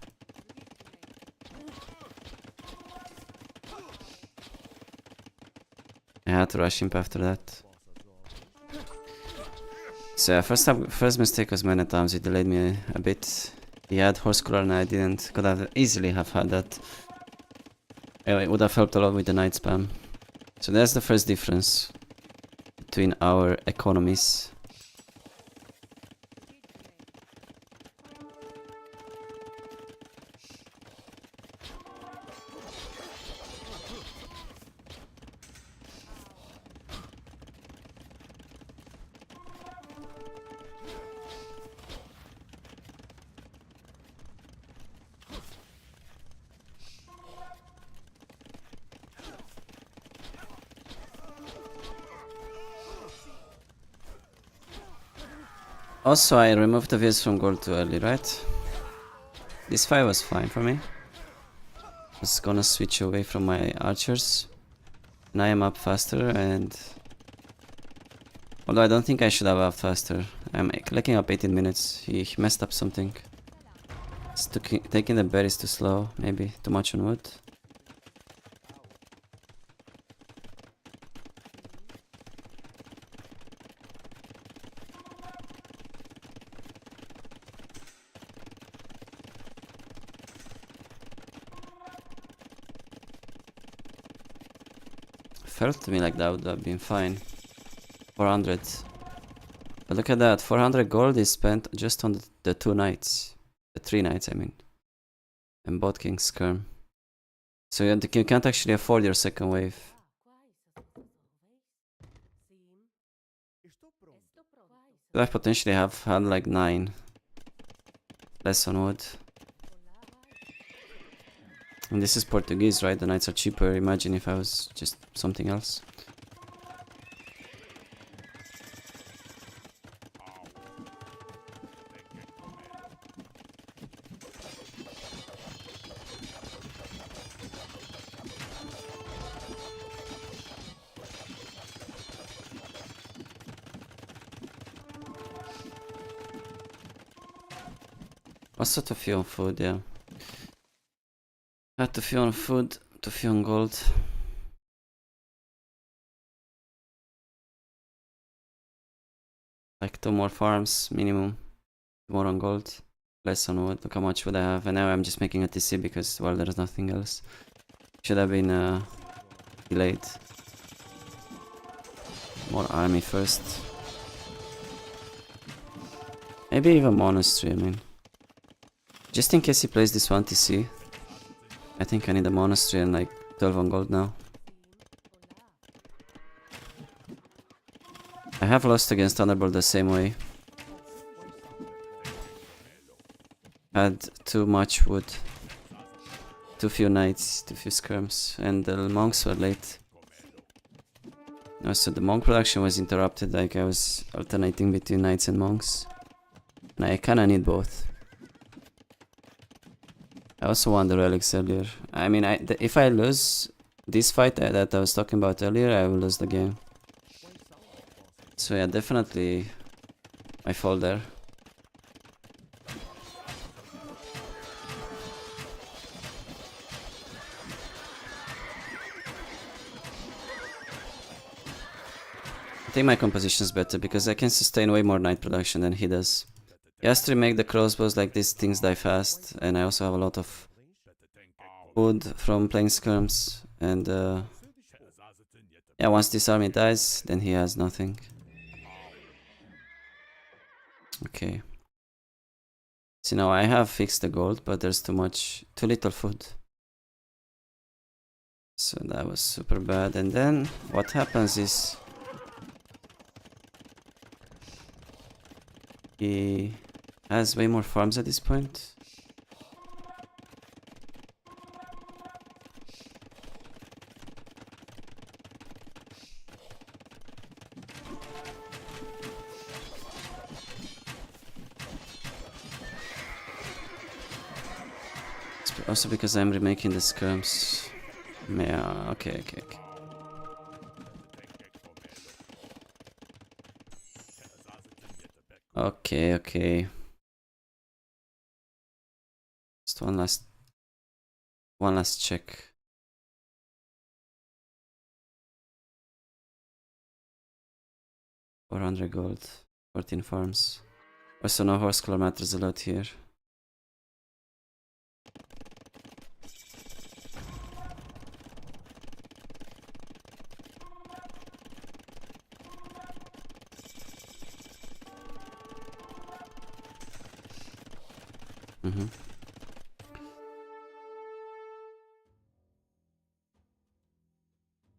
I had to rush him after that. So yeah, first mistake was many times. He delayed me a bit. He had horse collar and I didn't. Could have easily have had that. It would have helped a lot with the night spam. So that's the first difference between our economies. Also, I removed the views from gold too early, right? This fight was fine for me. I was gonna switch away from my archers. And I am up faster and... Although I don't think I should have up faster. I'm clicking up 18 minutes. He messed up something. It's taking the berries too slow, maybe. Too much on wood. Felt to me like that would have been fine. 400. But look at that, 400 gold is spent just on the 2 nights. The 3 nights, I mean. And bot King Skirm. So you can't actually afford your second wave. Could have potentially have had like 9. Less on wood. And this is Portuguese, right? The knights are cheaper. Imagine if I was just something else. Also to few on food, yeah. Had to few on food, to few on gold. Like 2 more farms, minimum. More on gold, less on wood. Look how much would I have. And now I'm just making a TC because, well, there's nothing else. Should have been delayed. More army first. Maybe even monastery, I mean. Just in case he plays this one TC. I think I need a monastery and like 12 on gold now. I have lost against Thunderbolt the same way. Had too much wood. Too few knights, too few skirms, and the monks were late. Also, the monk production was interrupted, like I was alternating between knights and monks. And I kinda need both. I also won the relics earlier. I mean, if I lose this fight that I was talking about earlier, I will lose the game. So yeah, definitely my fault there. I think my composition is better because I can sustain way more knight production than he does. He has to remake the crossbows, like these things die fast, and I also have a lot of wood from playing skirms, and yeah, once this army dies, then he has nothing. Okay. So now I have fixed the gold, but there's too little food. So that was super bad, and then what happens is he has way more farms at this point. It's also because I'm remaking the skirms. Yeah, okay. Okay. Just one last check. $400 gold. 14 farms. Also, no horse color matters a lot here. Mm-hmm.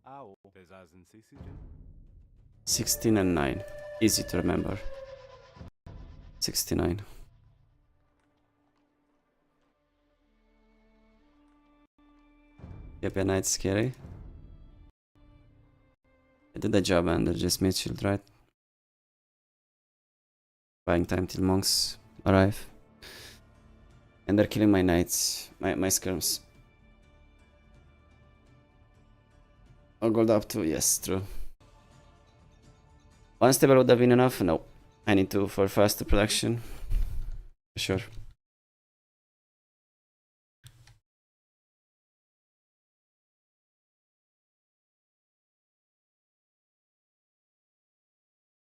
Au. Besaßen Sie sie denn? 16 and 9. Easy to remember. 69. Yep, yeah, Knight's scary. I did the job and I just made shield, right? Buying time till monks arrive. And they're killing my knights, my skirms. Oh, gold up too, yes, true. One stable would have been enough? No. I need to for faster production. For sure.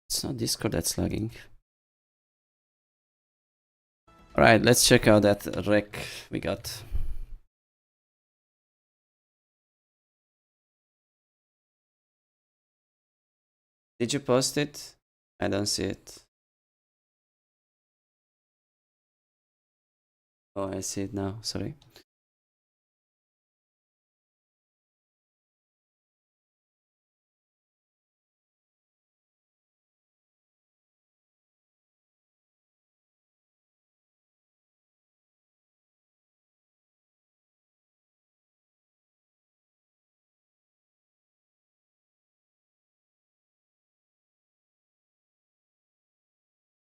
It's not Discord that's lagging. Alright, let's check out that wreck we got. Did you post it? I don't see it. Oh, I see it now, sorry.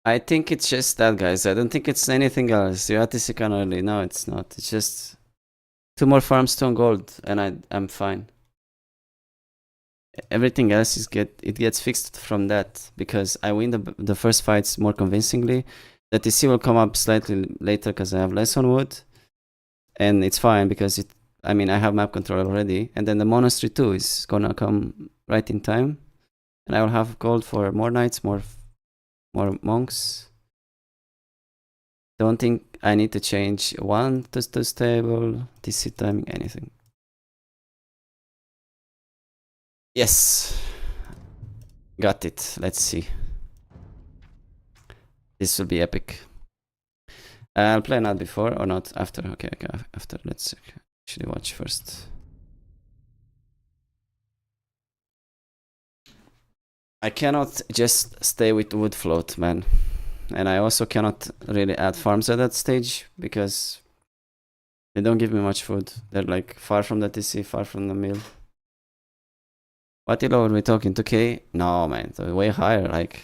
I think it's just that, guys. I don't think it's anything else. You ATC can early. No, it's not. It's just 2 more farms, 2 on gold, and I'm fine. Everything else it gets fixed from that because I win the first fights more convincingly. The TC will come up slightly later because I have less on wood, and it's fine because I have map control already, and then the monastery too is gonna come right in time, and I will have gold for more knights, more monks. Don't think I need to change one to stable, TC timing, anything. Yes, got it. Let's see. This will be epic. I'll play not before or not after. Okay, after. Let's actually watch first. I cannot just stay with wood float, man. And I also cannot really add farms at that stage because they don't give me much food. They're like far from the TC, far from the mill. What elo are we talking? 2k? No, man, way higher, like.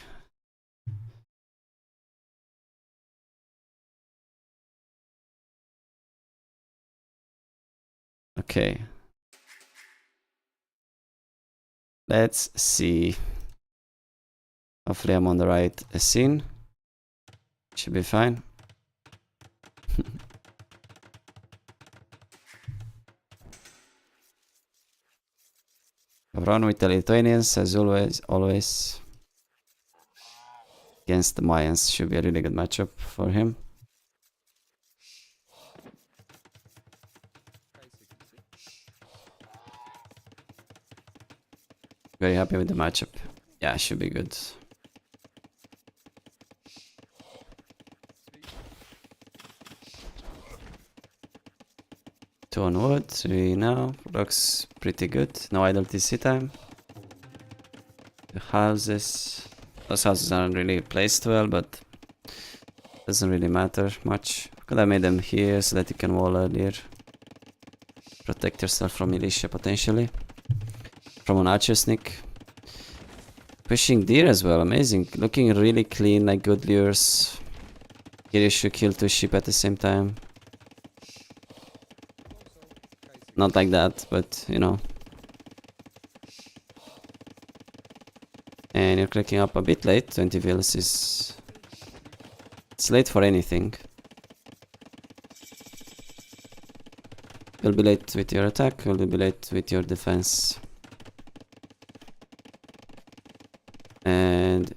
Okay. Let's see. Hopefully I'm on the right scene. Should be fine. Run with the Lithuanians as always. Against the Mayans should be a really good matchup for him. Very happy with the matchup. Yeah, should be good. Two on wood, 3 now. Looks pretty good. No idle TC time. The houses. Those houses aren't really placed well, but doesn't really matter much. Could have made them here so that you can wall earlier. Protect yourself from militia potentially. From an archer sneak. Pushing deer as well, amazing. Looking really clean, like good lures. Kirishu kill 2 sheep at the same time. Not like that, but you know. And you're clicking up a bit late. 20 villas is... It's late for anything. You'll be late with your attack, you'll be late with your defense. And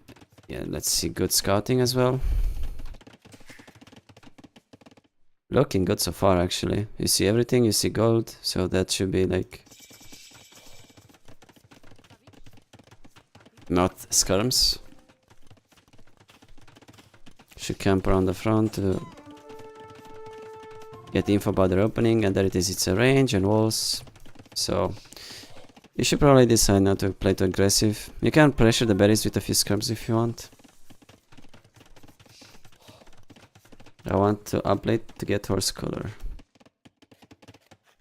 yeah, let's Let's see, good scouting as well. Looking good so far, actually. You see everything, you see gold, so that should be like not skirms. Should camp around the front to get info about their opening, and there it is, it's a range and walls. So you should probably decide not to play too aggressive. You can pressure the berries with a few skirms if you want. I want to uplate to get horse color.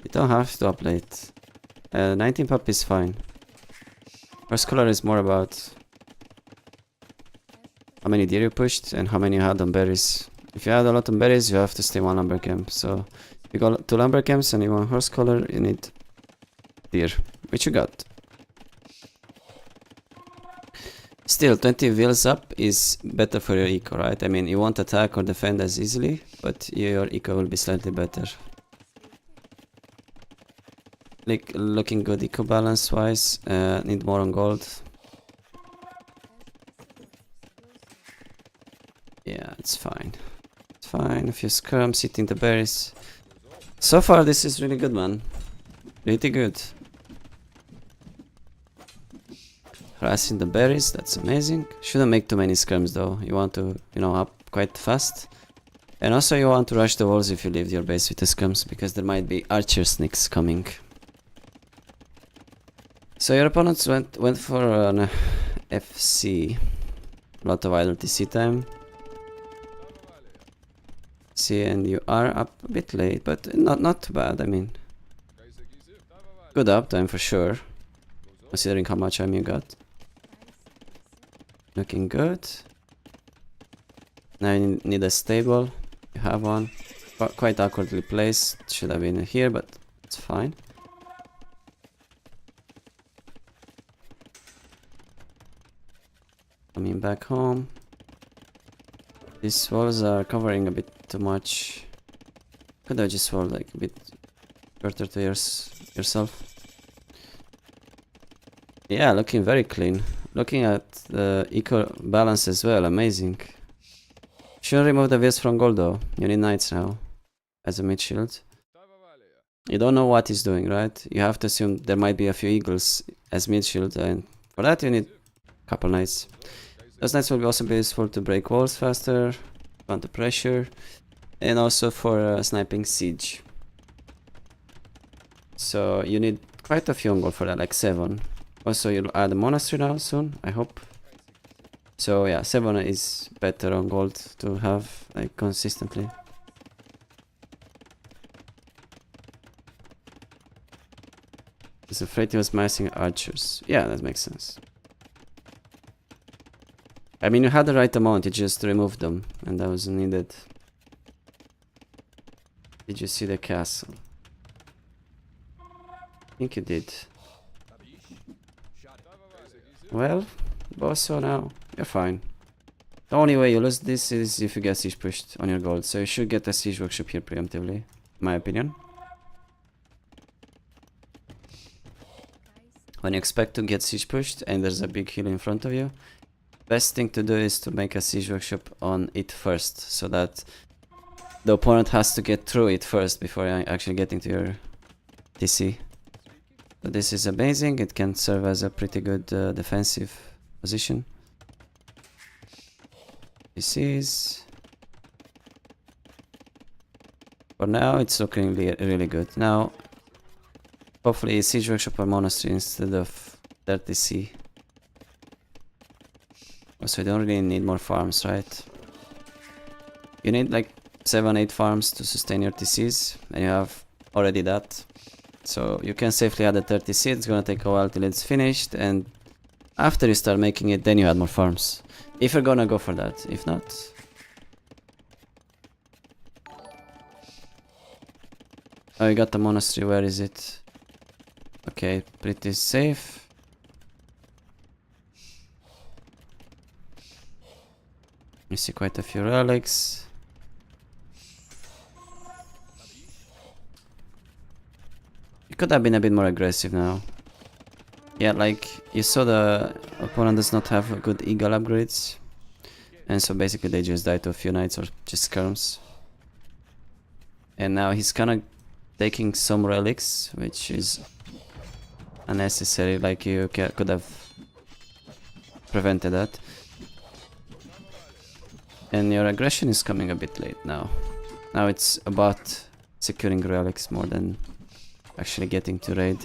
You don't have to uplate. 19 pup is fine. Horse color is more about how many deer you pushed and how many you had on berries. If you had a lot on berries, you have to stay one lumber camp. So if you go 2 lumber camps and you want horse color, you need deer, which you got. Still, 20 wheels up is better for your eco, right? I mean, you won't attack or defend as easily, but your eco will be slightly better. Like, looking good eco balance wise, need more on gold. Yeah, it's fine. It's fine, a few skirms, hitting the berries. So far, this is really good, man. Pretty good. Harassing the berries, that's amazing. Shouldn't make too many skirms though. You want to, you know, up quite fast. And also you want to rush the walls if you leave your base with the skirms, because there might be archer sneaks coming. So your opponents went for an FC. A lot of idle TC time. See, and you are up a bit late, but not too bad, I mean. Good uptime for sure, considering how much time you got. Looking good. Now you need a stable. You have one. Quite awkwardly placed. Should have been here, but it's fine. Coming back home. These walls are covering a bit too much. Could I just wall like a bit shorter to yourself? Yeah, looking very clean. Looking at the eco balance as well, amazing. Shouldn't remove the wheels from gold though. You need knights now as a mid shield. You don't know what he's doing, right? You have to assume there might be a few eagles as mid shield, and for that you need a couple knights. Those knights will also be useful to break walls faster, counter pressure, and also for sniping siege. So you need quite a few on gold for that, like 7. Also, you'll add a monastery now soon, I hope. So yeah, 7 is better on gold to have like consistently. I was afraid he was missing archers. Yeah, that makes sense. I mean, you had the right amount, you just removed them, and that was needed. Did you see the castle? I think you did. Well, Bosso now, you're fine. The only way you lose this is if you get siege pushed on your gold, so you should get a siege workshop here preemptively, in my opinion. When you expect to get siege pushed and there's a big hill in front of you, best thing to do is to make a siege workshop on it first, so that the opponent has to get through it first before actually getting to your TC. So this is amazing, it can serve as a pretty good defensive position. This is... For now it's looking really good. Now, hopefully siege workshop or monastery instead of 30C. Also, you don't really need more farms, right? You need like 7-8 farms to sustain your TCs, and you have already that. So you can safely add a 30C, it's gonna take a while till it's finished, and after you start making it, then you add more farms. If you're gonna go for that, if not... Oh, you got the monastery, where is it? Okay, pretty safe. You see quite a few relics. You could have been a bit more aggressive now. Yeah, like, you saw the opponent does not have good eagle upgrades. And so basically they just die to a few knights or just skirms. And now he's kind of taking some relics, which is unnecessary, like you could have prevented that. And your aggression is coming a bit late now. Now it's about securing relics more than actually getting to raid.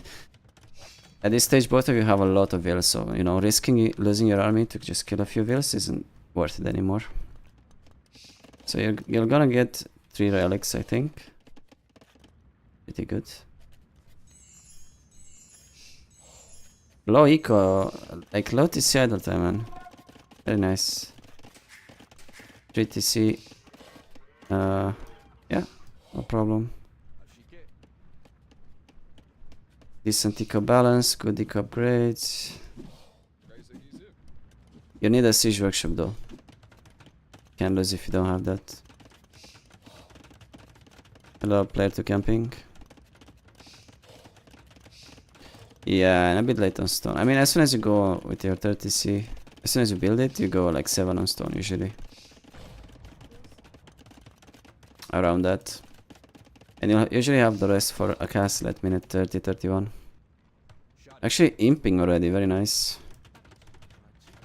At this stage both of you have a lot of vills, so you know, risking losing your army to just kill a few vills isn't worth it anymore. So you're gonna get 3 relics, I think. Pretty good. Low eco, like low TC idle time, man. Very nice. 3 TC. Yeah, no problem. Decent eco balance, good eco upgrades. You need a siege workshop though. Can't lose if you don't have that. Allow player to camping. Yeah, and a bit late on stone. I mean, as soon as you go with your 30C, as soon as you build it, you go like 7 on stone usually. Around that. And you'll usually have the rest for a castle at minute 30, 31. Actually, imping already, very nice.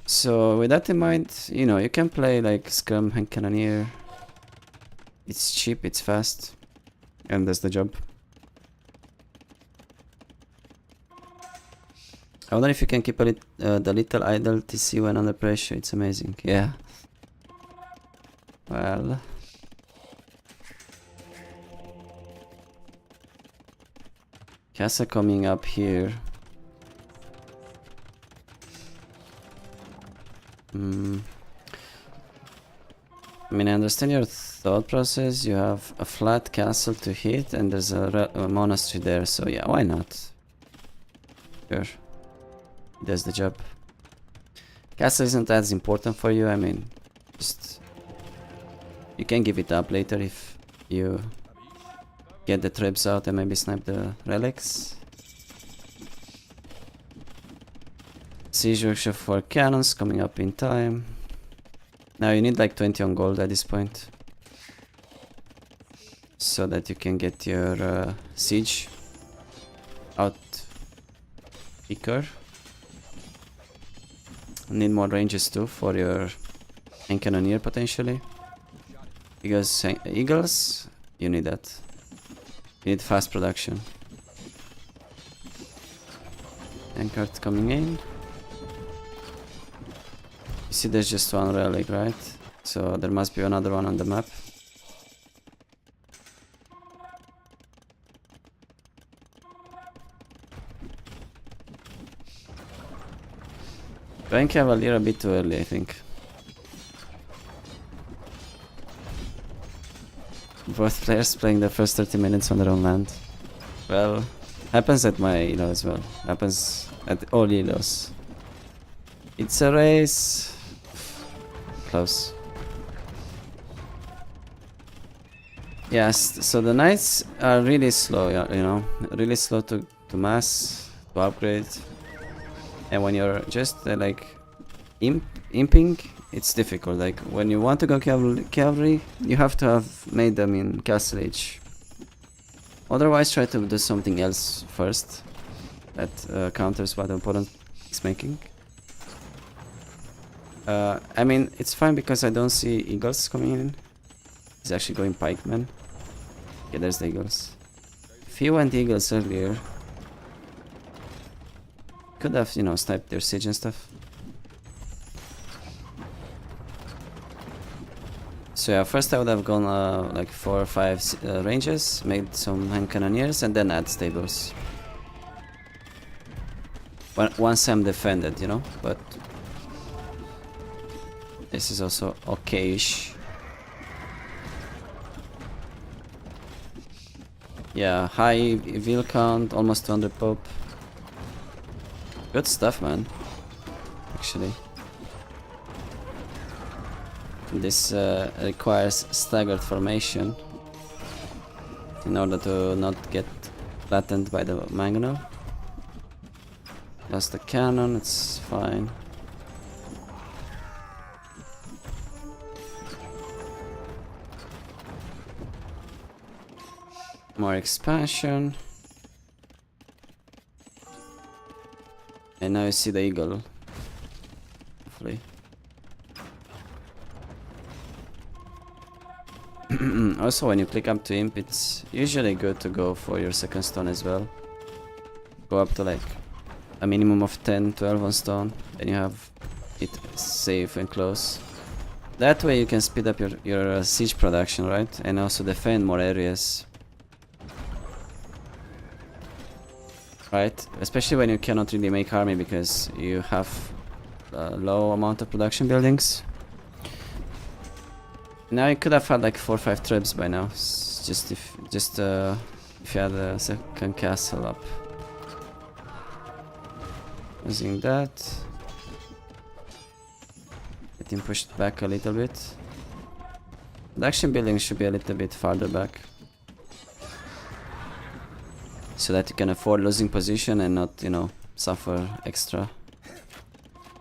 So with that in mind, you know, you can play like Scum and Cannoneer. It's cheap, it's fast, and does the job. I wonder if you can keep the little idle TC when under pressure. It's amazing. Yeah. Well. Castle coming up here. I mean, I understand your thought process. You have a flat castle to hit, and there's a monastery there, so yeah, why not? Sure. It does the job. Castle isn't as important for you, I mean, just... You can give it up later if you get the traps out and maybe snipe the relics. Siege workshop for cannons coming up in time. Now you need like 20 on gold at this point, so that you can get your siege out quicker. Need more ranges too for your cannoneer potentially, because eagles, you need that. You need fast production. Anchored coming in. You see there's just one relic, right? So there must be another one on the map. Going Cavalier a bit too early, I think. Both players playing the first 30 minutes on their own land. Well, happens at my elo as well. Happens at all elos. It's a race. Close. Yes, so the knights are really slow, you know, really slow to mass, to upgrade. And when you're just like imping, it's difficult. Like when you want to go cavalry, you have to have made them in Castle Age. Otherwise, try to do something else first that counters what the opponent is making. I mean, it's fine because I don't see eagles coming in. He's actually going pikemen. Okay, there's the eagles. If he went eagles earlier, could have, you know, sniped their siege and stuff. So yeah, first I would have gone like 4 or 5 ranges, made some hand cannoneers, and then add stables. Once I'm defended, you know, but this is also okay-ish. Yeah, high veil count, almost 200 Pope. Good stuff, man. Actually. This requires staggered formation in order to not get flattened by the mangonel. Lost the cannon, it's fine. More expansion. And now you see the eagle. Hopefully. Also, when you click up to imp, it's usually good to go for your second stone as well. Go up to like a minimum of 10, 12 on stone, then you have it safe and close. That way you can speed up your siege production, right? And also defend more areas. Right? Especially when you cannot really make army because you have a low amount of production buildings. Now you could have had like 4 or 5 troops by now. Just if you had a second castle up. Using that. Getting pushed back a little bit. Production buildings should be a little bit farther back. So that you can afford losing position and not, you know, suffer extra.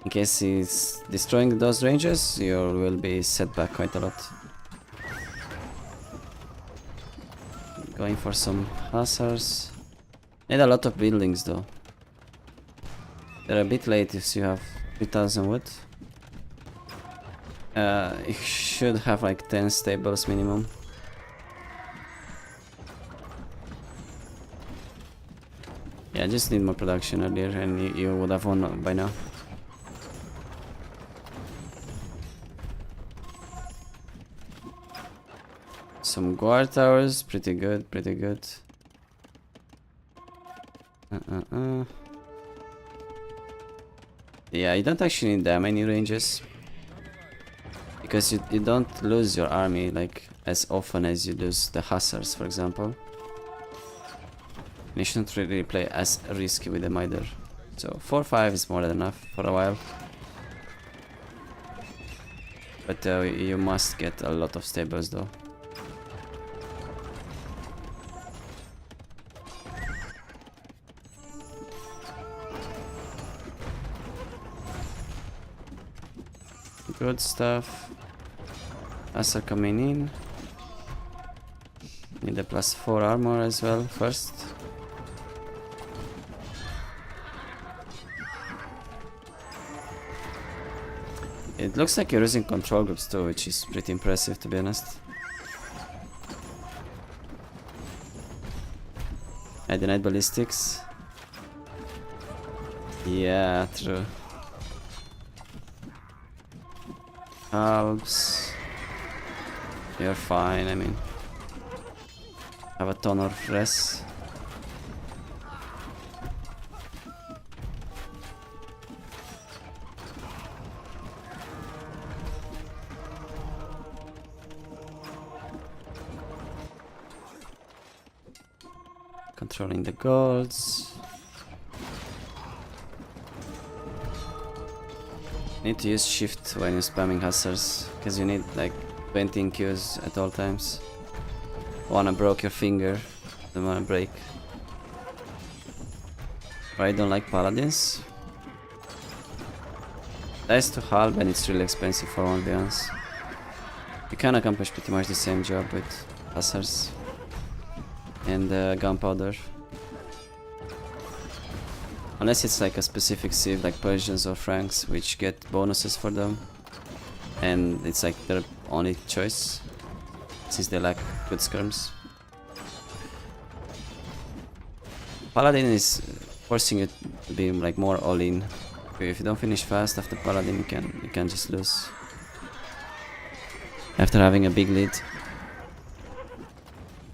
In case he's destroying those ranges, you will be set back quite a lot. Going for some hussars. Need a lot of buildings though. They're a bit late if you have 3000 wood. You should have like 10 stables minimum. Yeah, just need more production earlier and you would have won by now. Some guard towers, pretty good, pretty good. Yeah, you don't actually need that many ranges. Because you don't lose your army like as often as you lose the hussars, for example. You shouldn't really play as risky with them either. So 4-5 is more than enough for a while. But you must get a lot of stables though. Good stuff. As are coming in. Need a +4 armor as well first. It looks like you're using control groups too, which is pretty impressive to be honest. I denied ballistics. Yeah, true. Halves. You're fine, I mean. Have a ton of res. Controlling the golds. Need to use shift when you're spamming hussars, because you need like 20 IQs at all times. Wanna broke your finger, don't wanna break. I don't like paladins. Dice to halb and it's really expensive for 1v1s. You can accomplish pretty much the same job with hussars and gunpowder. Unless it's like a specific civ like Persians or Franks, which get bonuses for them. And it's like their only choice, since they lack good skirms. Paladin is forcing you to be like more all-in. If you don't finish fast after Paladin, you can just lose. After having a big lead.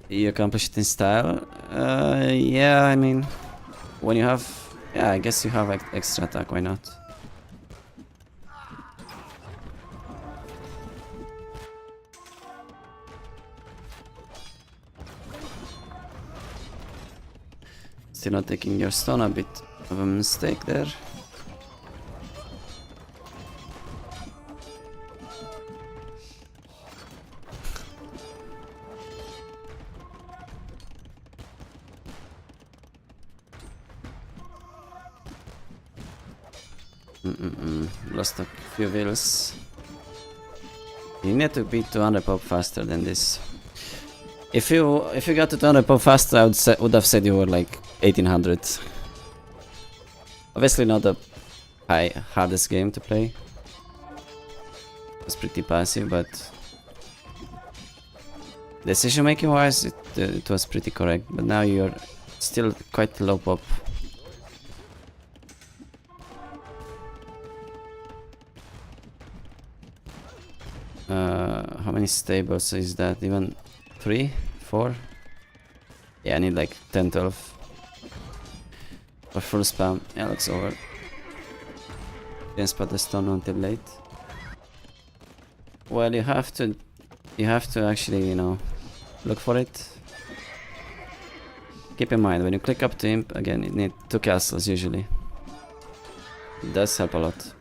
You accomplish it in style? Yeah, I mean, when you have... Yeah, I guess you have like extra attack, why not? Still not taking your stone, a bit of a mistake there. Lost a few vills. You need to beat 200 pop faster than this. If you got to turn up faster, would have said you were like 1800. Obviously not the hardest game to play. It's pretty passive, but decision making wise, it was pretty correct. But now you're still quite low pop. How many stables is that? Even 3? 4? Yeah, I need like 10, 12 for full spam. Yeah, looks over. Didn't spot the stone until late. Well, you have to actually, you know, look for it. Keep in mind, when you click up to imp, again, you need 2 castles usually. It does help a lot.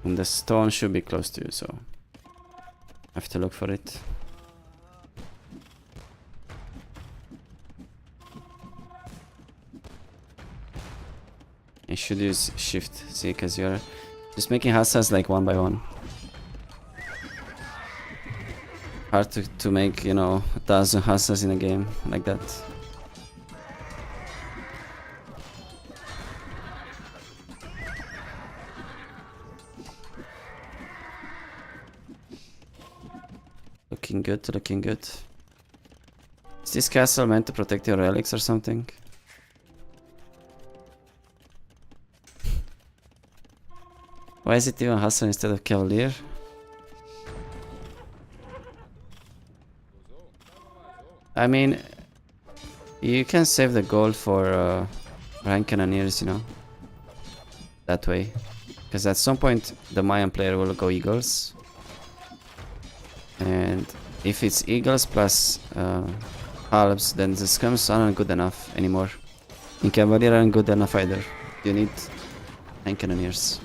And the stone should be close to you, so I have to look for it. You should use shift, see, because you're just making hussas like one by one. Hard to make, you know, 1,000 hussas in a game like that. Looking good, looking good. Is this castle meant to protect your relics or something? Why is it even Hussar instead of Cavalier? I mean, you can save the gold for rank cannoneers, you know, that way. Because at some point the Mayan player will go Eagles. And if it's Eagles plus halves, then the scums aren't good enough anymore. And Cavalier aren't good enough either. You need rank cannoneers.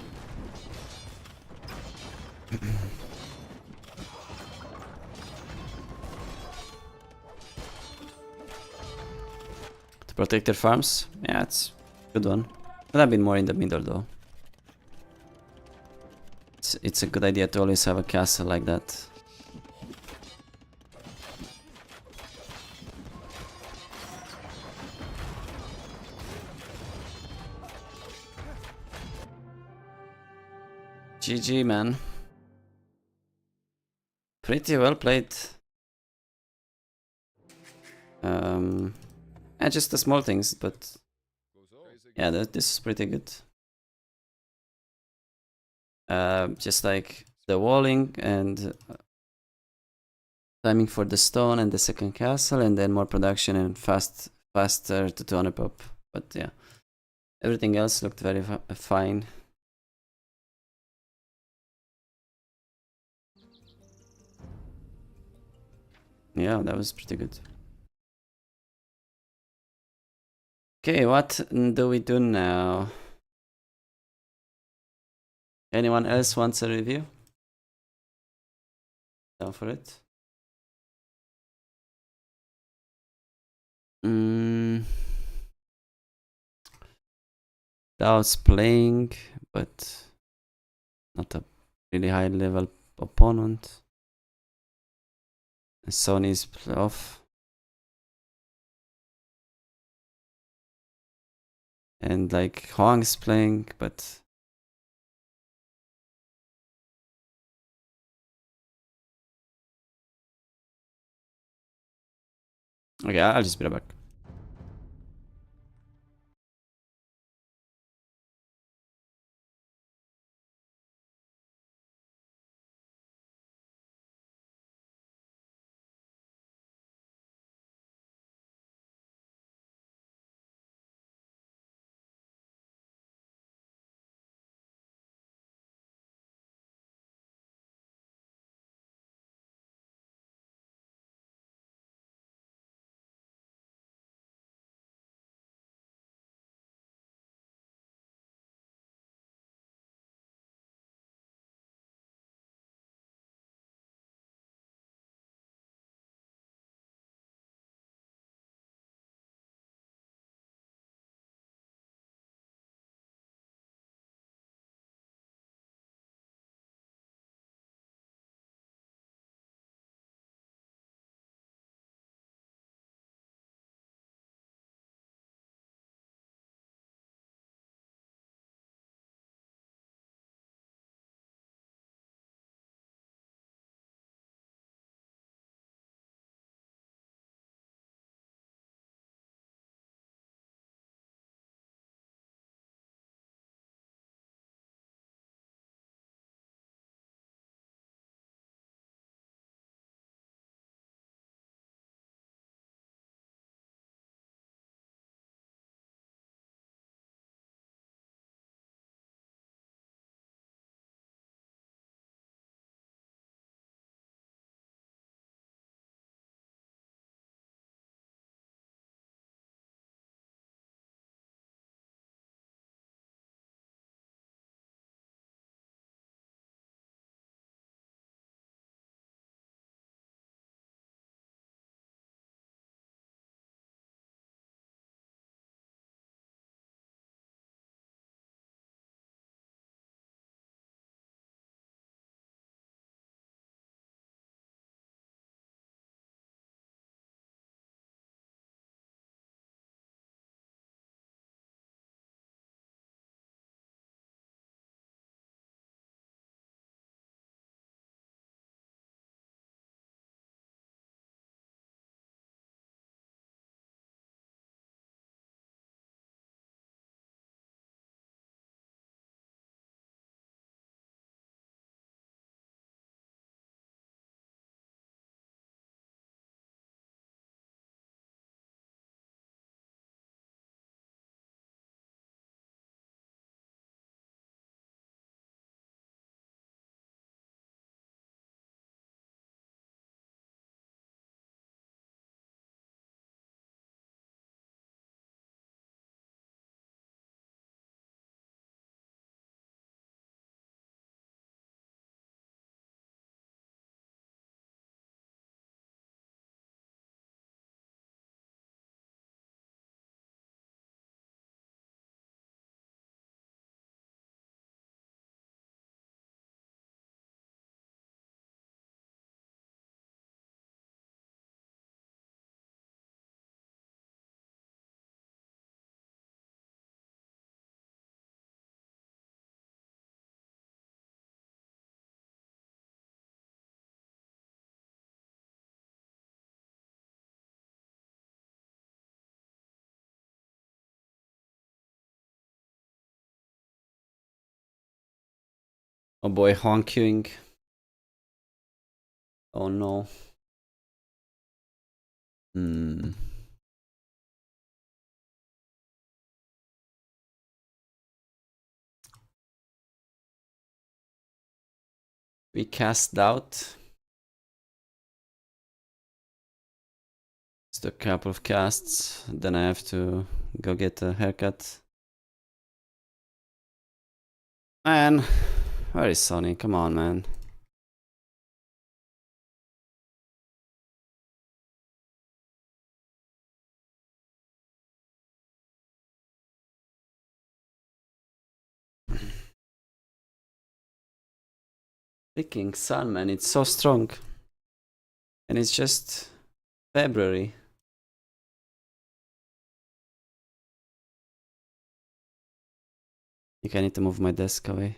To protect their farms? Yeah, it's a good one. Could have been more in the middle though. It's a good idea to always have a castle like that. GG, man. Pretty well played. Yeah, just the small things, but yeah, this is pretty good. Just like the walling and timing for the stone and the second castle, and then more production and faster to 200 pop. But yeah, everything else looked very fine. Yeah, that was pretty good. Okay, what do we do now? Anyone else wants a review? Down for it. Dao's playing, but not a really high level opponent. Sony's off. And like Huang's playing, but okay, I'll just be right back. Oh boy, Huang queuing. Oh no. Hmm. We cast out. Just a couple of casts, then I have to go get a haircut. Man, where is Sonny? Come on, man. Freaking sun, man, it's so strong. And it's just February. I think I need to move my desk away.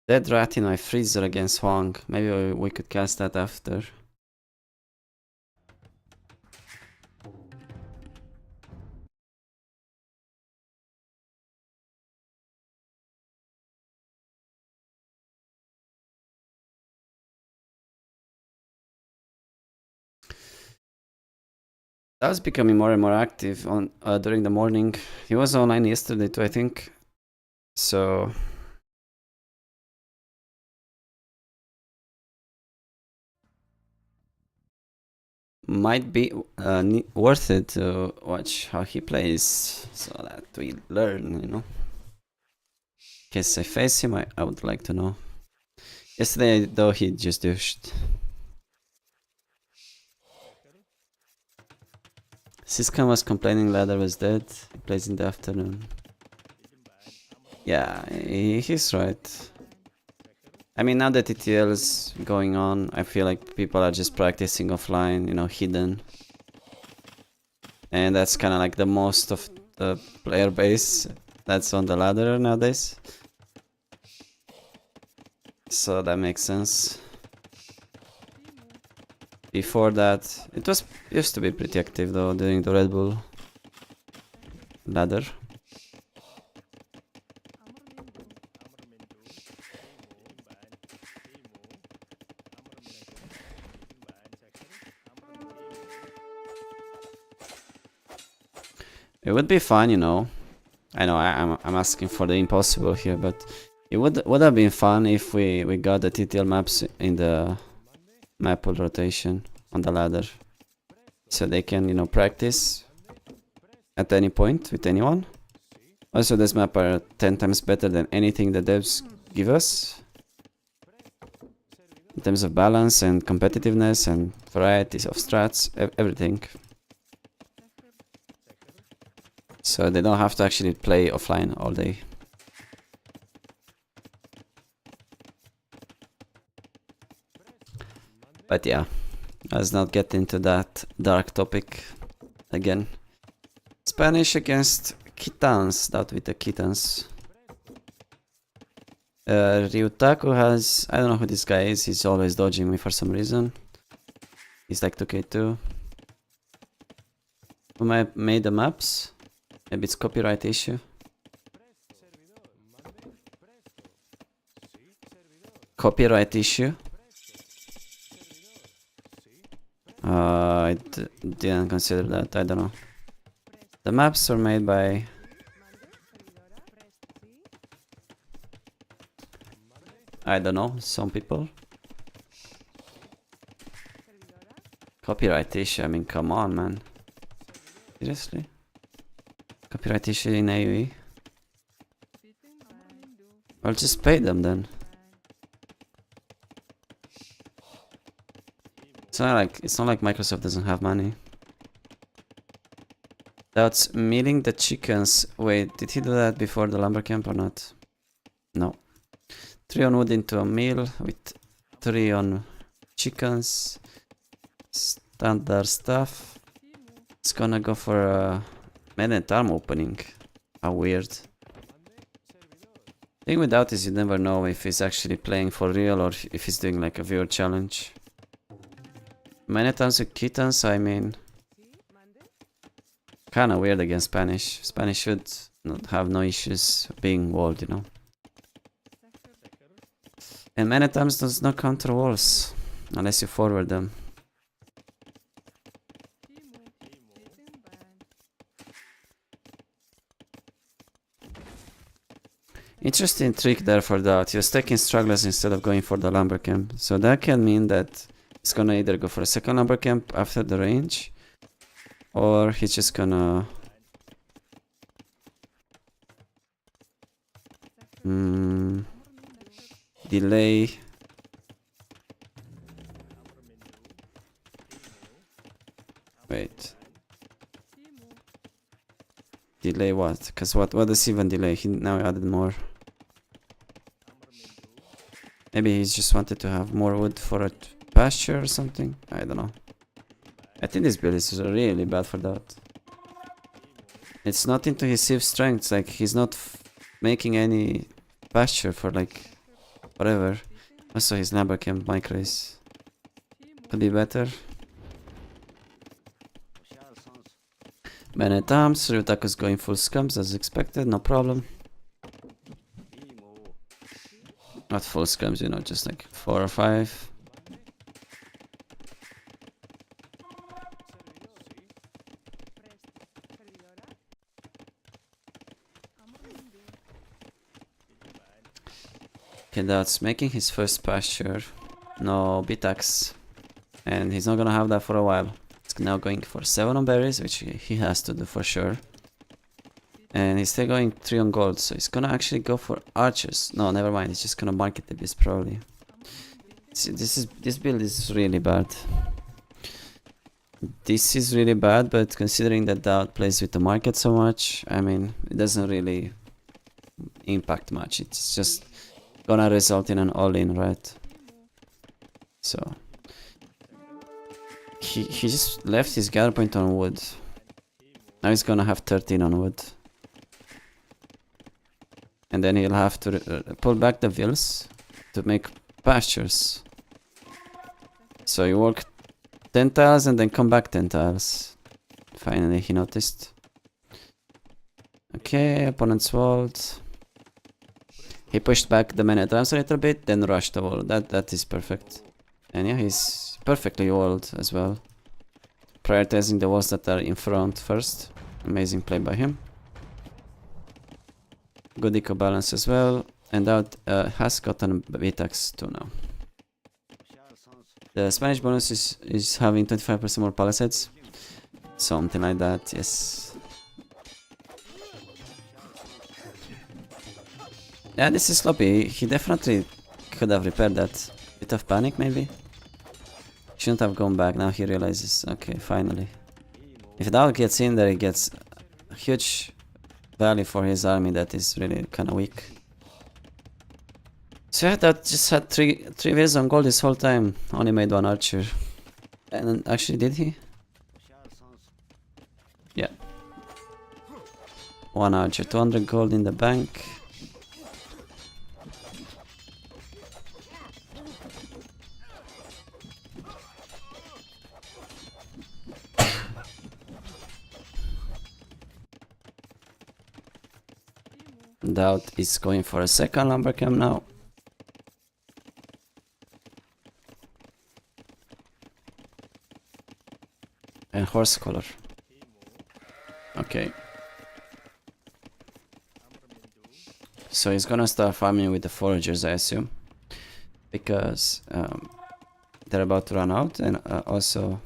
Dead rat in my freezer against Huang. Maybe we could cast that after. I was becoming more and more active on during the morning. He was online yesterday too, I think. So might be worth it to watch how he plays, so that we learn, you know. In case I face him, I would like to know. Yesterday, though, he just douched. Siskan was complaining ladder was dead. He plays in the afternoon. Yeah, he's right. I mean, now that TTL is going on, I feel like people are just practicing offline, you know, hidden. And that's kind of like the most of the player base that's on the ladder nowadays. So that makes sense. Before that, it used to be pretty active though during the Red Bull ladder. It would be fun, you know. I know I'm asking for the impossible here, but it would have been fun if we got the TTL maps in the map pool rotation on the ladder, so they can, you know, practice at any point with anyone. Also, this map are 10 times better than anything the devs give us in terms of balance and competitiveness and varieties of strats, everything. So they don't have to actually play offline all day. But yeah, let's not get into that dark topic again. Spanish against Kitans, that with the Kitans. Ryutaku has, I don't know who this guy is, he's always dodging me for some reason. He's like 2k2. Who made the maps? Maybe it's copyright issue. Copyright issue. I didn't consider that, I don't know. The maps are made by... I don't know, some people. Copyright issue, I mean, come on, man. Seriously? Copyright issue in AoE? I'll just pay them then. It's not like Microsoft doesn't have money. That's milling the chickens. Wait, did he do that before the lumber camp or not? No. 3 on wood into a meal with 3 on chickens. Standard stuff. It's gonna go for a magnet arm opening. How weird. The thing with that is you never know if he's actually playing for real or if he's doing like a viewer challenge. Magnet arms with kittens, I mean... Kinda weird against Spanish. Spanish should not have no issues being walled, you know. And many times does not counter walls unless you forward them. Interesting trick there for that. You're stacking stragglers instead of going for the lumber camp. So that can mean that it's gonna either go for a second lumber camp after the range, or he's just gonna delay. Wait. Delay what? Because what does he even delay? He now added more. Maybe he just wanted to have more wood for a pasture or something. I don't know. I think this build is really bad for that. It's not into his sieve strengths. Like he's not making any pasture for like whatever. Also his lumber camp micro is could be better. Many times Ryutaku's going full scums as expected, no problem. Not full scums, you know, just like 4 or 5. Okay, that's making his first pasture. No Bitax. And he's not gonna have that for a while. It's now going for 7 on berries, which he has to do for sure. And he's still going 3 on gold, so he's gonna actually go for archers. No, never mind, he's just gonna market the beast probably. See, this build is really bad. This is really bad, but considering that Dowd plays with the market so much, I mean, it doesn't really impact much. It's just gonna result in an all-in, right? So he just left his gather point on wood. Now he's gonna have 13 on wood. And then he'll have to pull back the vills to make pastures. So you work 10 tiles and then come back 10 tiles. Finally he noticed. Okay, opponent's walled. He pushed back the many times a little bit, then rushed the wall. That is perfect. And yeah, he's perfectly walled as well. Prioritizing the walls that are in front first. Amazing play by him. Good eco balance as well. And Dowd has gotten Vitax too now. The Spanish bonus is having 25% more palisades. Something like that, yes. Yeah, this is sloppy. He definitely could have repaired that. Bit of panic maybe. Shouldn't have gone back. Now he realizes, okay, finally. If Dowd gets in there, he gets a huge value for his army that is really kind of weak. So yeah, that just had three waves on gold this whole time. Only made 1 archer. And actually, did he? Yeah. 1 archer, 200 gold in the bank. Dowd is going for a second lumber camp now. And horse color. Okay. So he's gonna start farming with the foragers, I assume. Because they're about to run out, and also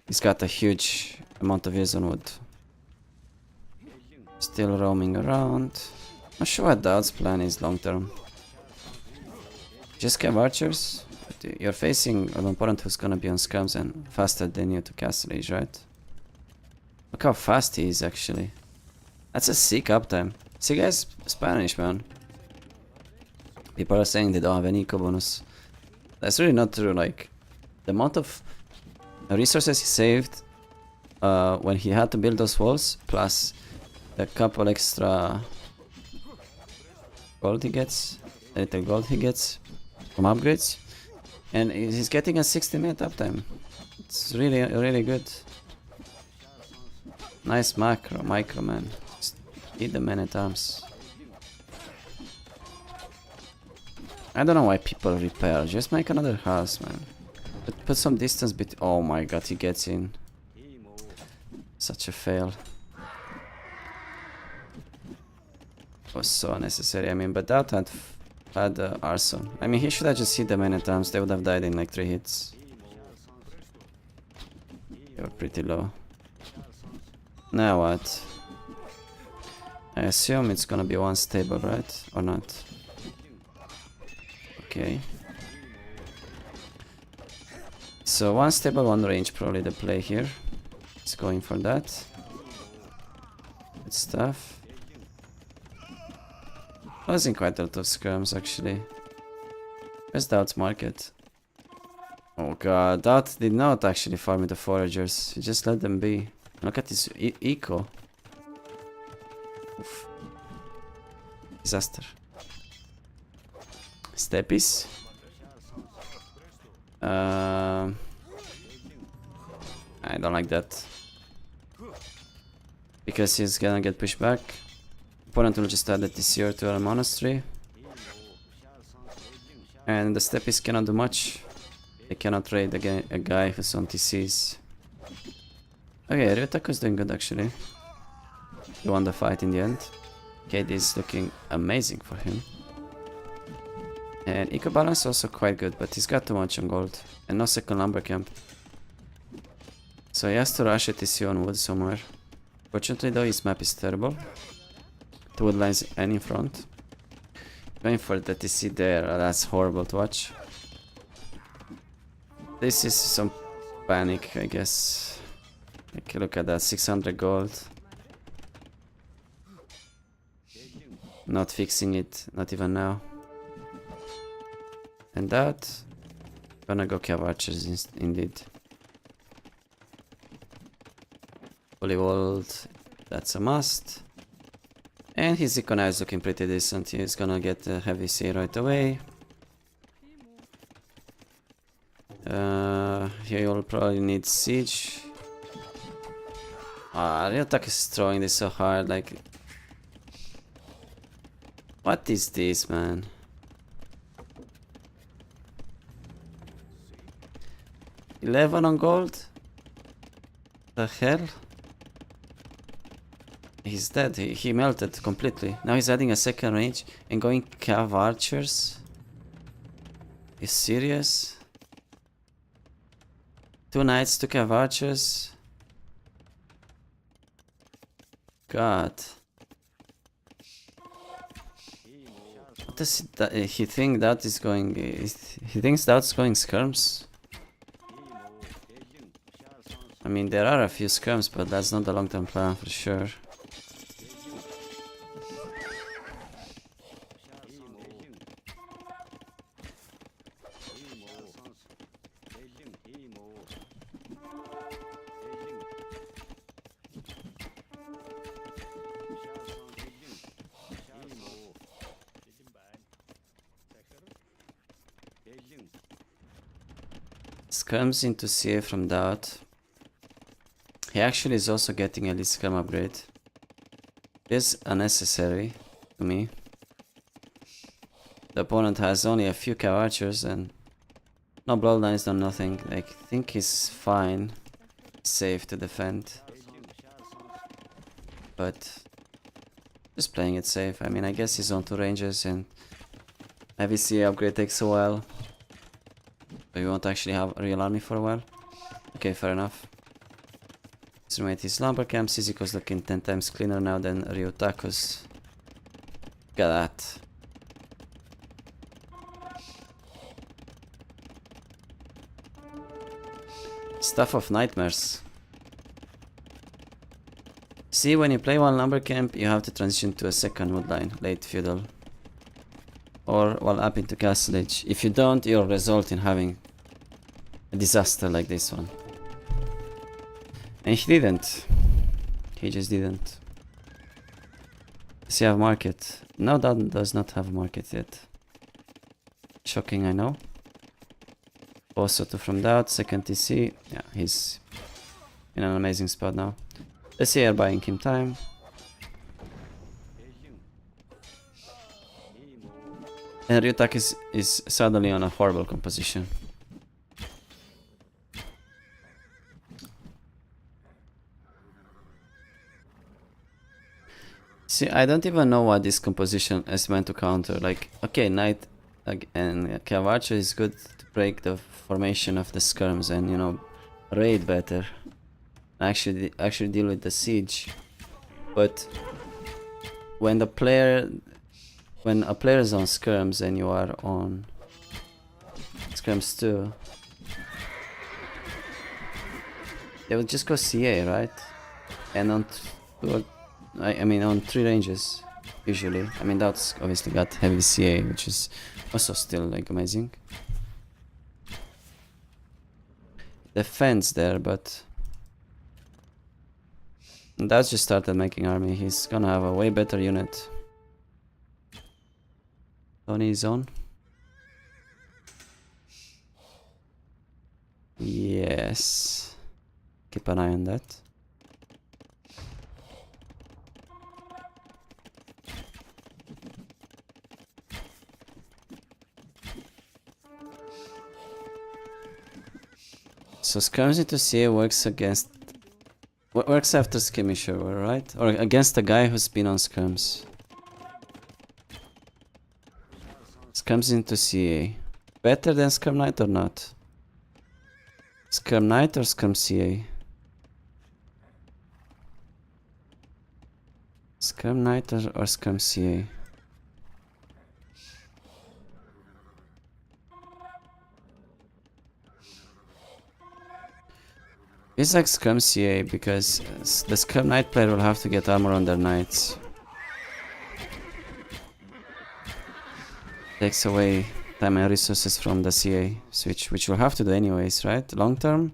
he's got a huge amount of years on wood. Still roaming around. Not sure what Dowd's plan is long term. Just have archers. But you're facing an opponent who's gonna be on scrums and faster than you to castle age, right? Look how fast he is actually. That's a sick uptime. See guys, Spanish man. People are saying they don't have any eco bonus. That's really not true. Like the amount of resources he saved when he had to build those walls, plus the couple extra gold he gets, a little gold he gets from upgrades, and he's getting a 60-minute uptime. It's really good. Nice micro man. Just eat the man at arms. I don't know why people repair. Just make another house, man. But put some distance oh my god, he gets in. Such a fail. Was so unnecessary. I mean, but that had arson. I mean, he should have just hit them many times. They would have died in like 3 hits. They were pretty low. Now what? I assume it's gonna be one stable, right? Or not? Okay. So one stable, one range, probably the play here. It's going for that. Good stuff. Losing quite a lot of scrums actually. Where's Doubt's market? Oh god, Doubt did not actually farm with the foragers. He just let them be. Look at this eco. Oof. Disaster. Steppies. I don't like that. Because he's gonna get pushed back. Opponent will just add the TCR to our monastery. And the steppies cannot do much. They cannot raid a guy who's on TCs. Okay, Ryutaku's doing good actually. He won the fight in the end. KD is looking amazing for him. And eco balance also quite good, but he's got too much on gold. And no second lumber camp. So he has to rush a TC on wood somewhere. Fortunately though, his map is terrible. 2 wood lines and in front. Going for the TC there, that's horrible to watch. This is some panic, I guess. Like, look at that, 600 gold. Not fixing it, not even now. And that, gonna go Cav Archers indeed. Fully walled, that's a must. And his Icona is looking pretty decent. He's gonna get a heavy C right away. He will probably need siege. Ryutak is throwing this so hard, like... What is this, man? $11 on gold? The hell? He's dead, he melted completely. Now he's adding a second range and going Cav Archers? You serious? 2 knights, 2 Cav Archers? God. What does he think that is going... He thinks that's going skirms? I mean, there are a few skirms, but that's not the long-term plan for sure. Skirms into CA from Doubt. He actually is also getting a least skirm upgrade. It is unnecessary to me. The opponent has only a few Cav Archers and no bloodlines, no nothing. I think he's fine, safe to defend. But just playing it safe. I mean, I guess he's on 2 ranges and heavy CA upgrade takes a while. But we won't actually have a real army for a while. Okay, fair enough. Let's remove his lumber camp. Siziko's looking 10 times cleaner now than Ryutaku's. Look at that. Stuff of nightmares. See, when you play one lumber camp, you have to transition to a second wood line, late feudal. Or while up into castle age. If you don't, you'll result in having a disaster like this one. And he didn't. He just didn't. Does he have market? No, that does not have a market yet. Shocking, I know. Also to from Doubt, second TC. Yeah, he's in an amazing spot now. Let's see, are buying him time. And Ryutak is suddenly on a horrible composition. See, I don't even know what this composition is meant to counter. Like, okay, Knight and Cavarcho is good to break the formation of the skirms and, you know, raid better. Actually deal with the siege. But when a player is on skirms and you are on skirms too, they would just go CA, right? And on I mean on 3 ranges usually. I mean that's obviously got heavy CA, which is also still like amazing. Defense there, but that's just started making army. He's gonna have a way better unit. Tony is on. Yes. Keep an eye on that. So skirms into CA works against... works after skirmisher, right? Or against a guy who's been on skirms. Skirms into CA. Better than Skirm Knight or not? Skirm Knight or Skirm CA? Skirm Knight or Skirm CA? It's like Skirm CA because the Skirm Knight player will have to get armor on their knights. Takes away time and resources from the CA switch, which we'll have to do anyways, right? Long term.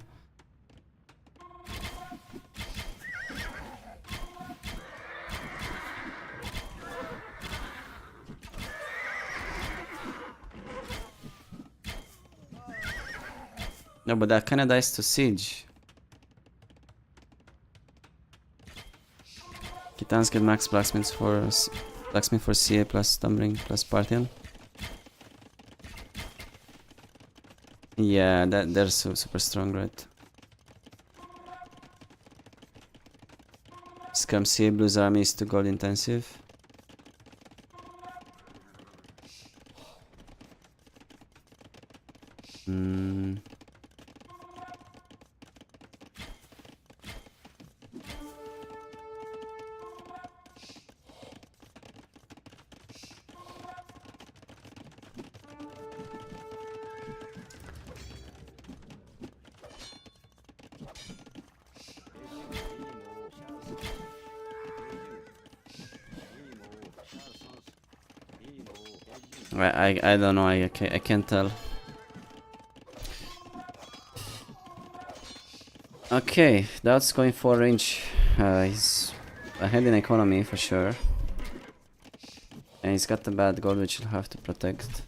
No, but that kinda dies to siege. Kitans get max blacksmith for CA plus Stumbling plus Parthian. Yeah, they're super strong, right? Skirm CA Blue's army is too gold intensive. I don't know, I can't tell. Okay, that's going for range. He's ahead in economy for sure. And he's got the bad gold which he'll have to protect.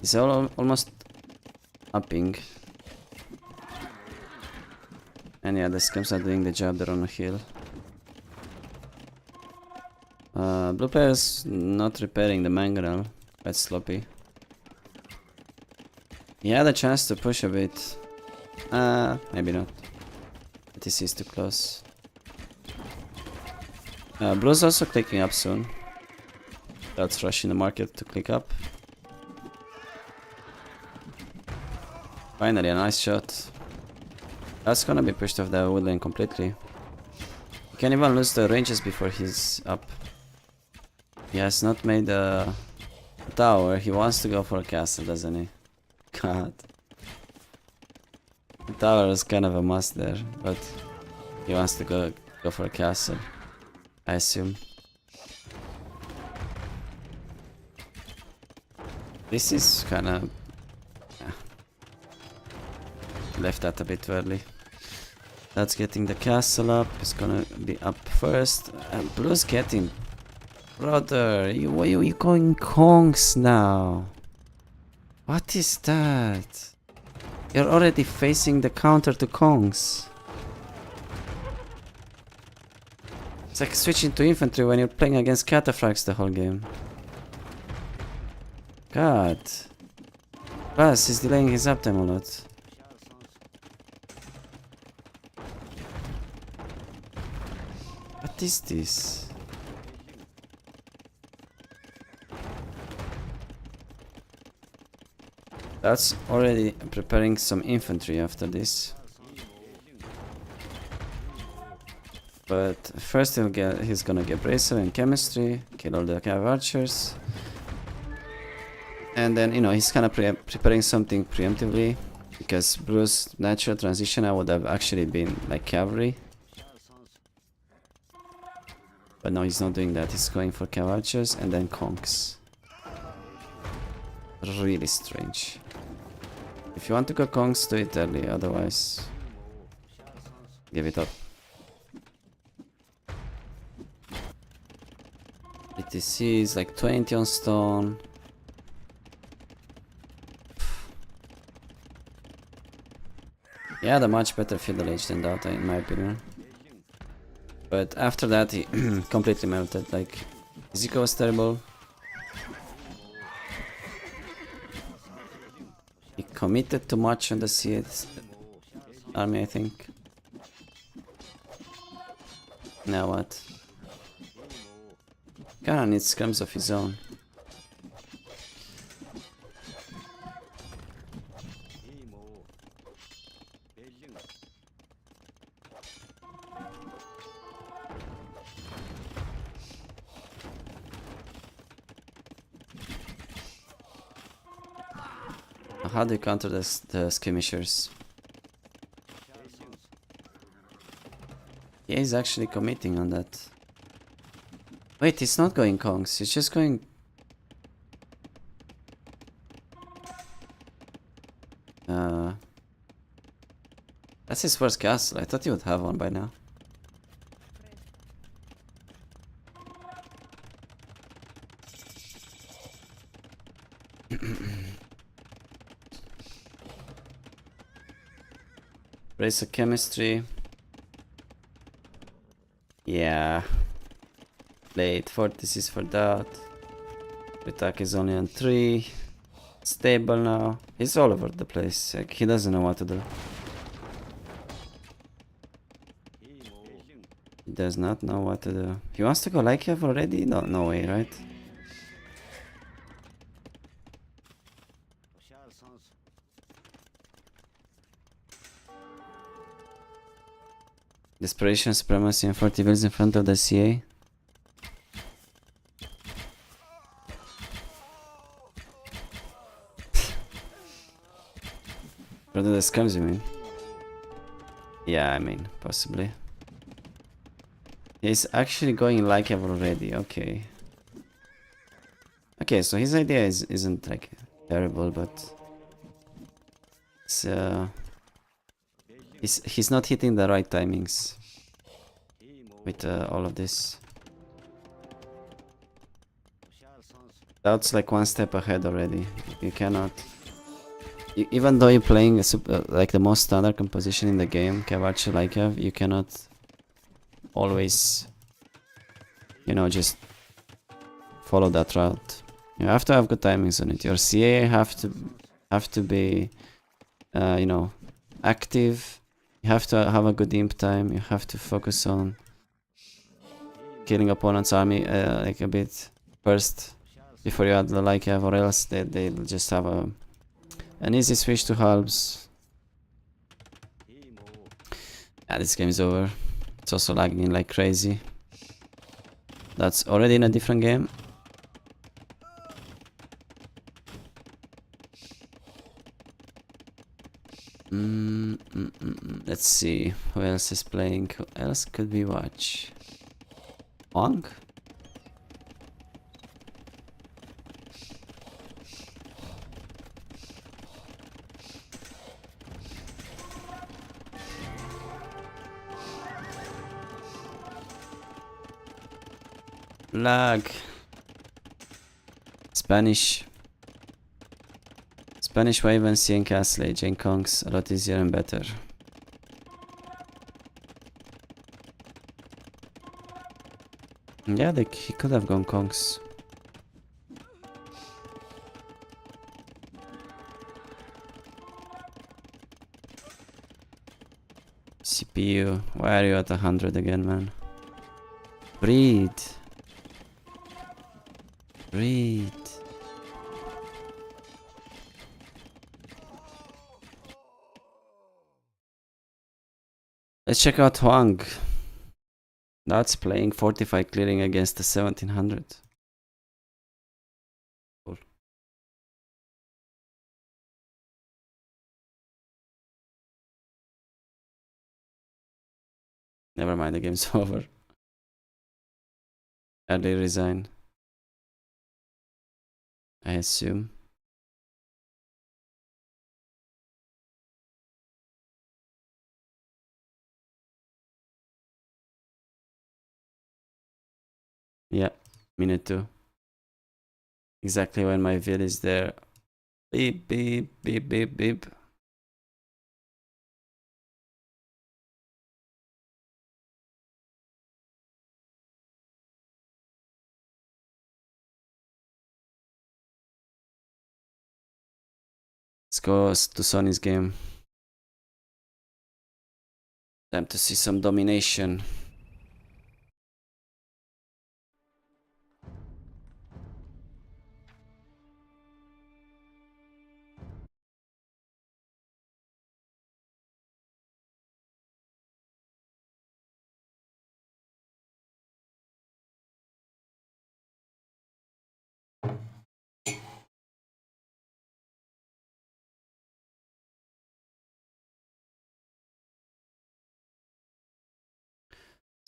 He's almost upping. And yeah, the skirms are doing the job, they're on a hill. Blue player's not repairing the mangonel, quite sloppy. He had a chance to push a bit. Maybe not. TC is too close. Blue's also clicking up soon. That's rushing the market to click up. Finally, a nice shot. That's gonna be pushed off the wood lane completely. He can't even lose the ranges before he's up. He has not made a tower. He wants to go for a castle, doesn't he? God. The tower is kind of a must there, but he wants to go for a castle, I assume. This is kind of left that a bit early. That's getting the castle up. It's gonna be up first. And Blue's getting. Brother, why are you going Kongs now? What is that? You're already facing the counter to Kongs. It's like switching to infantry when you're playing against cataphracts the whole game. God. Plus, he's delaying his uptime a lot. What is this? That's already preparing some infantry after this. But first he's gonna get Bracer and Chemistry, kill all the Cav Archers. And then, you know, he's kind of preparing something preemptively. Because Bruce's natural transition I would have actually been like Cavalry. But no, he's not doing that. He's going for Cav Archers and then Conks. Really strange. If you want to go Kongs, do it early, otherwise give it up. BTC is like 20 on stone. Yeah, the much better Feudal Age than Dota in my opinion. But after that he completely melted, like Zika was terrible. He committed too much on the C8 army, I think. Now what? Kinda needs scrums of his own. How do you counter the skirmishers? Yeah, he's actually committing on that. Wait, he's not going Kongs, he's just going... That's his first castle, I thought he would have one by now. Race of Chemistry. Yeah. Late 40s for that. Attack is only on 3. Stable now. He's all over the place. Like, he doesn't know what to do. He does not know what to do. He wants to go Lycav already? No, no way, right? Desperation, Supremacy, and 40 vills in front of the CA. Rather the scums, you mean? Yeah, I mean, possibly. He's actually going Lycav already, okay. Okay, so his idea isn't like terrible, but... It's, he's not hitting the right timings with all of this. That's like one step ahead already. You cannot... even though you're playing like the most standard composition in the game, Cav Archer Lycav, you cannot always, you know, just follow that route. You have to have good timings on it. Your CA have to be, you know, active. You have to have a good imp time. You have to focus on killing opponent's army like a bit first before you add the Lycav, or else they'll just have an easy switch to halves. Yeah, this game is over. It's also lagging like crazy. That's already in a different game. Let's see who else is playing. Who else could we watch? Wong? Lag. Spanish Wyvern, CN Castle Age, and Kongs a lot easier and better. Yeah, he could have gone Kongs. CPU, why are you at 100 again, man? Breathe. Breathe. Let's check out Huang. That's playing 45 clearing against the 1700. Cool. Never mind, the game's over. Early resign. I assume. Yeah, minute 2. Exactly when my vil is there. Beep, beep, beep, beep, beep. Let's go to Sonny's game. Time to see some domination.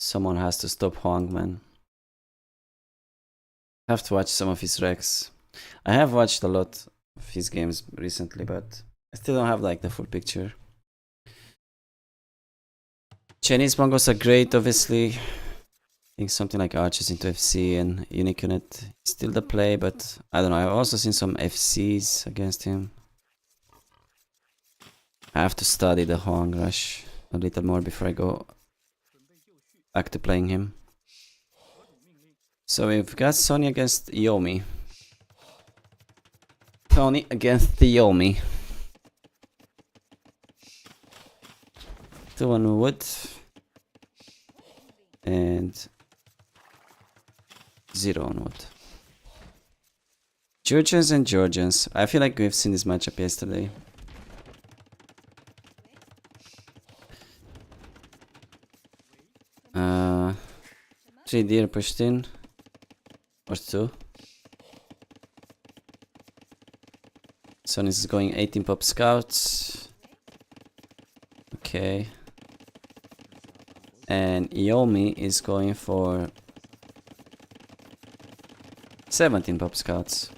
Someone has to stop Huang, man. I have to watch some of his recs. I have watched a lot of his games recently, but I still don't have like the full picture. Chinese Mongos are great, obviously. I think something like Archers into FC and Unique Unit is still the play, but I don't know. I've also seen some FCs against him. I have to study the Huang Rush a little more before I go back to playing him. So we've got Sonny against Yomi. Tony against Yomi. 2 on wood. And 0 on wood. Georgians and Georgians. I feel like we've seen this matchup yesterday. Three deer pushed in. Or 2. Sonny is going 18 pop scouts. Okay. And Yomi is going for 17 pop scouts.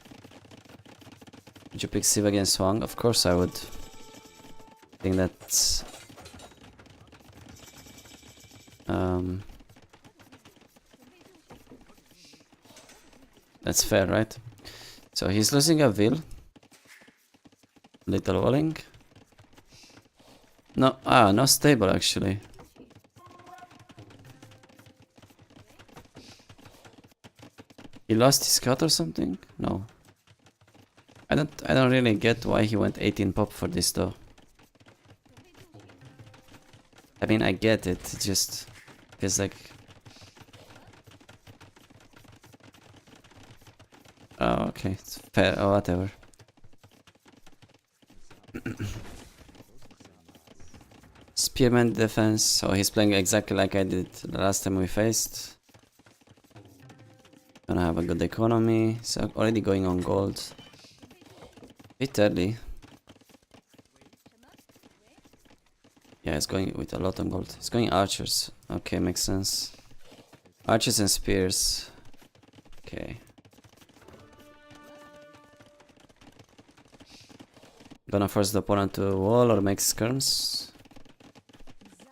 Would you pick Siv against Huang? Of course I would. I think that's that's fair, right? So he's losing a Vil. Little walling. No, no stable actually. He lost his cut or something? No. I don't really get why he went 18 pop for this though. I mean, I get it, it just feels like... Oh, okay, it's fair, or whatever. Spearman defense, so he's playing exactly like I did the last time we faced. Gonna have a good economy, so already going on gold. Bit early. Yeah, it's going with a lot on gold. It's going archers. Okay, makes sense. Archers and spears. Okay. Gonna force the opponent to wall or make skirms.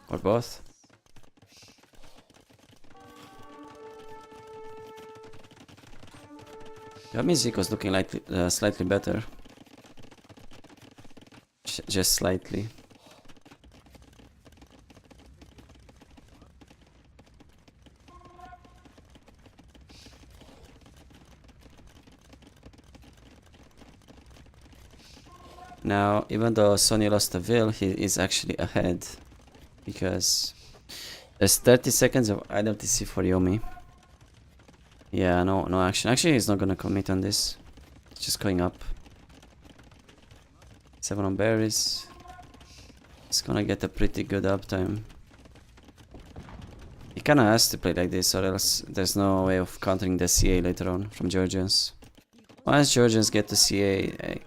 Or both. Yami Zico's looking like slightly better. Just slightly. Now, even though Sonny lost a Vil, he is actually ahead. because there's 30 seconds of idle TC for Yomi. Yeah, no action. Actually, he's not gonna commit on this. It's just going up. 7 on berries. It's gonna get a pretty good uptime. He kinda has to play like this, or else there's no way of countering the CA later on from Georgians. Once Georgians get to CA,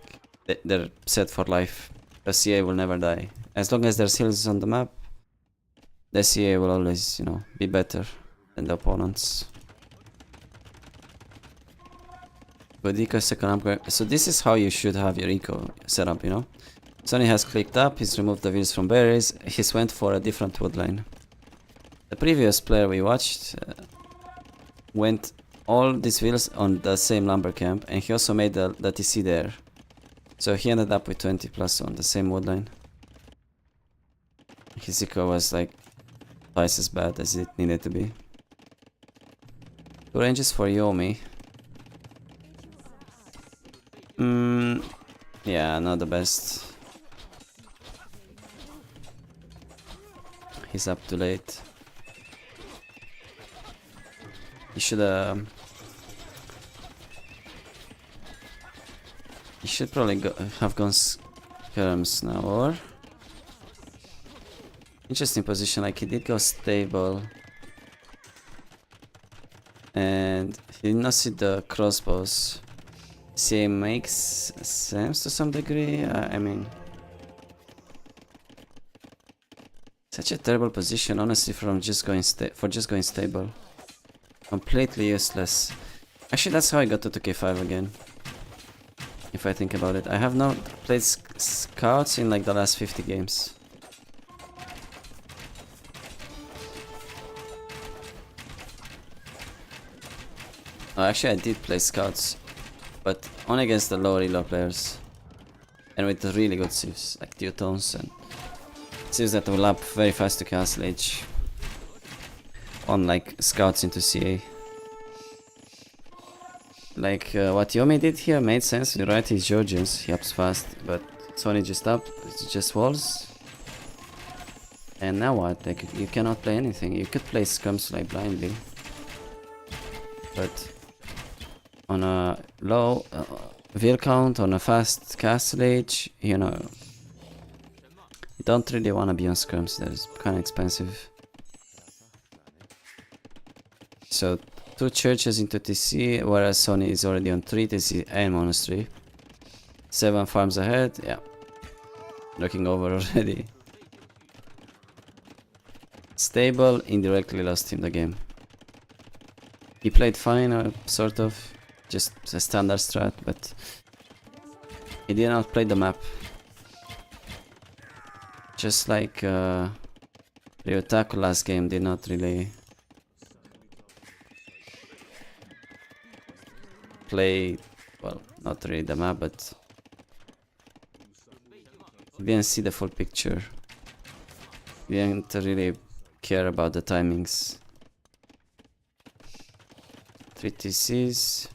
they're set for life. The CA will never die. As long as there's hills on the map, the CA will always, you know, be better than the opponents. But eco second upgrade. So this is how you should have your eco set up, you know. Sonny has clicked up, he's removed the wheels from berries, he's went for a different wood line. The previous player we watched went all these wheels on the same lumber camp, and he also made the TC there. So he ended up with 20 plus on the same wood line. His eco was like twice as bad as it needed to be. 2 ranges for Yomi. Yeah, not the best. He's up too late. He should probably have gone skirms now, or interesting position. Like he did go stable, and he did not see the crossbows. CA makes sense to some degree. I mean, such a terrible position, honestly, from just going stable. Completely useless. Actually, that's how I got to 2k5 again. If I think about it, I have not played scouts in like the last 50 games. Oh, actually, I did play scouts, but only against the low reload players, and with the really good civs like Teutons and civs that will up very fast to castle age. On like scouts into CA. Like what Yomi did here made sense. You're right, he's Georgians, he ups fast, but Sony just up, it's just walls. And now what? Like you cannot play anything. You could play scums like blindly, but on a low wheel count, on a fast castle age, you know, you don't really want to be on scrums. That's kind of expensive. So 2 churches into TC, whereas Sony is already on 3 TC and monastery. 7 farms ahead, yeah. Looking over already. Stable indirectly lost him the game. He played fine, sort of, just a standard strat, but he did not play the map. Just like Ryutaku last game did not really play, well, not really the map, but we didn't see the full picture. We didn't really care about the timings. 3 TCs.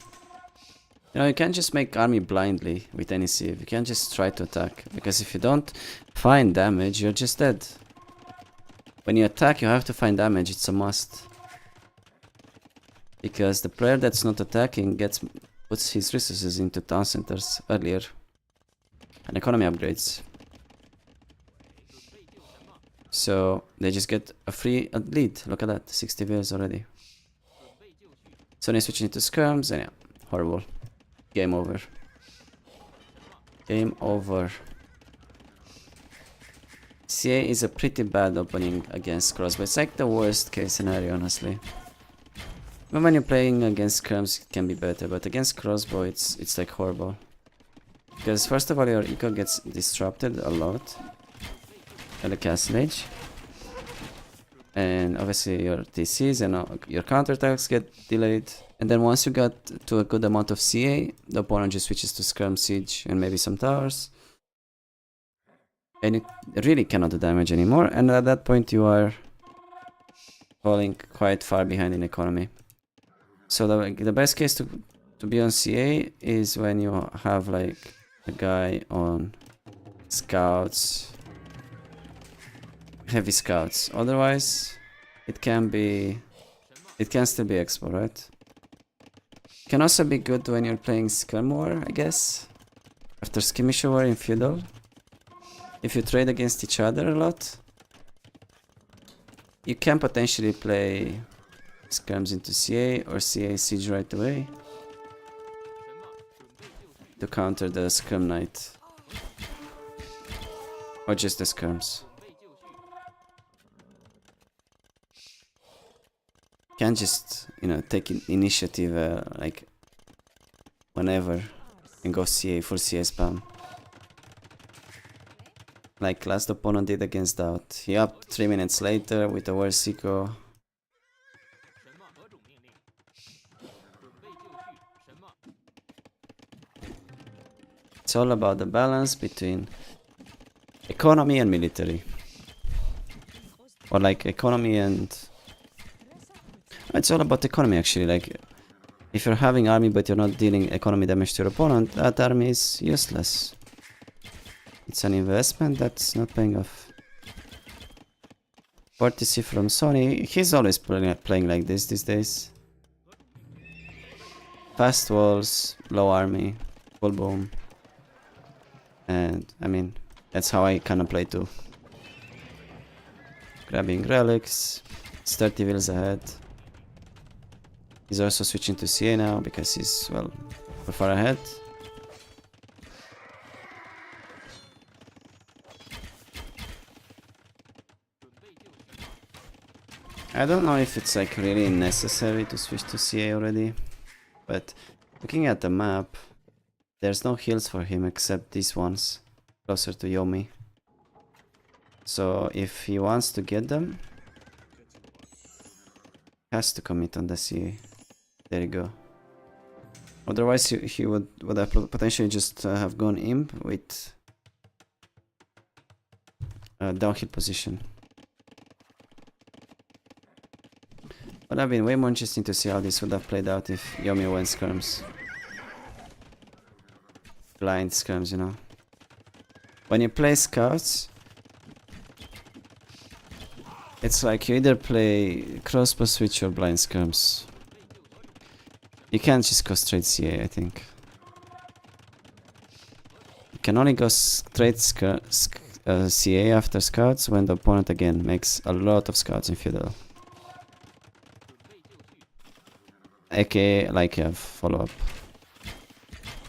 You know, you can't just make army blindly with any civ. You can't just try to attack, because if you don't find damage, you're just dead. When you attack, you have to find damage, it's a must. Because the player that's not attacking puts his resources into town centers earlier. And economy upgrades. So they just get a free lead. Look at that, 60 views already. Sony switching to skirms, and yeah, horrible. Game over. Game over. CA is a pretty bad opening against crossbow. It's like the worst case scenario, honestly. Even when you're playing against skirms, it can be better, but against crossbow, it's like horrible. Because first of all, your eco gets disrupted a lot at the castle age, and obviously your TCs and your counterattacks get delayed. And then once you got to a good amount of CA, the opponent just switches to skirm, siege, and maybe some towers, and it really cannot do damage anymore. And at that point, you are falling quite far behind in economy. So the best case to be on CA is when you have like a guy on scouts heavy scouts. Otherwise, it can still be expo, right? Can also be good when you're playing Scum War, I guess. After Skirmish War in Feudal. If you trade against each other a lot, you can potentially play Skirms into CA or CA Siege right away to counter the Scrum Knight. Or just the Skirms. Can just, you know, take initiative like whenever and go CA, full CA spam. Like last opponent did against Doubt. He upped 3 minutes later with a worse eco. It's all about the balance between economy and military. Or like economy and... It's all about economy actually. Like if you're having army but you're not dealing economy damage to your opponent, that army is useless. It's an investment that's not paying off. Courtesy from Sony. He's always playing like this these days. Fast walls, low army, full boom. And I mean, that's how I kinda play too. Grabbing relics, it's 30 wheels ahead. He's also switching to CA now because he's, well, far ahead. I don't know if it's like really necessary to switch to CA already, but looking at the map, there's no heals for him except these ones, closer to Yomi. So if he wants to get them, he has to commit on the CA. There you go. Otherwise he would have potentially just have gone imp with downhill position. Would have been way more interesting to see how this would have played out if Yomi went skirms. Blind skirms, you know. When you play scouts, it's like you either play crossbow switch or blind skirms. You can't just go straight CA, I think. You can only go straight CA after scouts when the opponent again makes a lot of scouts in Feudal. AKA like a follow-up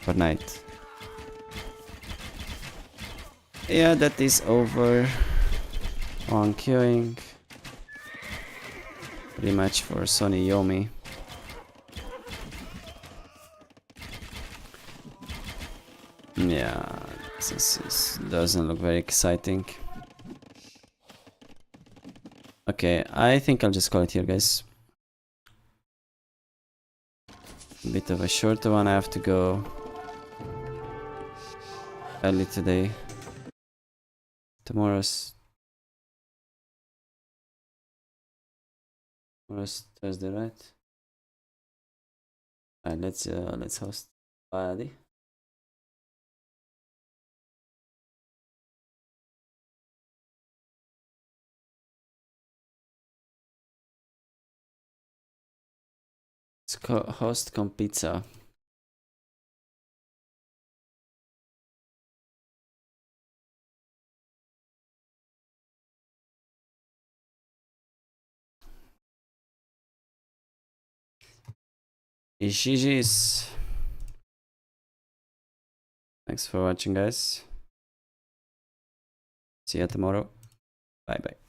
for Knight. Yeah, that is over. On queuing. Rematch for Sony Yomi. Yeah, this doesn't look very exciting. Okay, I think I'll just call it here, guys. Bit of a shorter one. I have to go early today. Tomorrow's Thursday, right? Alright, let's host Adi. Let's host Compizza. GG's. Thanks for watching, guys. See you tomorrow. Bye bye.